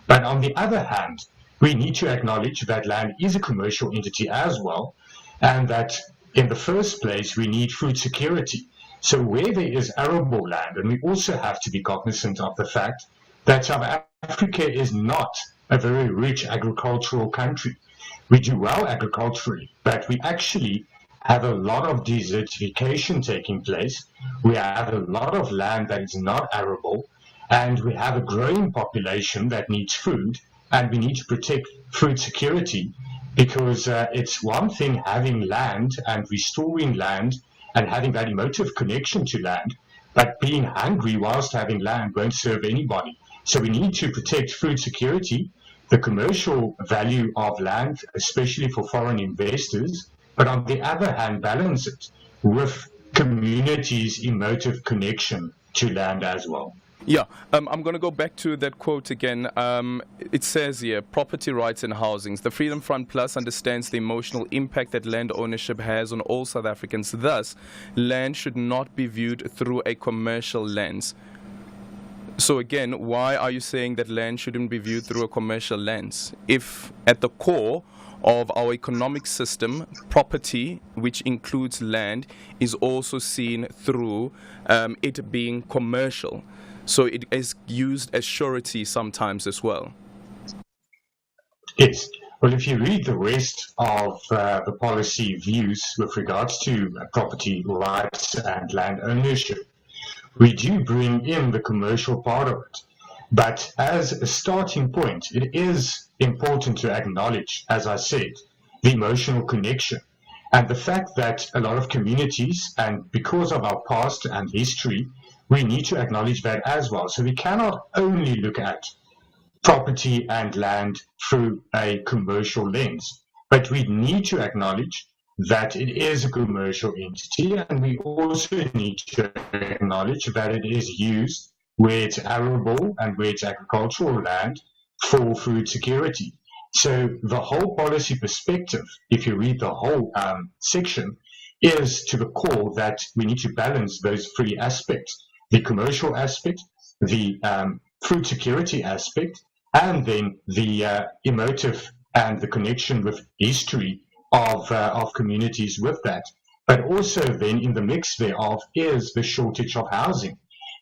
[SPEAKER 4] But on the other hand, we need to acknowledge that land is a commercial entity as well, and that in the first place we need food security. So where there is arable land, and we also have to be cognizant of the fact that South Africa is not a very rich agricultural country. We do well agriculturally, but we actually have a lot of desertification taking place. We have a lot of land that is not arable, and we have a growing population that needs food, and we need to protect food security, because it's one thing having land and restoring land and having that emotive connection to land, but being hungry whilst having land won't serve anybody. So we need to protect food security, the commercial value of land, especially for foreign investors, but on the other hand, balance it with communities' emotive connection to land as well.
[SPEAKER 5] Yeah, I'm going to go back to that quote again. It says here, property rights and housings. The Freedom Front Plus understands the emotional impact that land ownership has on all South Africans. Thus, land should not be viewed through a commercial lens. So again, why are you saying that land shouldn't be viewed through a commercial lens? If at the core of our economic system, property, which includes land, is also seen through it being commercial. So it is used as surety sometimes as well.
[SPEAKER 4] Yes. Well, if you read the rest of the policy views with regards to property rights and land ownership, we do bring in the commercial part of it. But as a starting point, it is important to acknowledge, as I said, the emotional connection and the fact that a lot of communities, and because of our past and history, we need to acknowledge that as well. So we cannot only look at property and land through a commercial lens, but we need to acknowledge that it is a commercial entity, and we also need to acknowledge that it is used where it's arable and where it's agricultural land for food security. So the whole policy perspective, if you read the whole section, is to the core that we need to balance those three aspects: the commercial aspect, the food security aspect, and then the emotive and the connection with history of communities with that. But also then in the mix thereof is the shortage of housing,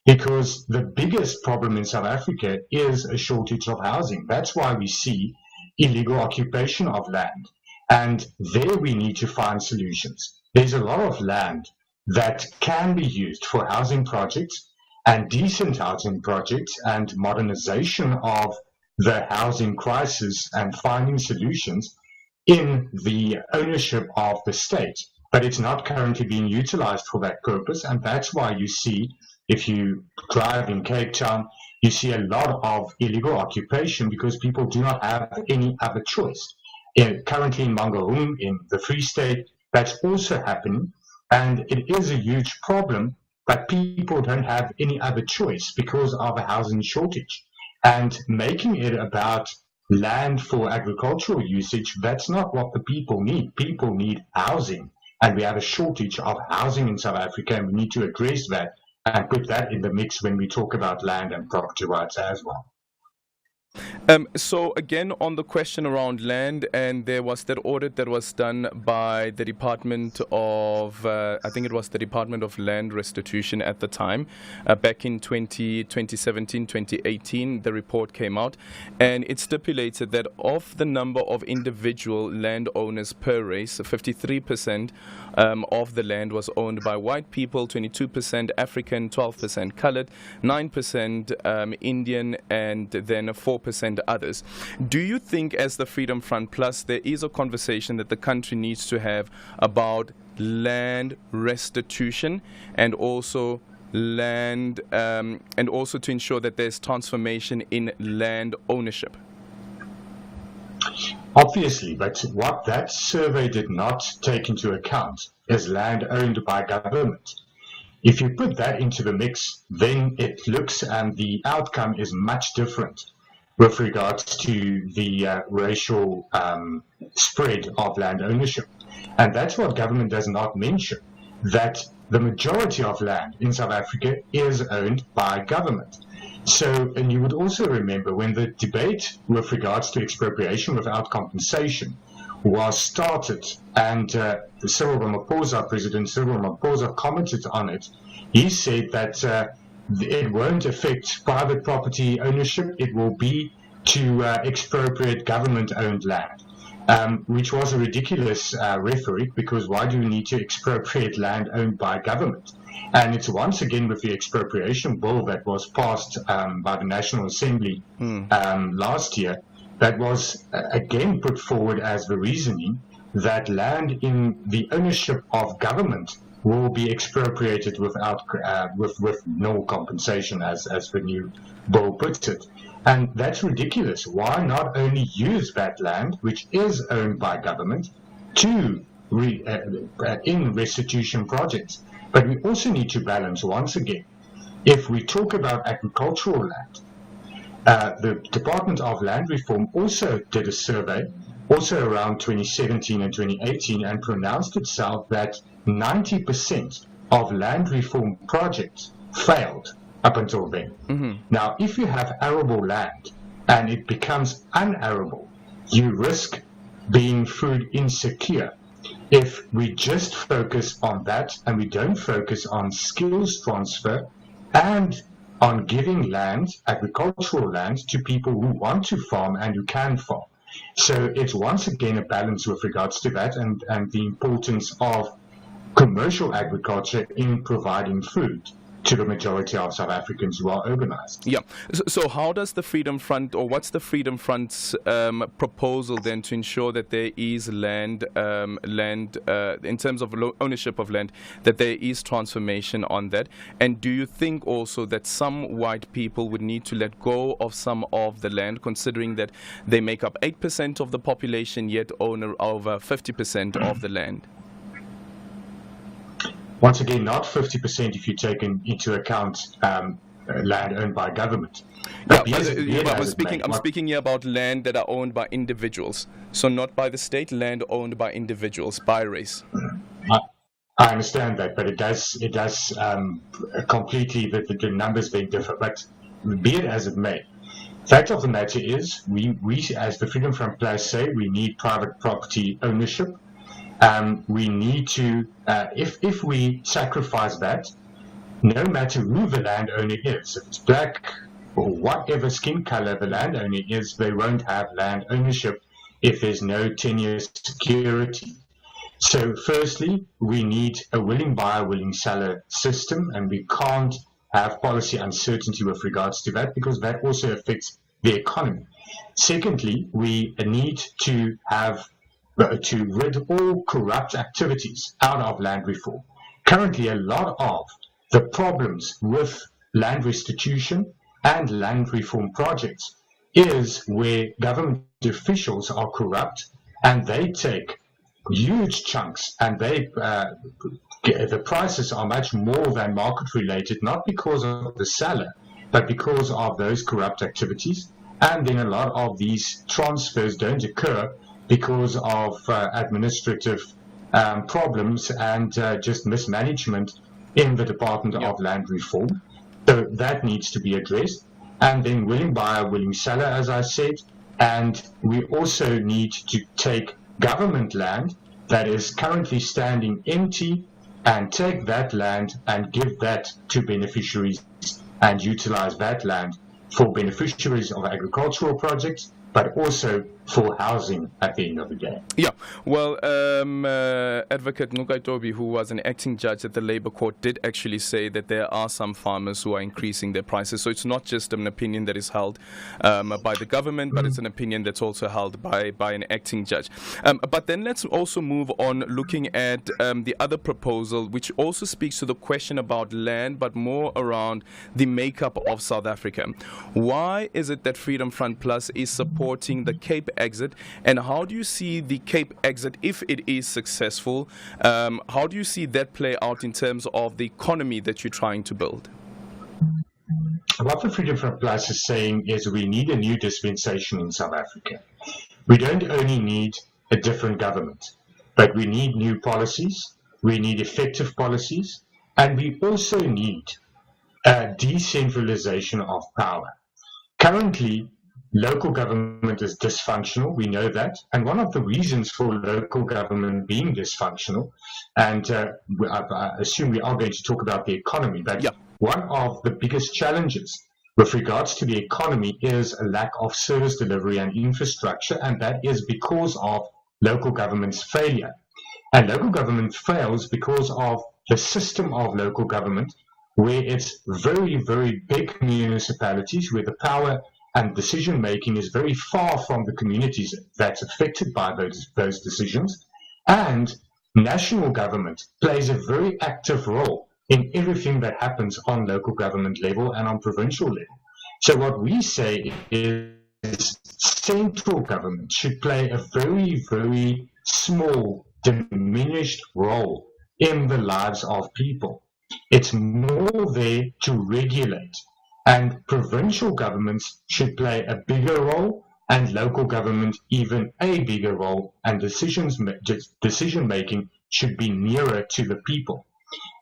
[SPEAKER 4] because the biggest problem in South Africa is a shortage of housing. That's why we see illegal occupation of land. And there we need to find solutions. There's a lot of land that can be used for housing projects and decent housing projects and modernization of the housing crisis and finding solutions in the ownership of the state. But it's not currently being utilized for that purpose. And that's why you see, if you drive in Cape Town, you see a lot of illegal occupation because people do not have any other choice. Currently in Mangaung, in the Free State, that's also happening. And it is a huge problem, but people don't have any other choice because of a housing shortage. And making it about land for agricultural usage, that's not what the people need. People need housing. And we have a shortage of housing in South Africa, and we need to address that and put that in the mix when we talk about land and property rights as well.
[SPEAKER 5] So again, on the question around land, and there was that audit that was done by the Department of, I think it was the Department of Land Restitution at the time, back in 2017, 2018, the report came out, and it stipulated that of the number of individual landowners per race, 53% of the land was owned by white people, 22% African, 12% colored, 9% Indian, and then 4% others. Do you think, as the Freedom Front Plus, there is a conversation that the country needs to have about land restitution and also land and also to ensure that there's transformation in land ownership?
[SPEAKER 4] Obviously, but what that survey did not take into account is land owned by government. If you put that into the mix, then it looks and the outcome is much different with regards to the racial spread of land ownership. And that's what government does not mention, that the majority of land in South Africa is owned by government. So, and you would also remember when the debate with regards to expropriation without compensation was started, and Cyril Ramaphosa, President Cyril Ramaphosa, commented on it. He said that it won't affect private property ownership, it will be to expropriate government-owned land, which was a ridiculous rhetoric, because why do we need to expropriate land owned by government? And it's once again with the expropriation bill that was passed by the National Assembly last year, that was again put forward as the reasoning that land in the ownership of government will be expropriated without with no compensation, as the new bill puts it. And that's ridiculous. Why not only use that land, which is owned by government, to in restitution projects? But we also need to balance, once again, if we talk about agricultural land, the Department of Land Reform also did a survey, also around 2017 and 2018, and pronounced itself that 90% of land reform projects failed up until then. Now, if you have arable land and it becomes unarable, you risk being food insecure. If we just focus on that and we don't focus on skills transfer and on giving land, agricultural land, to people who want to farm and who can farm. So it's once again a balance with regards to that and the importance of commercial agriculture in providing food to the majority of South Africans who are urbanized.
[SPEAKER 5] Yeah. So how does the Freedom Front, or what's the Freedom Front's proposal then to ensure that there is land, in terms of ownership of land, that there is transformation on that? And do you think also that some white people would need to let go of some of the land, considering that they make up 8% of the population yet own over 50% of the land?
[SPEAKER 4] Once again, not 50% if you take into account land owned by government.
[SPEAKER 5] I'm speaking here about land that are owned by individuals. So not by the state, land owned by individuals, by race.
[SPEAKER 4] I understand that, but it does completely, the numbers being different. But be it as it may, fact of the matter is, we as the Freedom Front players say, we need private property ownership. We need to, if we sacrifice that, no matter who the landowner is, if it's black or whatever skin color the landowner is, they won't have land ownership if there's no 10-year security. So firstly, we need a willing buyer, willing seller system, and we can't have policy uncertainty with regards to that because that also affects the economy. Secondly, we need to rid all corrupt activities out of land reform. Currently, a lot of the problems with land restitution and land reform projects is where government officials are corrupt and they take huge chunks and the prices are much more than market related, not because of the seller, but because of those corrupt activities. And then a lot of these transfers don't occur because of administrative problems and just mismanagement in the Department of Land Reform. So that needs to be addressed. And then willing buyer, willing seller, as I said. And we also need to take government land that is currently standing empty and take that land and give that to beneficiaries and utilize that land for beneficiaries of agricultural projects, but also for housing at the end of the day.
[SPEAKER 5] Yeah, well, Advocate Nukaitobi, who was an acting judge at the Labour Court, did actually say that there are some farmers who are increasing their prices. So it's not just an opinion that is held by the government, but it's an opinion that's also held by an acting judge. But then let's also move on looking at the other proposal, which also speaks to the question about land, but more around the makeup of South Africa. Why is it that Freedom Front Plus is supporting the Cape exit, and how do you see the Cape exit if it is successful? How do you see that play out in terms of the economy that you're trying to build?
[SPEAKER 4] What the Freedom Front Plus is saying is we need a new dispensation in South Africa. We don't only need a different government, but we need new policies, we need effective policies, and we also need a decentralization of power. Currently, local government is dysfunctional, we know that, and one of the reasons for local government being dysfunctional, and I assume we are going to talk about the economy, but one of the biggest challenges with regards to the economy is a lack of service delivery and infrastructure, and that is because of local government's failure. And local government fails because of the system of local government, where it's very, very big municipalities where the power and decision-making is very far from the communities that's affected by those decisions. And national government plays a very active role in everything that happens on local government level and on provincial level. So what we say is central government should play a very, very small, diminished role in the lives of people. It's more there to regulate. And provincial governments should play a bigger role, and local government even a bigger role, and decision-making should be nearer to the people.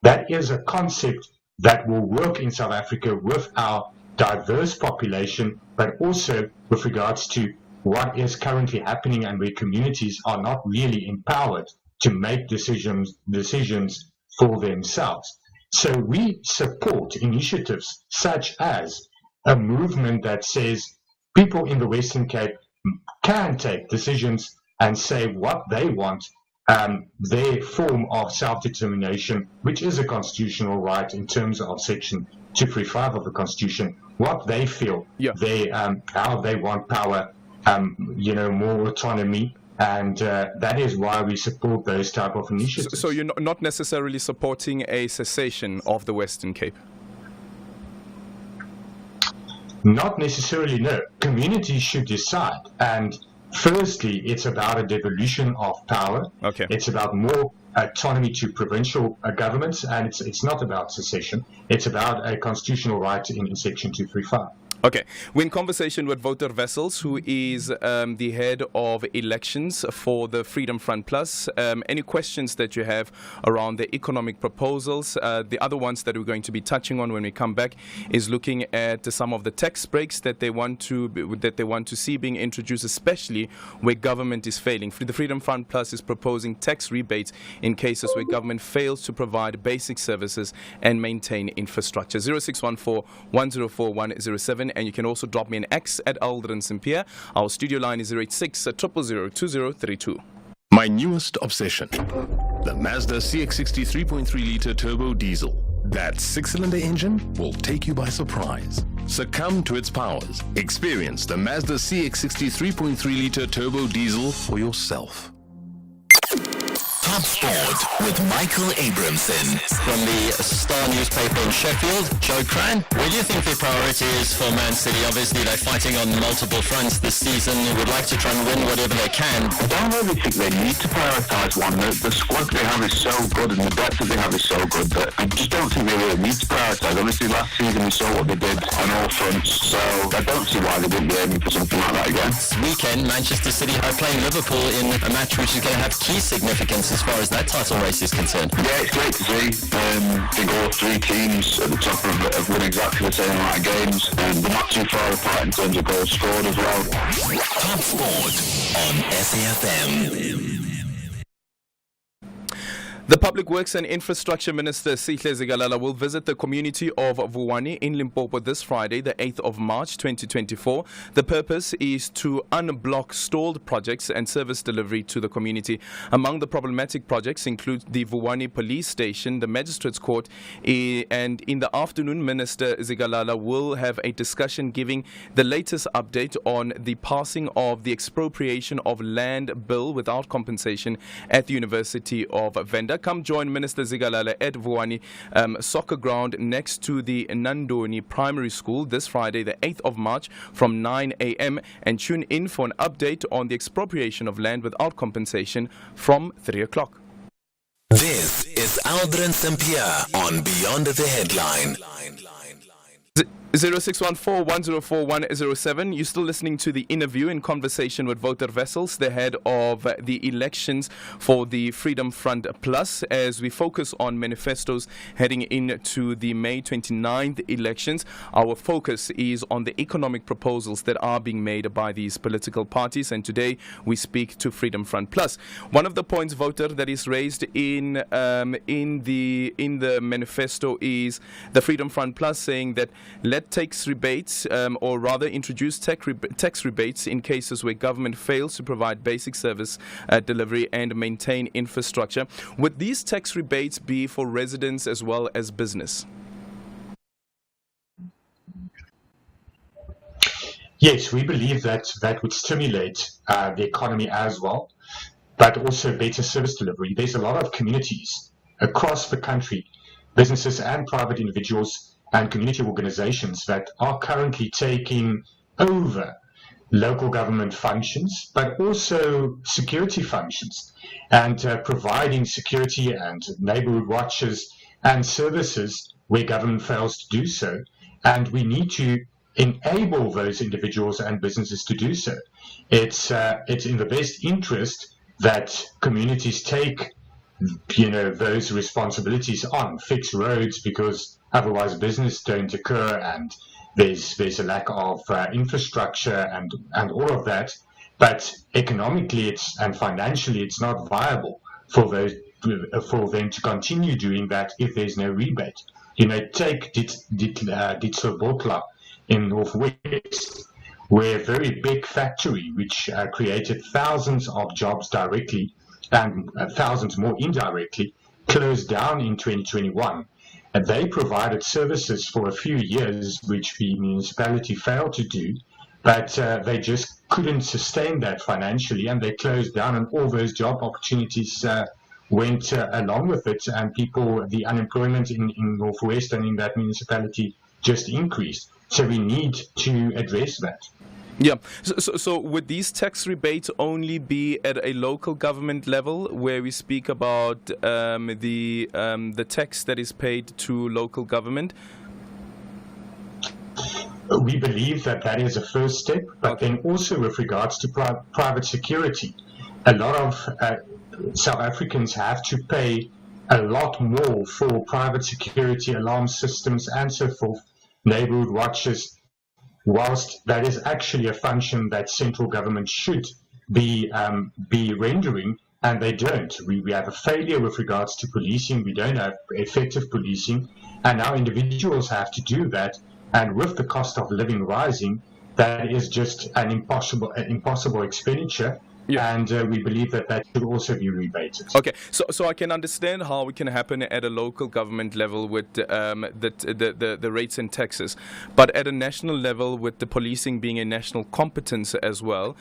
[SPEAKER 4] That is a concept that will work in South Africa with our diverse population, but also with regards to what is currently happening and where communities are not really empowered to make decisions for themselves. So we support initiatives such as a movement that says people in the Western Cape can take decisions and say what they want, their form of self-determination, which is a constitutional right in terms of Section 235 of the Constitution, what they feel, how they want power, more autonomy, and that is why we support those type of initiatives.
[SPEAKER 5] So you're not necessarily supporting a cessation of the Western Cape?
[SPEAKER 4] Not necessarily, no. Communities should decide. And firstly, it's about a devolution of power.
[SPEAKER 5] Okay.
[SPEAKER 4] It's about more autonomy to provincial governments, and it's not about secession. It's about a constitutional right in Section 235.
[SPEAKER 5] Okay. We're in conversation with Wouter Wessels, who is the head of elections for the Freedom Front Plus. Any questions that you have around the economic proposals? The other ones that we're going to be touching on when we come back is looking at some of the tax breaks that they want to see being introduced, especially where government is failing. The Freedom Front Plus is proposing tax rebates in cases where government fails to provide basic services and maintain infrastructure. 0614 104 107. And you can also drop me an X at Aldrin Sampear. Our studio line is 086 000 2032.
[SPEAKER 3] My newest obsession, the Mazda CX-60 3.3-litre turbo diesel. That 6-cylinder engine will take you by surprise. Succumb to its powers. Experience the Mazda CX-60 3.3-litre turbo diesel for yourself.
[SPEAKER 15] Top Sport with Michael Abramson.
[SPEAKER 6] From the Star newspaper in Sheffield, Joe Cran, what do you think the priority is for Man City? Obviously, they're fighting on multiple fronts this season. They would like to try and win whatever they can.
[SPEAKER 19] I don't really think they need to prioritise one. The squad they have is so good and the depth that they have is so good that I just don't think they really need to prioritise. Obviously, last season we saw what they did on all fronts, so I don't see why they wouldn't be aiming for something like that again.
[SPEAKER 6] This weekend, Manchester City are playing Liverpool in a match which is going to have key significance as far as that title race is concerned.
[SPEAKER 19] Yeah, it's great to see. I think all three teams at the top have won exactly the same amount of games, and they're not too far apart in terms of goals scored as well.
[SPEAKER 15] Top Sport on SAFM.
[SPEAKER 5] The Public Works and Infrastructure Minister, Sihle Zikalala, will visit the community of Vuwani in Limpopo this Friday, the 8th of March 2024. The purpose is to unblock stalled projects and service delivery to the community. Among the problematic projects include the Vuwani Police Station, the Magistrates Court, and in the afternoon, Minister Zikalala will have a discussion giving the latest update on the passing of the expropriation of land bill without compensation at the University of Venda. Come join Minister Zikalala at Vuwani soccer ground next to the Nandoni Primary School this Friday, the 8th of March from 9 a.m. and tune in for an update on the expropriation of land without compensation from 3 o'clock.
[SPEAKER 15] This is Aldrin Sampear on Beyond the Headline.
[SPEAKER 5] 0614 104 107. You're still listening to the interview in conversation with Wouter Wessels, the head of the elections for the Freedom Front Plus, as we focus on manifestos heading into the May 29th elections. Our focus is on the economic proposals that are being made by these political parties, and today we speak to Freedom Front Plus. One of the points, Wouter, that is raised in the manifesto is the Freedom Front Plus saying that let tax rebates, or rather introduce tax rebates in cases where government fails to provide basic service delivery and maintain infrastructure. Would these tax rebates be for residents as well as business?
[SPEAKER 4] Yes, we believe that that would stimulate the economy as well, but also better service delivery. There's a lot of communities across the country, businesses and private individuals and community organizations that are currently taking over local government functions, but also security functions, and providing security and neighborhood watches and services where government fails to do so. And we need to enable those individuals and businesses to do so. It's in the best interest that communities take those responsibilities on, fix roads, because otherwise business don't occur, and there's a lack of infrastructure and all of that. But economically and financially it's not viable for them to continue doing that if there's no rebate. Take Ditso Botla in Northwest, where a very big factory, which created thousands of jobs directly and thousands more indirectly, closed down in 2021. And they provided services for a few years, which the municipality failed to do, but they just couldn't sustain that financially, and they closed down, and all those job opportunities went along with it, and the unemployment in Northwest and in that municipality just increased. So we need to address that.
[SPEAKER 5] Yeah. So would these tax rebates only be at a local government level, where we speak about the tax that is paid to local government?
[SPEAKER 4] We believe that is a first step, but then also with regards to private security, a lot of South Africans have to pay a lot more for private security alarm systems and so forth, neighborhood watches, whilst that is actually a function that central government should be rendering, and they don't. We have a failure with regards to policing. We don't have effective policing, and now individuals have to do that. And with the cost of living rising, that is just an impossible expenditure. Yeah. And we believe that should also be rebated.
[SPEAKER 5] Okay, so I can understand how it can happen at a local government level with the rates and taxes, but at a national level, with the policing being a national competence as well.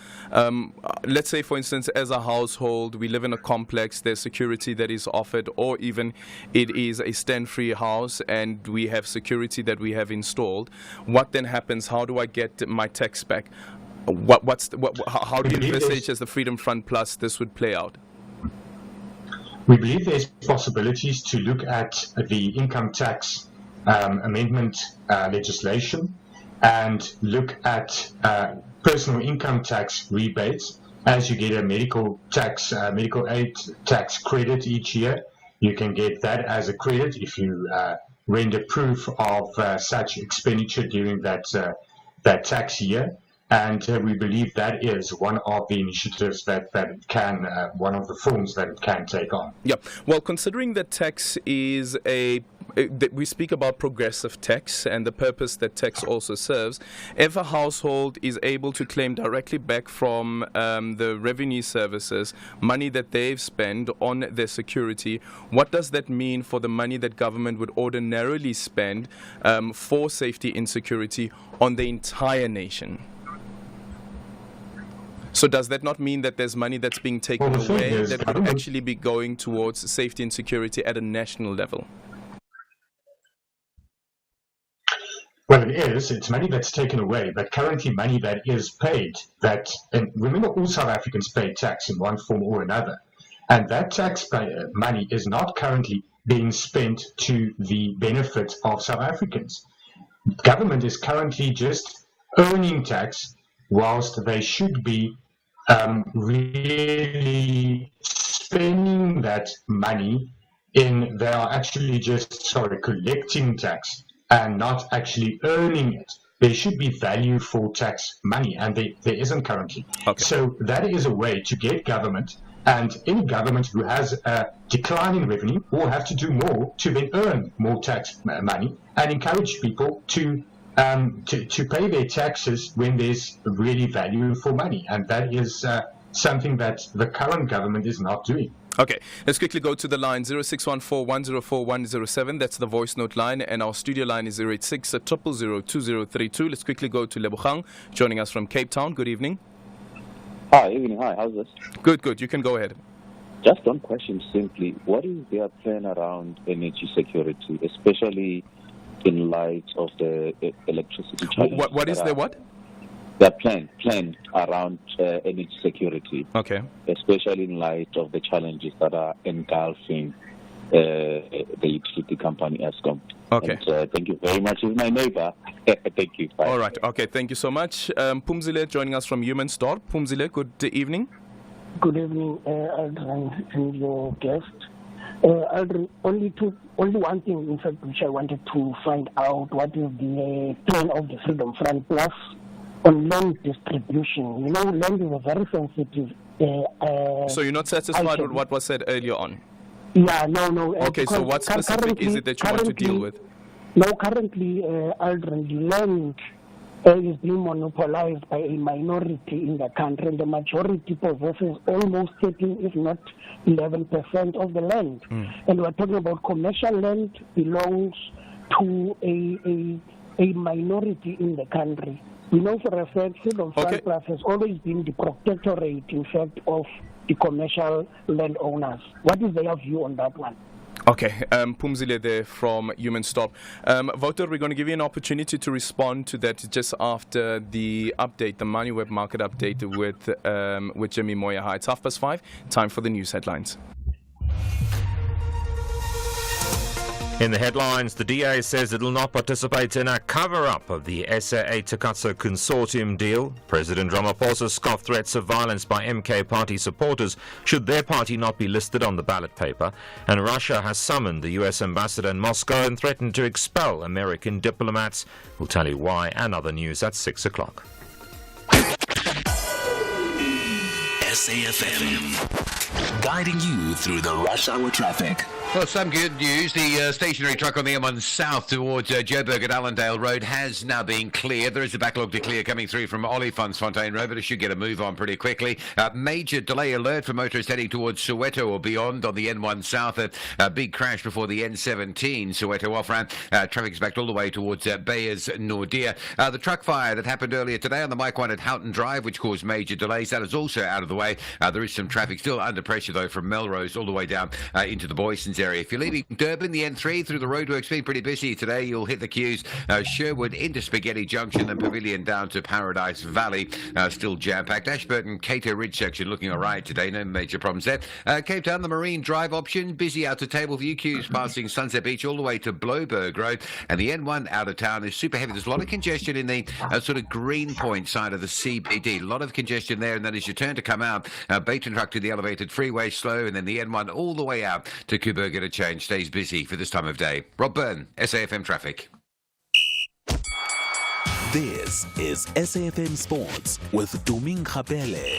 [SPEAKER 5] Let's say, for instance, as a household, we live in a complex, there's security that is offered, or even it is a stand-free house and we have security that we have installed. What then happens? How do I get my tax back? How do you envisage as the Freedom Front Plus this would play out?
[SPEAKER 4] We believe there's possibilities to look at the income tax amendment legislation and look at personal income tax rebates. As you get a medical aid tax credit each year, you can get that as a credit if you render proof of such expenditure during that tax year. And we believe that is one of the initiatives that it can, one of the forms that it can take on.
[SPEAKER 5] Yeah. Well, considering that tax is we speak about progressive tax and the purpose that tax also serves, if a household is able to claim directly back from the revenue services money that they've spent on their security, what does that mean for the money that government would ordinarily spend for safety and security on the entire nation? So does that not mean that there's money that's being taken away that would actually be going towards safety and security at a national level?
[SPEAKER 4] Well, it is. It's money that's taken away, but currently money that is paid, and remember, all South Africans pay tax in one form or another, and that tax money is not currently being spent to the benefit of South Africans. Government is currently just earning tax, whilst they should be really spending that money they are actually just collecting tax and not actually earning it. There should be value for tax money, and there isn't currently. Okay. So that is a way to get government, and any government who has a decline in revenue will have to do more to then earn more tax money and encourage people to pay their taxes when there's really value for money, and that is something that the current government is not doing.
[SPEAKER 5] Okay, let's quickly go to the line 0614-104-107. That's the voice note line, and our studio line is 086-000-2032. Let's quickly go to Lebogang, joining us from Cape Town. Good evening.
[SPEAKER 7] Hi, evening. Hi, how's this?
[SPEAKER 5] Good. You can go ahead.
[SPEAKER 7] Just one question simply. What is their plan around energy security, especially in light of the electricity challenge?
[SPEAKER 5] What is their what?
[SPEAKER 7] Their plan around energy security.
[SPEAKER 5] Okay.
[SPEAKER 7] Especially in light of the challenges that are engulfing the utility company Eskom.
[SPEAKER 5] Okay.
[SPEAKER 7] And, thank you very much. He's my neighbor. Thank you. Bye.
[SPEAKER 5] All right. Okay. Thank you so much. Pumzile joining us from Humansdorp. Pumzile, good evening.
[SPEAKER 8] Good evening, Aldrin and your guest. Aldrin, only one thing, in fact, which I wanted to find out, what is the plan of the Freedom Front Plus on land distribution? You know, land is a very sensitive
[SPEAKER 5] so you're not satisfied
[SPEAKER 8] item.
[SPEAKER 5] with what was said earlier on?
[SPEAKER 8] Yeah, no.
[SPEAKER 5] Okay, so what specific is it that you want to deal with?
[SPEAKER 8] No, currently, Aldrin, the land is being monopolized by a minority in the country, and the majority possesses almost 13, if not 11% of the land. And we're talking about commercial land belongs to a minority in the country. We know for a fact Freedom Front Plus has always been the protectorate, in fact, of the commercial landowners. What is their view on that one?
[SPEAKER 5] Okay, Pumzile there from Human Stop. Wouter, we're going to give you an opportunity to respond to that just after the update, the Money Web market update with Jimmy Moya. Hi, it's 5:30. Time for the news headlines.
[SPEAKER 2] In the headlines, the DA says it will not participate in a cover-up of the SAA Takatso consortium deal. President Ramaphosa scoffed threats of violence by MK party supporters should their party not be listed on the ballot paper. And Russia has summoned the US ambassador in Moscow and threatened to expel American diplomats. We'll tell you why and other news at 6 o'clock.
[SPEAKER 15] SAFM, guiding you through the rush hour traffic.
[SPEAKER 1] Well, some good news. The stationary truck on the M1 South towards Joburg at Allendale Road has now been cleared. There is a backlog to clear coming through from Olifantsfontein Road, but it should get a move on pretty quickly. Major delay alert for motorists heading towards Soweto or beyond on the N1 South. A big crash before the N17 Soweto off-ramp. Traffic is backed all the way towards Bayers Nordia. The truck fire that happened earlier today on the Mike 1 at Houghton Drive, which caused major delays, that is also out of the way. There is some traffic still under pressure, though, from Melrose all the way down into the Boysons area. If you're leaving Durban, the N3 through the roadworks been pretty busy today. You'll hit the queues Sherwood into Spaghetti Junction and Pavilion down to Paradise Valley. Still jam-packed. Ashburton, Cato Ridge section looking all right today. No major problems there. Cape Town, the Marine Drive option, busy out to Tableview. Queues passing Sunset Beach all the way to Bloberg Road. And the N1 out of town is super heavy. There's a lot of congestion in the sort of Greenpoint side of the CBD. A lot of congestion there. And then as you turn to come out, Baton Truck to the elevated freeway slow, and then the N1 all the way out to Kuberg Interchange stays busy for this time of day. Rob Byrne, SAFM Traffic.
[SPEAKER 15] This is SAFM Sports with Duming Khapele.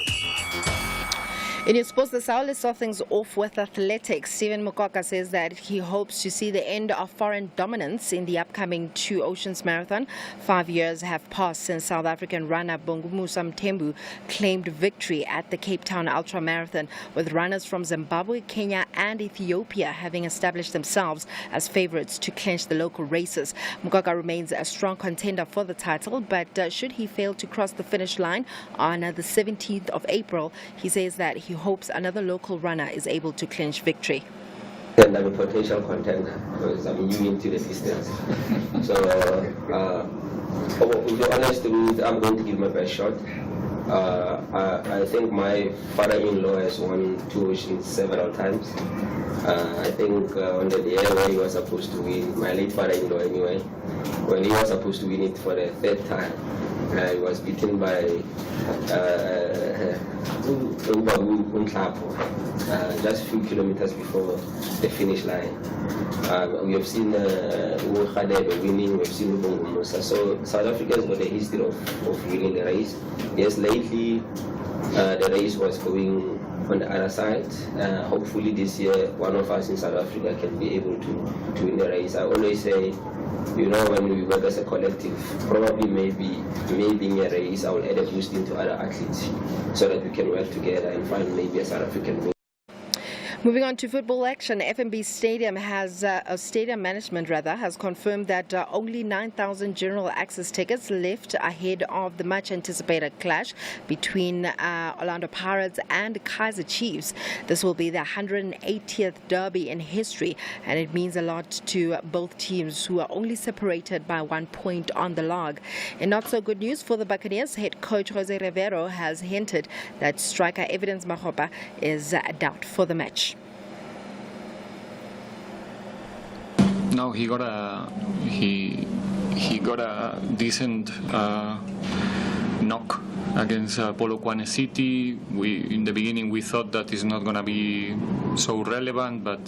[SPEAKER 27] In your sports this hour, let's start things off with athletics. Stephen Mokoka says that he hopes to see the end of foreign dominance in the upcoming Two Oceans Marathon. 5 years have passed since South African runner Bongumusa Mthembu claimed victory at the Cape Town Ultra Marathon, with runners from Zimbabwe, Kenya and Ethiopia having established themselves as favourites to clinch the local races. Mokoka remains a strong contender for the title, but should he fail to cross the finish line on the 17th of April, he says that he hopes another local runner is able to clinch victory.
[SPEAKER 9] And I'm a potential contender because I'm new into the distance. So, to be honest with you, I'm going to give my best shot. I think my father-in-law has won Two Oceans several times. I think on the day where he was supposed to win, my late father-in-law anyway, when he was supposed to win it for the third time, he was beaten by just a few kilometers before the finish line. We have seen Khadebe winning, we've seen Bongumusa. So South Africa has got a history of winning the race. Yes, lately the race was going on the other side. Hopefully this year one of us in South Africa can be able to win the race. I always say, you know, when we work as a collective, probably maybe in a race I will add a boost into other athletes so that we can work together and find maybe a South African goal.
[SPEAKER 27] Moving on to football action, FNB Stadium stadium management has confirmed that only 9,000 general access tickets left ahead of the much anticipated clash between Orlando Pirates and Kaizer Chiefs. This will be the 180th derby in history, and it means a lot to both teams, who are only separated by 1 point on the log. And not so good news for the Buccaneers. Head coach Jose Rivero has hinted that striker Evidence Mahopa is a doubt for the match.
[SPEAKER 11] No, he got a decent knock against Polokwane City. In the beginning we thought that it's not gonna be so relevant, but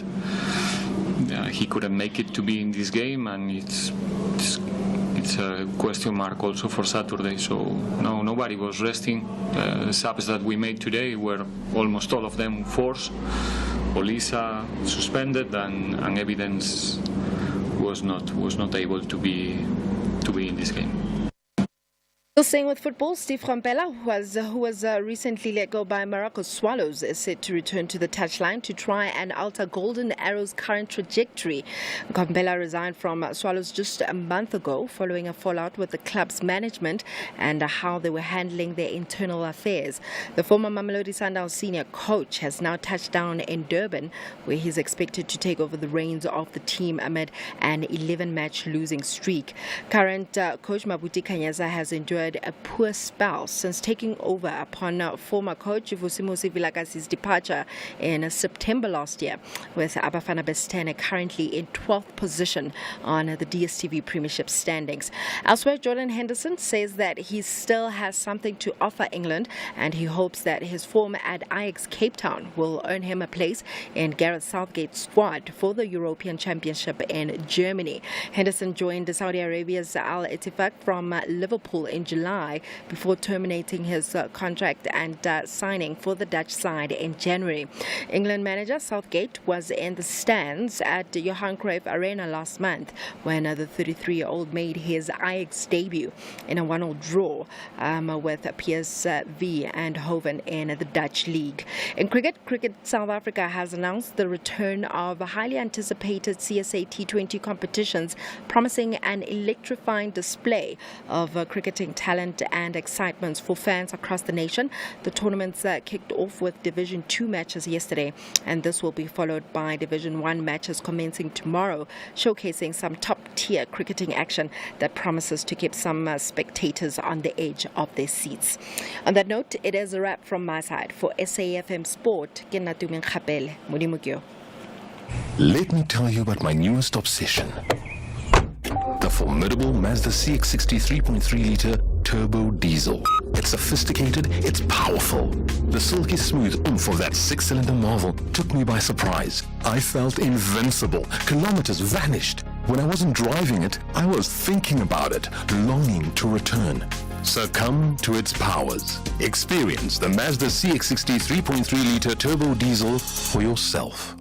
[SPEAKER 11] he couldn't make it to be in this game, and it's a question mark also for Saturday. So no, nobody was resting. The subs that we made today were almost all of them forced. Olisa suspended, and Evidence was not able to be in this game.
[SPEAKER 27] Still staying with football, Steve Gompela, who was recently let go by Morocco Swallows, is set to return to the touchline to try and alter Golden Arrow's current trajectory. Gompela resigned from Swallows just a month ago following a fallout with the club's management and how they were handling their internal affairs. The former Mamelodi Sundowns senior coach has now touched down in Durban, where he's expected to take over the reins of the team amid an 11-match losing streak. Current coach Mabuti Kanyeza has endured a poor spell since taking over upon former coach Vusimusi Vilakazi's departure in September last year, with Abafana Bestene currently in 12th position on the DStv Premiership standings. Elsewhere, Jordan Henderson says that he still has something to offer England, and he hopes that his form at Ajax Cape Town will earn him a place in Gareth Southgate's squad for the European Championship in Germany. Henderson joined Saudi Arabia's Al Ettifaq from Liverpool in July before terminating his contract and signing for the Dutch side in January. England manager Southgate was in the stands at Johan Cruyff Arena last month when the 33-year-old made his Ajax debut in a 1-1 draw with PSV and Hoven in the Dutch league. In cricket, South Africa has announced the return of highly anticipated CSA T20 competitions, promising an electrifying display of cricketing talent and excitement for fans across the nation. The tournaments kicked off with Division 2 matches yesterday, and this will be followed by Division 1 matches commencing tomorrow, showcasing some top-tier cricketing action that promises to keep some spectators on the edge of their seats. On that note, it is a wrap from my side. For SAFM Sport, ke nna Tumeng Kgapele, Modimo ke yo.
[SPEAKER 3] Let me tell you about my newest obsession. The formidable Mazda CX-60 3.3-litre turbo diesel. It's sophisticated, it's powerful. The silky smooth oomph of that 6-cylinder marvel took me by surprise. I felt invincible. Kilometers vanished. When I wasn't driving it, I was thinking about it, longing to return. Succumb to its powers. Experience the Mazda CX-60 3.3-litre turbo diesel for yourself.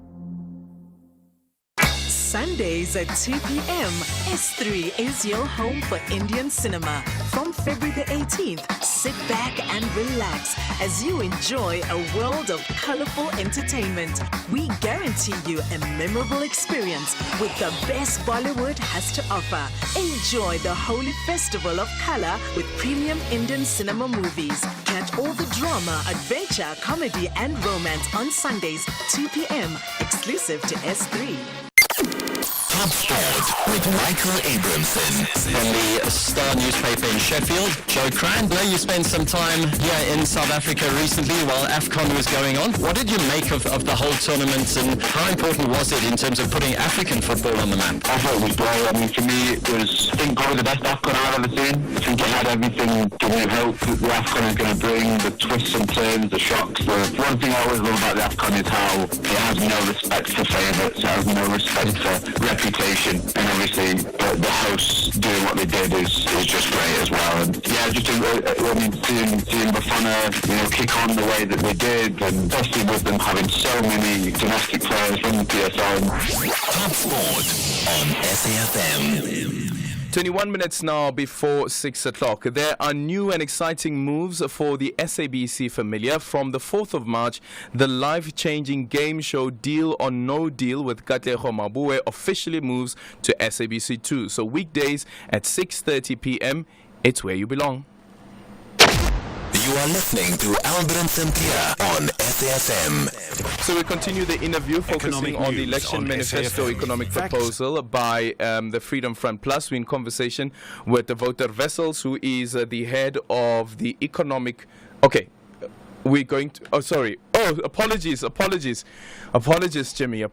[SPEAKER 12] Sundays at 2 p.m. S3 is your home for Indian cinema. From February the 18th, sit back and relax as you enjoy a world of colorful entertainment. We guarantee you a memorable experience with the best Bollywood has to offer. Enjoy the holy festival of color with premium Indian cinema movies. Catch all the drama, adventure, comedy and romance on Sundays, 2 p.m. exclusive to S3.
[SPEAKER 15] Top Sport with Michael Abramson.
[SPEAKER 6] From the Star newspaper in Sheffield, Joe Cran. There you spent some time here in South Africa recently while AFCON was going on. What did you make of the whole tournament, and how important was it in terms of putting African football on the map?
[SPEAKER 19] I thought it was great. I mean, for me, it was, I think, probably the best AFCON I've ever seen. I think it had everything to really hope that the AFCON is going to bring, the twists and turns, the shocks. The one thing I always love about the AFCON is how it has no respect for favourites, it has no respect for reputation, and obviously the hosts doing what they did is just great as well. And yeah, just I mean, seeing Bafana, kick on the way that they did, and especially with them having so many domestic players from the PSL.
[SPEAKER 15] Top Sport on SAFM.
[SPEAKER 5] 21 minutes now before 6 o'clock. There are new and exciting moves for the SABC Familiar. From the 4th of March, the life-changing game show Deal or No Deal with Katlego Mabue officially moves to SABC2. So weekdays at 6:30 p.m., it's where you belong.
[SPEAKER 15] You are listening to Aldrin Sampear on SAFM.
[SPEAKER 5] So we continue the interview focusing on the election manifesto economic proposal by the Freedom Front Plus. We're in conversation with Wouter Wessels, who is the head of the economic... Okay, we're going to... Oh, sorry. Oh, apologies, Jimmy.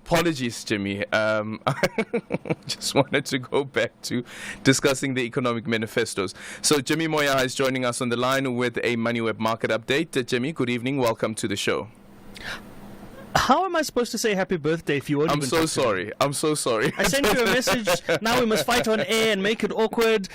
[SPEAKER 5] Just wanted to go back to discussing the economic manifestos. So Jimmy Moya is joining us on the line with a MoneyWeb market update. Jimmy, good evening. Welcome to the show.
[SPEAKER 13] How am I supposed to say happy birthday if you won't
[SPEAKER 5] I'm
[SPEAKER 13] even
[SPEAKER 5] so
[SPEAKER 13] talk to me?
[SPEAKER 5] sorry. I'm so sorry.
[SPEAKER 13] I sent you a message. Now we must fight on air and make it awkward.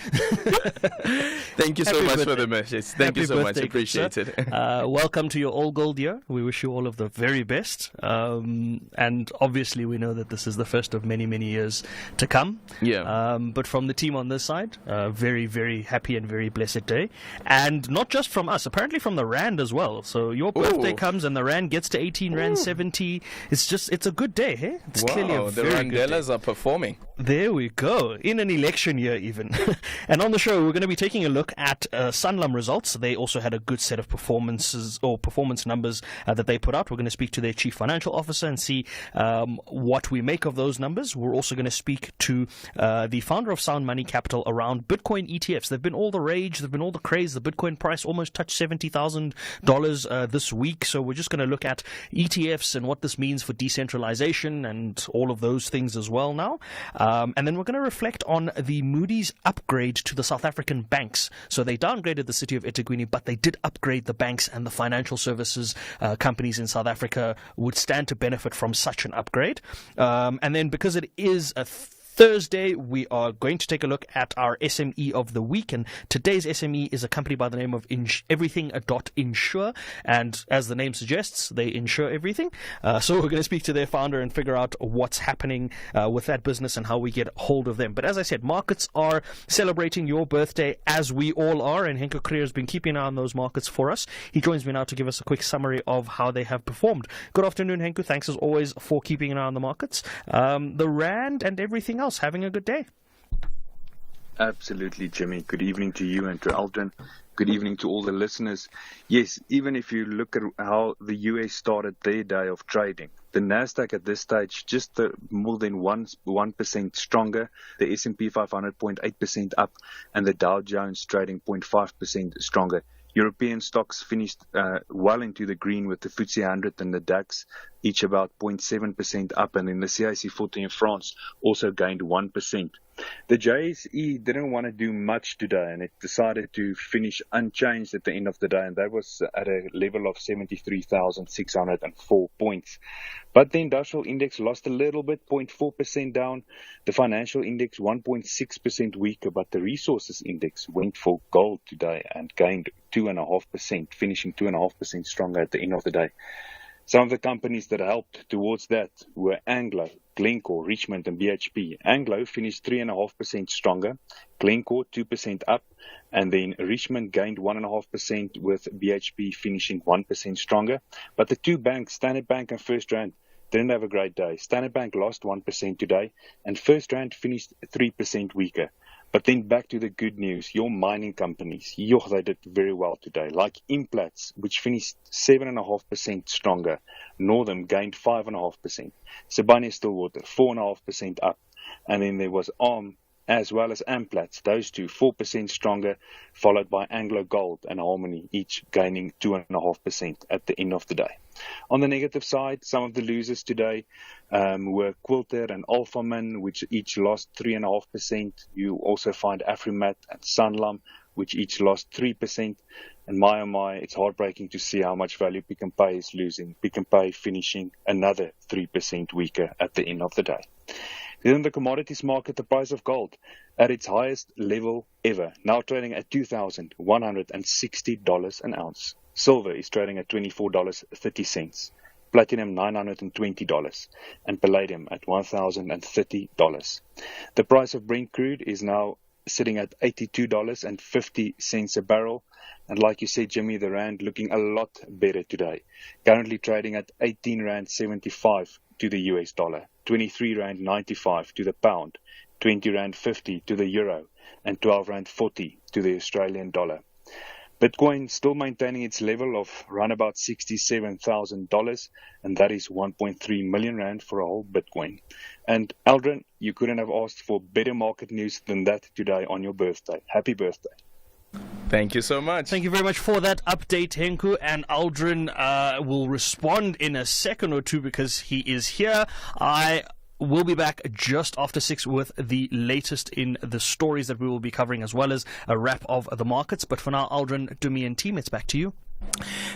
[SPEAKER 5] Thank you so
[SPEAKER 13] Happy
[SPEAKER 5] much for
[SPEAKER 13] birthday.
[SPEAKER 5] the message. Thank
[SPEAKER 13] Happy
[SPEAKER 5] you so much.
[SPEAKER 13] birthday,
[SPEAKER 5] Appreciate
[SPEAKER 13] sir.
[SPEAKER 5] it.
[SPEAKER 13] Welcome to your all gold year. We wish you all of the very best. And obviously, we know that this is the first of many, many years to come.
[SPEAKER 5] Yeah.
[SPEAKER 13] But from the team on this side, very, very happy and very blessed day. And not just from us, apparently from the Rand as well. So your birthday
[SPEAKER 5] Ooh.
[SPEAKER 13] comes and the Rand gets to 18 Rand 70. It's a good day, hey? It's clearly a
[SPEAKER 5] Wow, the
[SPEAKER 13] very good day.
[SPEAKER 5] Randelas are performing.
[SPEAKER 13] There we go. In an election year, even. And on the show, we're going to be taking a look at Sanlam results. They also had a good set of performance numbers that they put out. We're going to speak to their chief financial officer and see what we make of those numbers. We're also going to speak to the founder of Sound Money Capital around Bitcoin ETFs. They've been all the rage. They've been all the craze. The Bitcoin price almost touched $70,000 this week. So we're just going to look at ETFs and what this means for decentralization and all of those things as well now. And then we're going to reflect on the Moody's upgrade to the South African banks. So they downgraded the city of eThekwini, but they did upgrade the banks, and the financial services companies in South Africa would stand to benefit from such an upgrade. And then because it is a Thursday, we are going to take a look at our SME of the week, and today's SME is a company by the name of Everything.Insure, and as the name suggests, they insure everything. So we're going to speak to their founder and figure out what's happening with that business and how we get hold of them. But as I said, markets are celebrating your birthday, as we all are, and Henko Creer has been keeping an eye on those markets for us. He joins me now to give us a quick summary of how they have performed. Good afternoon, Henko. Thanks as always for keeping an eye on the markets. The Rand and everything else, having a good day.
[SPEAKER 16] Absolutely, Jimmy. Good evening to you and to Aldrin. Good evening to all the listeners. Yes, even if you look at how the US started their day of trading, the Nasdaq at this stage just more than 1% stronger, the S&P 500 0.8% up, and the Dow Jones trading 0.5% stronger. European stocks finished well into the green, with the FTSE 100 and the DAX each about 0.7% up, and then the CAC 40 in France also gained 1%. The JSE didn't want to do much today, and it decided to finish unchanged at the end of the day, and that was at a level of 73,604 points. But the industrial index lost a little bit, 0.4% down. The financial index 1.6% weaker, but the resources index went for gold today and gained 2.5%, finishing 2.5% stronger at the end of the day. Some of the companies that helped towards that were Anglo, Glencore, Richmond and BHP. Anglo finished 3.5% stronger, Glencore 2% up, and then Richmond gained 1.5%, with BHP finishing 1% stronger. But the two banks, Standard Bank and FirstRand, didn't have a great day. Standard Bank lost 1% today, and FirstRand finished 3% weaker. But then back to the good news, your mining companies, they did very well today, like Implats, which finished 7.5% stronger. Northam gained 5.5%. Sibanye-Stillwater, 4.5% up. And then there was ARM as well as Amplats, those two 4% stronger, followed by Anglo Gold and Harmony, each gaining 2.5% at the end of the day. On the negative side, some of the losers today were Quilter and Alphaman, which each lost 3.5%. You also find Afrimat and Sanlam, which each lost 3%. And my, it's heartbreaking to see how much value Pick n Pay is losing. Pick n Pay finishing another 3% weaker at the end of the day. Then in the commodities market, the price of gold at its highest level ever, now trading at $2,160 an ounce. Silver is trading at $24.30, platinum $920, and palladium at $1,030. The price of Brent crude is now sitting at $82.50 a barrel. And like you said, Jimmy, the Rand looking a lot better today. Currently trading at 18 Rand 75 to the US dollar, 23 Rand 95 to the pound, 20 Rand 50 to the euro, and 12 Rand 40 to the Australian dollar. Bitcoin still maintaining its level of around about $67,000, and that is 1.3 million Rand for a whole Bitcoin. And Aldrin, you couldn't have asked for better market news than that today on your birthday. Happy birthday.
[SPEAKER 5] Thank you so much.
[SPEAKER 13] Thank you very much for that update, Henku. And Aldrin will respond in a second or two because he is here. I will be back just after 6 with the latest in the stories that we will be covering, as well as a wrap of the markets. But for now, Aldrin, Dumi and team, it's back to you.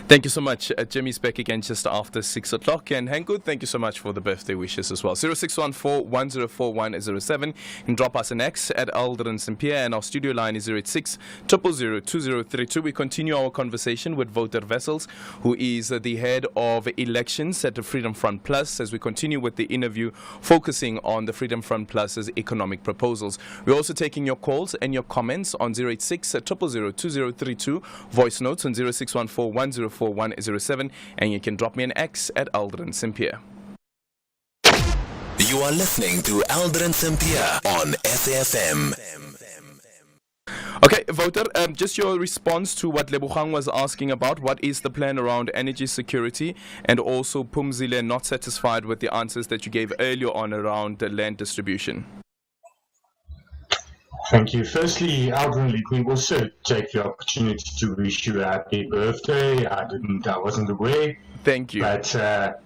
[SPEAKER 5] Thank you so much. Jimmy's back again just after 6 o'clock. And Hangood, thank you so much for the birthday wishes as well. 0614-104107. You can drop us an X at Aldrin Sampear, and our studio line is 086-000-2032. We continue our conversation with Voter Wessels, who is the head of elections at the Freedom Front Plus, as we continue with the interview focusing on the Freedom Front Plus's economic proposals. We're also taking your calls and your comments on 086-000-2032, voice notes on 0614-104107, and you can drop me an X at Aldrin Sampear.
[SPEAKER 15] You are listening to Aldrin Sampear on SAFM.
[SPEAKER 5] Okay, Voter, just your response to what Lebogang was asking about. What is the plan around energy security, and also Pumzile not satisfied with the answers that you gave earlier on around the land distribution?
[SPEAKER 4] Thank you. Firstly, Aldrin, we also take the opportunity to wish you a happy birthday. I wasn't aware.
[SPEAKER 5] Thank you.
[SPEAKER 4] But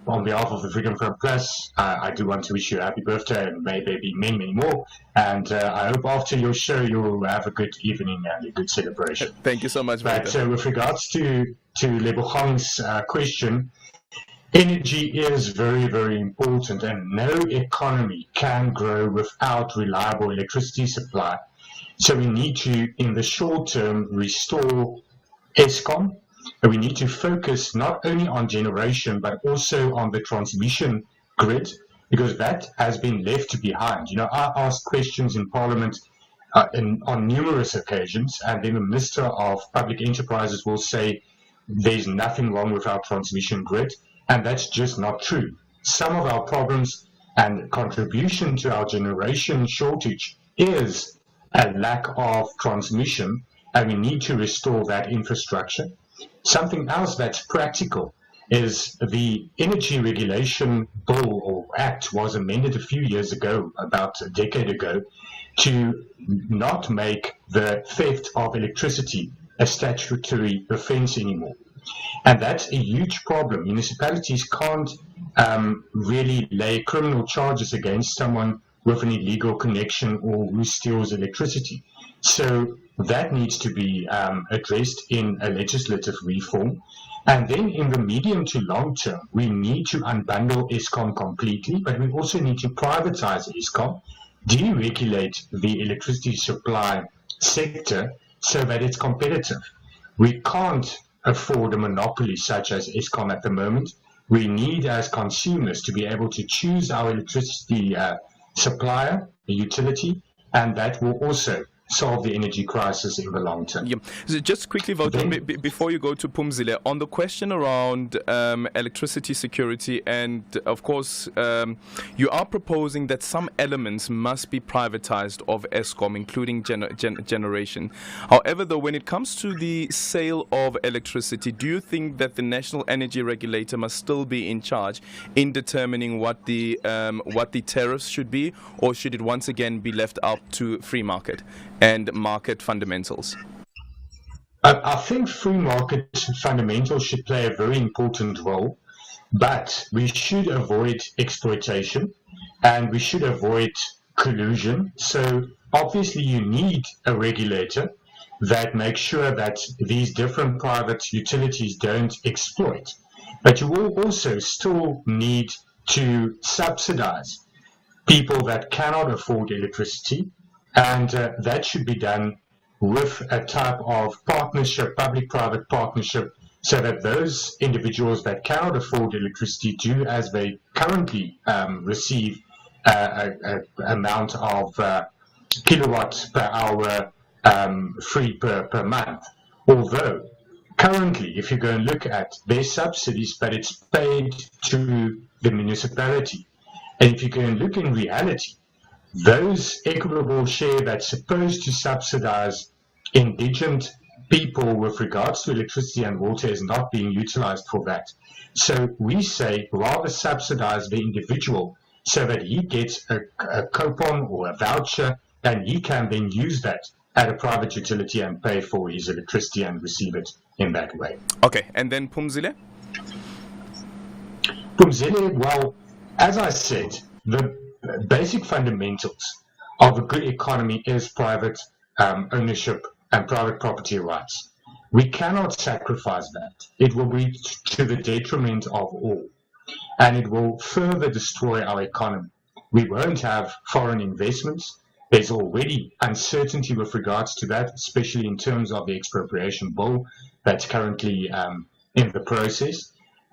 [SPEAKER 4] on behalf of the Freedom Front Plus, I do want to wish you a happy birthday, and may there be many, many more. And I hope after your show you'll have a good evening and a good celebration.
[SPEAKER 5] Thank you so much,
[SPEAKER 4] But with regards to Lebogang's question, energy is very, very important, and no economy can grow without reliable electricity supply. So we need to, in the short term, restore Eskom. We need to focus not only on generation, but also on the transmission grid, because that has been left behind. You know, I asked questions in Parliament on numerous occasions, and then the Minister of Public Enterprises will say there's nothing wrong with our transmission grid, and that's just not true. Some of our problems and contribution to our generation shortage is a lack of transmission, and we need to restore that infrastructure. Something else that's practical is the Energy Regulation Bill or Act was amended a few years ago, about a decade ago, to not make the theft of electricity a statutory offence anymore. And that's a huge problem. Municipalities can't really lay criminal charges against someone with an illegal connection or who steals electricity. So that needs to be addressed in a legislative reform. And then in the medium to long term, we need to unbundle Eskom completely, but we also need to privatize Eskom, deregulate the electricity supply sector so that it's competitive. We can't afford a monopoly such as Eskom at the moment. We need, as consumers, to be able to choose our electricity supplier, the utility, and that will also solve the energy crisis in the long term.
[SPEAKER 5] Yeah. So just quickly, Voter, before you go to Pumzile, on the question around electricity security, and of course, you are proposing that some elements must be privatized of Eskom, including generation. However, though, when it comes to the sale of electricity, do you think that the National Energy Regulator must still be in charge in determining what the tariffs should be, or should it once again be left up to free market and market fundamentals?
[SPEAKER 4] I think free market fundamentals should play a very important role, but we should avoid exploitation and we should avoid collusion. So obviously you need a regulator that makes sure that these different private utilities don't exploit. But you will also still need to subsidize people that cannot afford electricity, and that should be done with a type of partnership, public-private partnership, so that those individuals that cannot afford electricity do as they currently receive an amount of kilowatt per hour free per month. Although currently, if you go and look at their subsidies, but it's paid to the municipality. And if you go and look in reality, those equitable share that's supposed to subsidize indigent people with regards to electricity and water is not being utilized for that. So we say rather subsidize the individual so that he gets a coupon or a voucher, and he can then use that at a private utility and pay for his electricity and receive it in that way.
[SPEAKER 5] Okay, and then Pumzile?
[SPEAKER 4] Pumzile, well, as I said, the basic fundamentals of a good economy is private ownership and private property rights. we cannot sacrifice that. It will be to the detriment of all, and it will further destroy our economy. We won't have foreign investments. There's already uncertainty with regards to that, especially in terms of the expropriation bill that's currently in the process.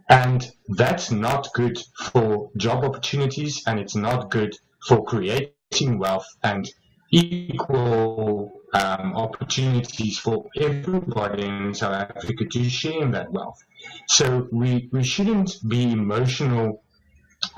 [SPEAKER 4] And that's not good for job opportunities, and it's not good for creating wealth and equal opportunities for everybody in South Africa to share in that wealth. So we shouldn't be emotional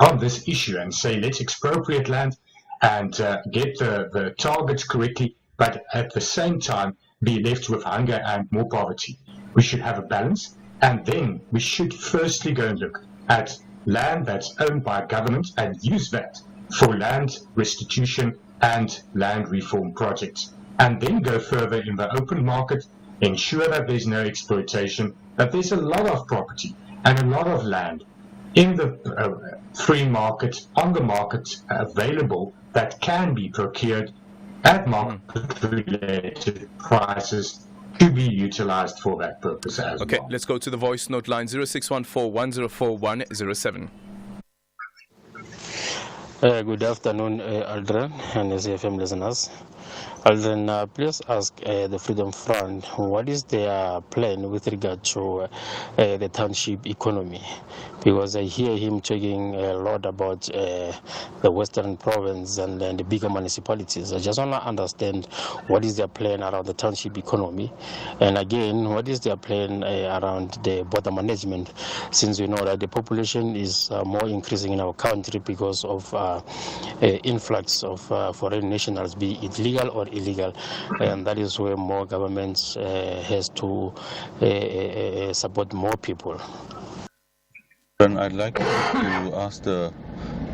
[SPEAKER 4] on this issue and say, let's expropriate land and get the targets correctly, but at the same time be left with hunger and more poverty. We should have a balance, and then we should firstly go and look at land that's owned by government and use that for land restitution and land reform projects, and then go further in the open market, ensure that there's no exploitation, that there's a lot of property and a lot of land in the free market, on the market available, that can be procured at market-related prices to be utilized for that purpose as well.
[SPEAKER 5] Okay, let's go to the voice note line 0614-104107.
[SPEAKER 17] Good afternoon, Aldrin and SAFM listeners. Aldrin, please ask the Freedom Front what is their plan with regard to the township economy, because I hear him talking a lot about the Western Province and the bigger municipalities. I just want to understand what is their plan around the township economy, and again, what is their plan around the border management, since we know that the population is more increasing in our country because of influx of foreign nationals, be it legal or illegal, and that is where more governments has to support more people.
[SPEAKER 18] I'd like to ask the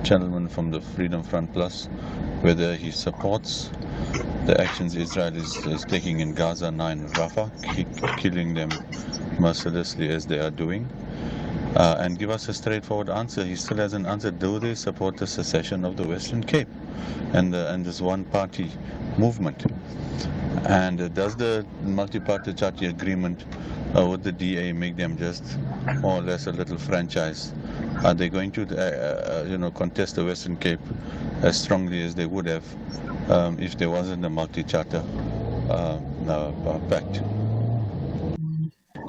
[SPEAKER 18] gentleman from the Freedom Front Plus whether he supports the actions Israel is taking in Gaza, 9 Rafah, killing them mercilessly as they are doing, and give us a straightforward answer. He still hasn't answered. Do they support the secession of the Western Cape and this one-party movement? And does the multi-party agreement with the DA make them just more or less a little franchise? Are they going to contest the Western Cape as strongly as they would have if there wasn't a multi-charter pact?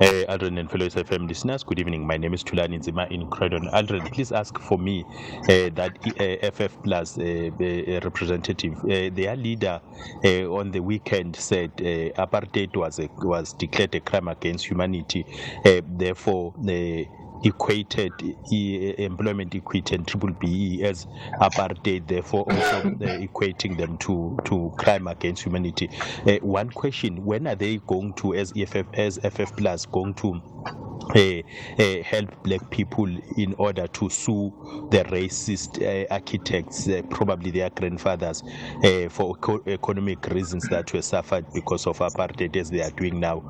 [SPEAKER 20] Aldrin and fellow SFM listeners, good evening. My name is Tulani Nzima in Croydon. Aldrin, please ask for me that FF Plus representative, their leader on the weekend said apartheid was declared a crime against humanity. Therefore, equated employment equity and triple BE as apartheid, therefore also equating them to crime against humanity. One question: when are they going to, as FF Plus, going to help black people in order to sue the racist architects, probably their grandfathers, for economic reasons that were suffered because of apartheid, as they are doing now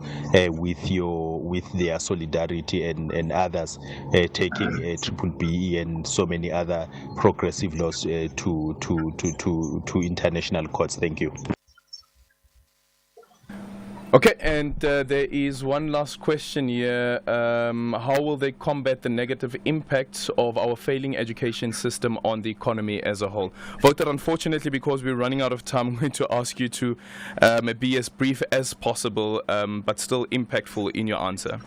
[SPEAKER 20] with their solidarity and others taking triple BE and so many other progressive laws to international courts? Thank you.
[SPEAKER 5] Okay, and there is one last question here. How will they combat the negative impacts of our failing education system on the economy as a whole? Voter, unfortunately, because we're running out of time, I'm going to ask you to be as brief as possible, but still impactful in your answer.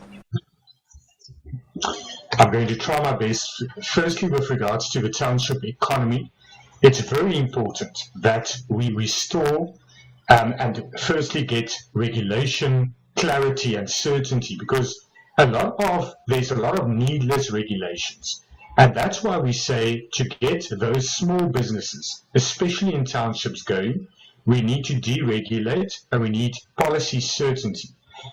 [SPEAKER 4] I'm going to try my best. Firstly, with regards to the township economy, it's very important that we restore and firstly get regulation, clarity and certainty, because there's a lot of needless regulations. And that's why we say to get those small businesses, especially in townships, going, we need to deregulate and we need policy certainty.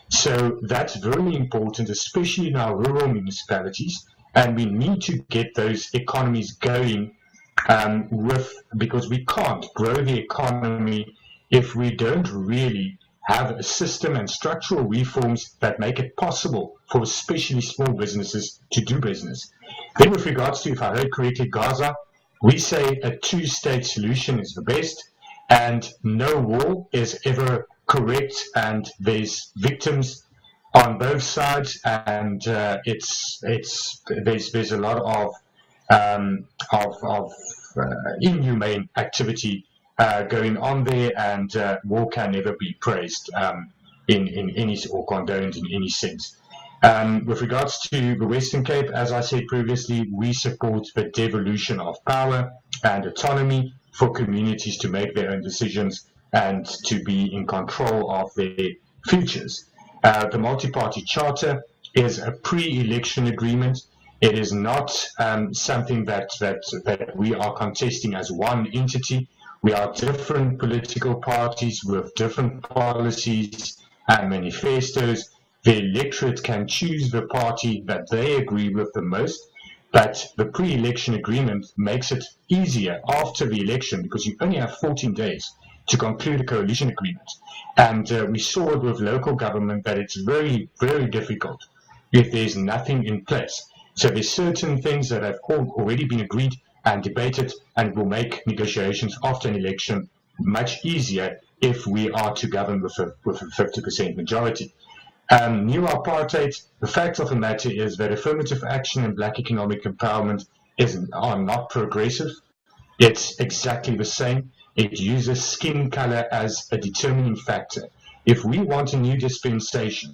[SPEAKER 4] So that's very important, especially in our rural municipalities, and we need to get those economies going because we can't grow the economy if we don't really have a system and structural reforms that make it possible for especially small businesses to do business. Then with regards to, if I heard correctly, Gaza, we say a two-state solution is the best, and no war is ever correct, and there's victims on both sides, and there's a lot of inhumane activity going on there, and war can never be praised in any or condoned in any sense. With regards to the Western Cape, as I said previously, we support the devolution of power and autonomy for communities to make their own decisions and to be in control of their futures. The multi-party charter is a pre-election agreement. It is not something that we are contesting as one entity. We are different political parties with different policies and manifestos. The electorate can choose the party that they agree with the most, but the pre-election agreement makes it easier after the election because you only have 14 days to conclude a coalition agreement. And we saw it with local government that it's very, very difficult if there's nothing in place. So there's certain things that have already been agreed and debated, and it will make negotiations after an election much easier if we are to govern with a 50% majority. New apartheid, the fact of the matter is that affirmative action and black economic empowerment are not progressive. It's exactly the same. It uses skin color as a determining factor. If we want a new dispensation,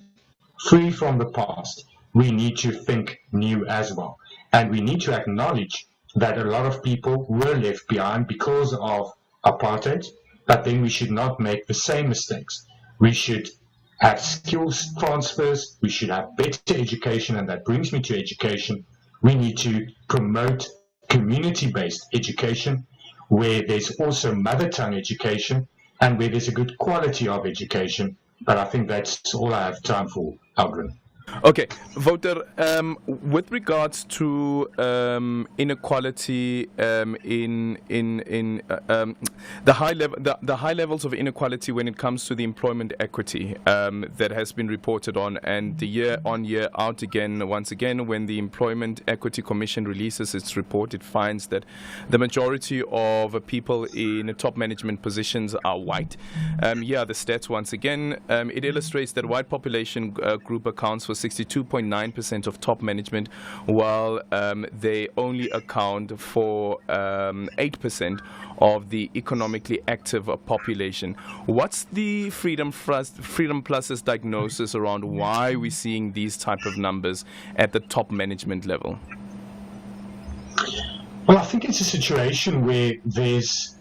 [SPEAKER 4] free from the past, we need to think new as well. And we need to acknowledge that a lot of people were left behind because of apartheid, but then we should not make the same mistakes. We should have skills transfers, we should have better education, and that brings me to education. We need to promote community-based education, where there's also mother tongue education, and where there's a good quality of education. But I think that's all I have time for, Aldrin.
[SPEAKER 5] Okay, Voter, with regards to inequality in the high levels of inequality when it comes to the employment equity that has been reported on, and the year on year out again, once again, when the Employment Equity Commission releases its report, it finds that the majority of people in top management positions are white. Here are the stats once again. It illustrates that white population group accounts for 62.9% of top management, while they only account for 8% of the economically active population. What's the Freedom Plus's diagnosis around why we're seeing these type of numbers at the top management level?
[SPEAKER 4] Well, I think it's a situation where there's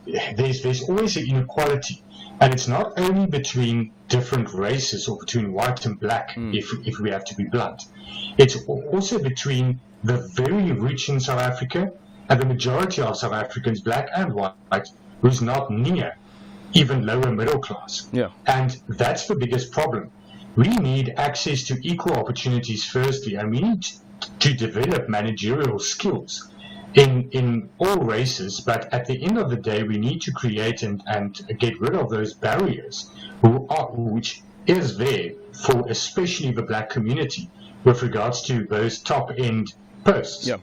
[SPEAKER 4] always an inequality. And it's not only between different races or between white and black, if we have to be blunt. It's also between the very rich in South Africa and the majority of South Africans, black and white, who's not near even lower middle class.
[SPEAKER 5] Yeah.
[SPEAKER 4] And that's the biggest problem. We need access to equal opportunities firstly, and we need to develop managerial skills in all races, but at the end of the day, we need to create and get rid of those barriers which is there for especially the black community with regards to those top-end posts.
[SPEAKER 5] Yeah.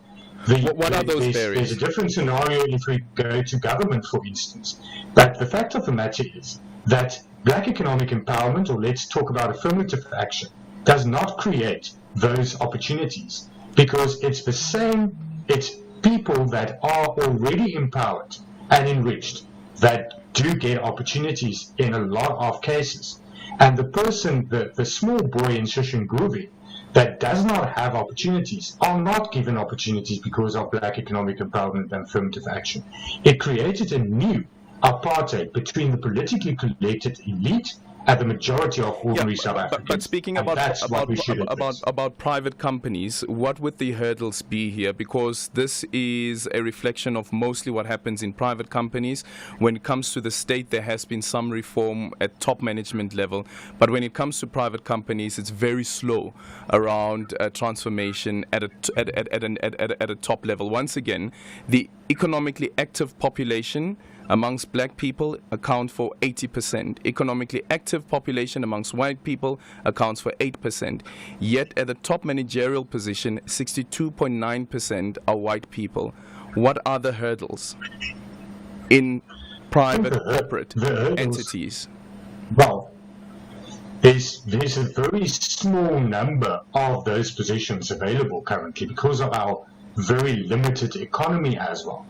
[SPEAKER 5] What are those barriers?
[SPEAKER 4] There's a different scenario if we go to government, for instance. But the fact of the matter is that black economic empowerment, or let's talk about affirmative action, does not create those opportunities because it's the same, it's people that are already empowered and enriched that do get opportunities in a lot of cases. And the person, the small boy in Shushinguvi that does not have opportunities are not given opportunities because of black economic empowerment and affirmative action. It created a new apartheid between the politically connected elite and the majority of ordinary South Africans.
[SPEAKER 5] But speaking about private companies, what would the hurdles be here? Because this is a reflection of mostly what happens in private companies. When it comes to the state, there has been some reform at top management level, but when it comes to private companies, it's very slow around transformation at a top level. Once again, the economically active population amongst black people account for 80%. Economically active population amongst white people accounts for 8%. Yet at the top managerial position, 62.9% are white people. What are the hurdles in private corporate entities?
[SPEAKER 4] Well, there's a very small number of those positions available currently because of our very limited economy as well.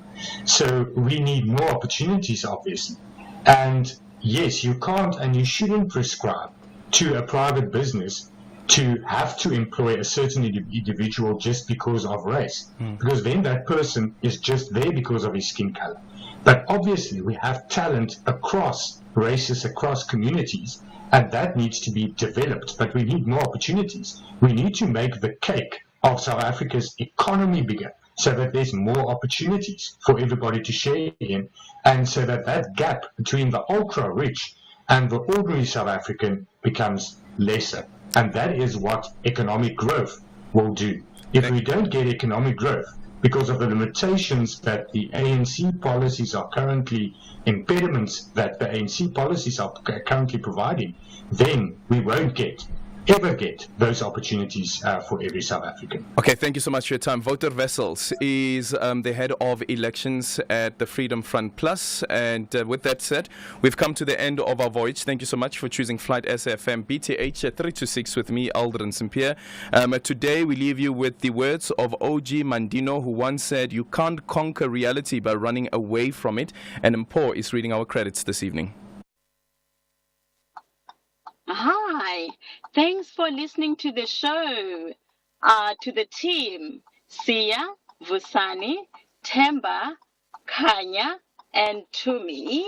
[SPEAKER 4] So we need more opportunities, obviously. And yes, you can't and you shouldn't prescribe to a private business to have to employ a certain individual just because of race, because then that person is just there because of his skin color. But obviously we have talent across races, across communities, and that needs to be developed. But we need more opportunities. We need to make the cake of South Africa's economy bigger so that there's more opportunities for everybody to share in, and so that that gap between the ultra rich and the ordinary South African becomes lesser. And that is what economic growth will do. If we don't get economic growth because of the limitations that the ANC policies are currently, impediments that the ANC policies are currently providing, then we won't ever get those opportunities for every South African.
[SPEAKER 5] Okay, thank you so much for your time. Wouter Wessels is the head of elections at the Freedom Front Plus. And with that said, we've come to the end of our voyage. Thank you so much for choosing Flight SAFM BTH 326 with me, Aldrin Sampear. Today, we leave you with the words of O.G. Mandino, who once said, "You can't conquer reality by running away from it." And Mpo is reading our credits this evening.
[SPEAKER 10] Hi, thanks for listening to the show. To the team, Sia, Vusani, Temba, Kanya, and Tumi.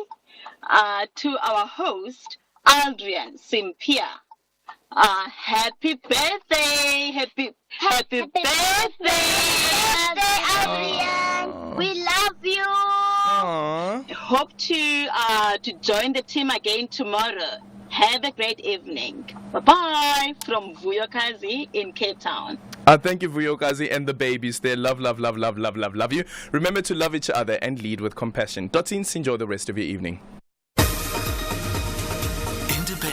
[SPEAKER 10] To our host, Aldrin Sampear. Happy birthday! Happy birthday, Aldrin! We love you! Hope to join the team again tomorrow. Have a great evening. Bye-bye from Vuyokazi in Cape Town.
[SPEAKER 5] Thank you, Vuyokazi, and the babies there. Love, love, love, love, love, love, love you. Remember to love each other and lead with compassion. Dotsins, enjoy the rest of your evening.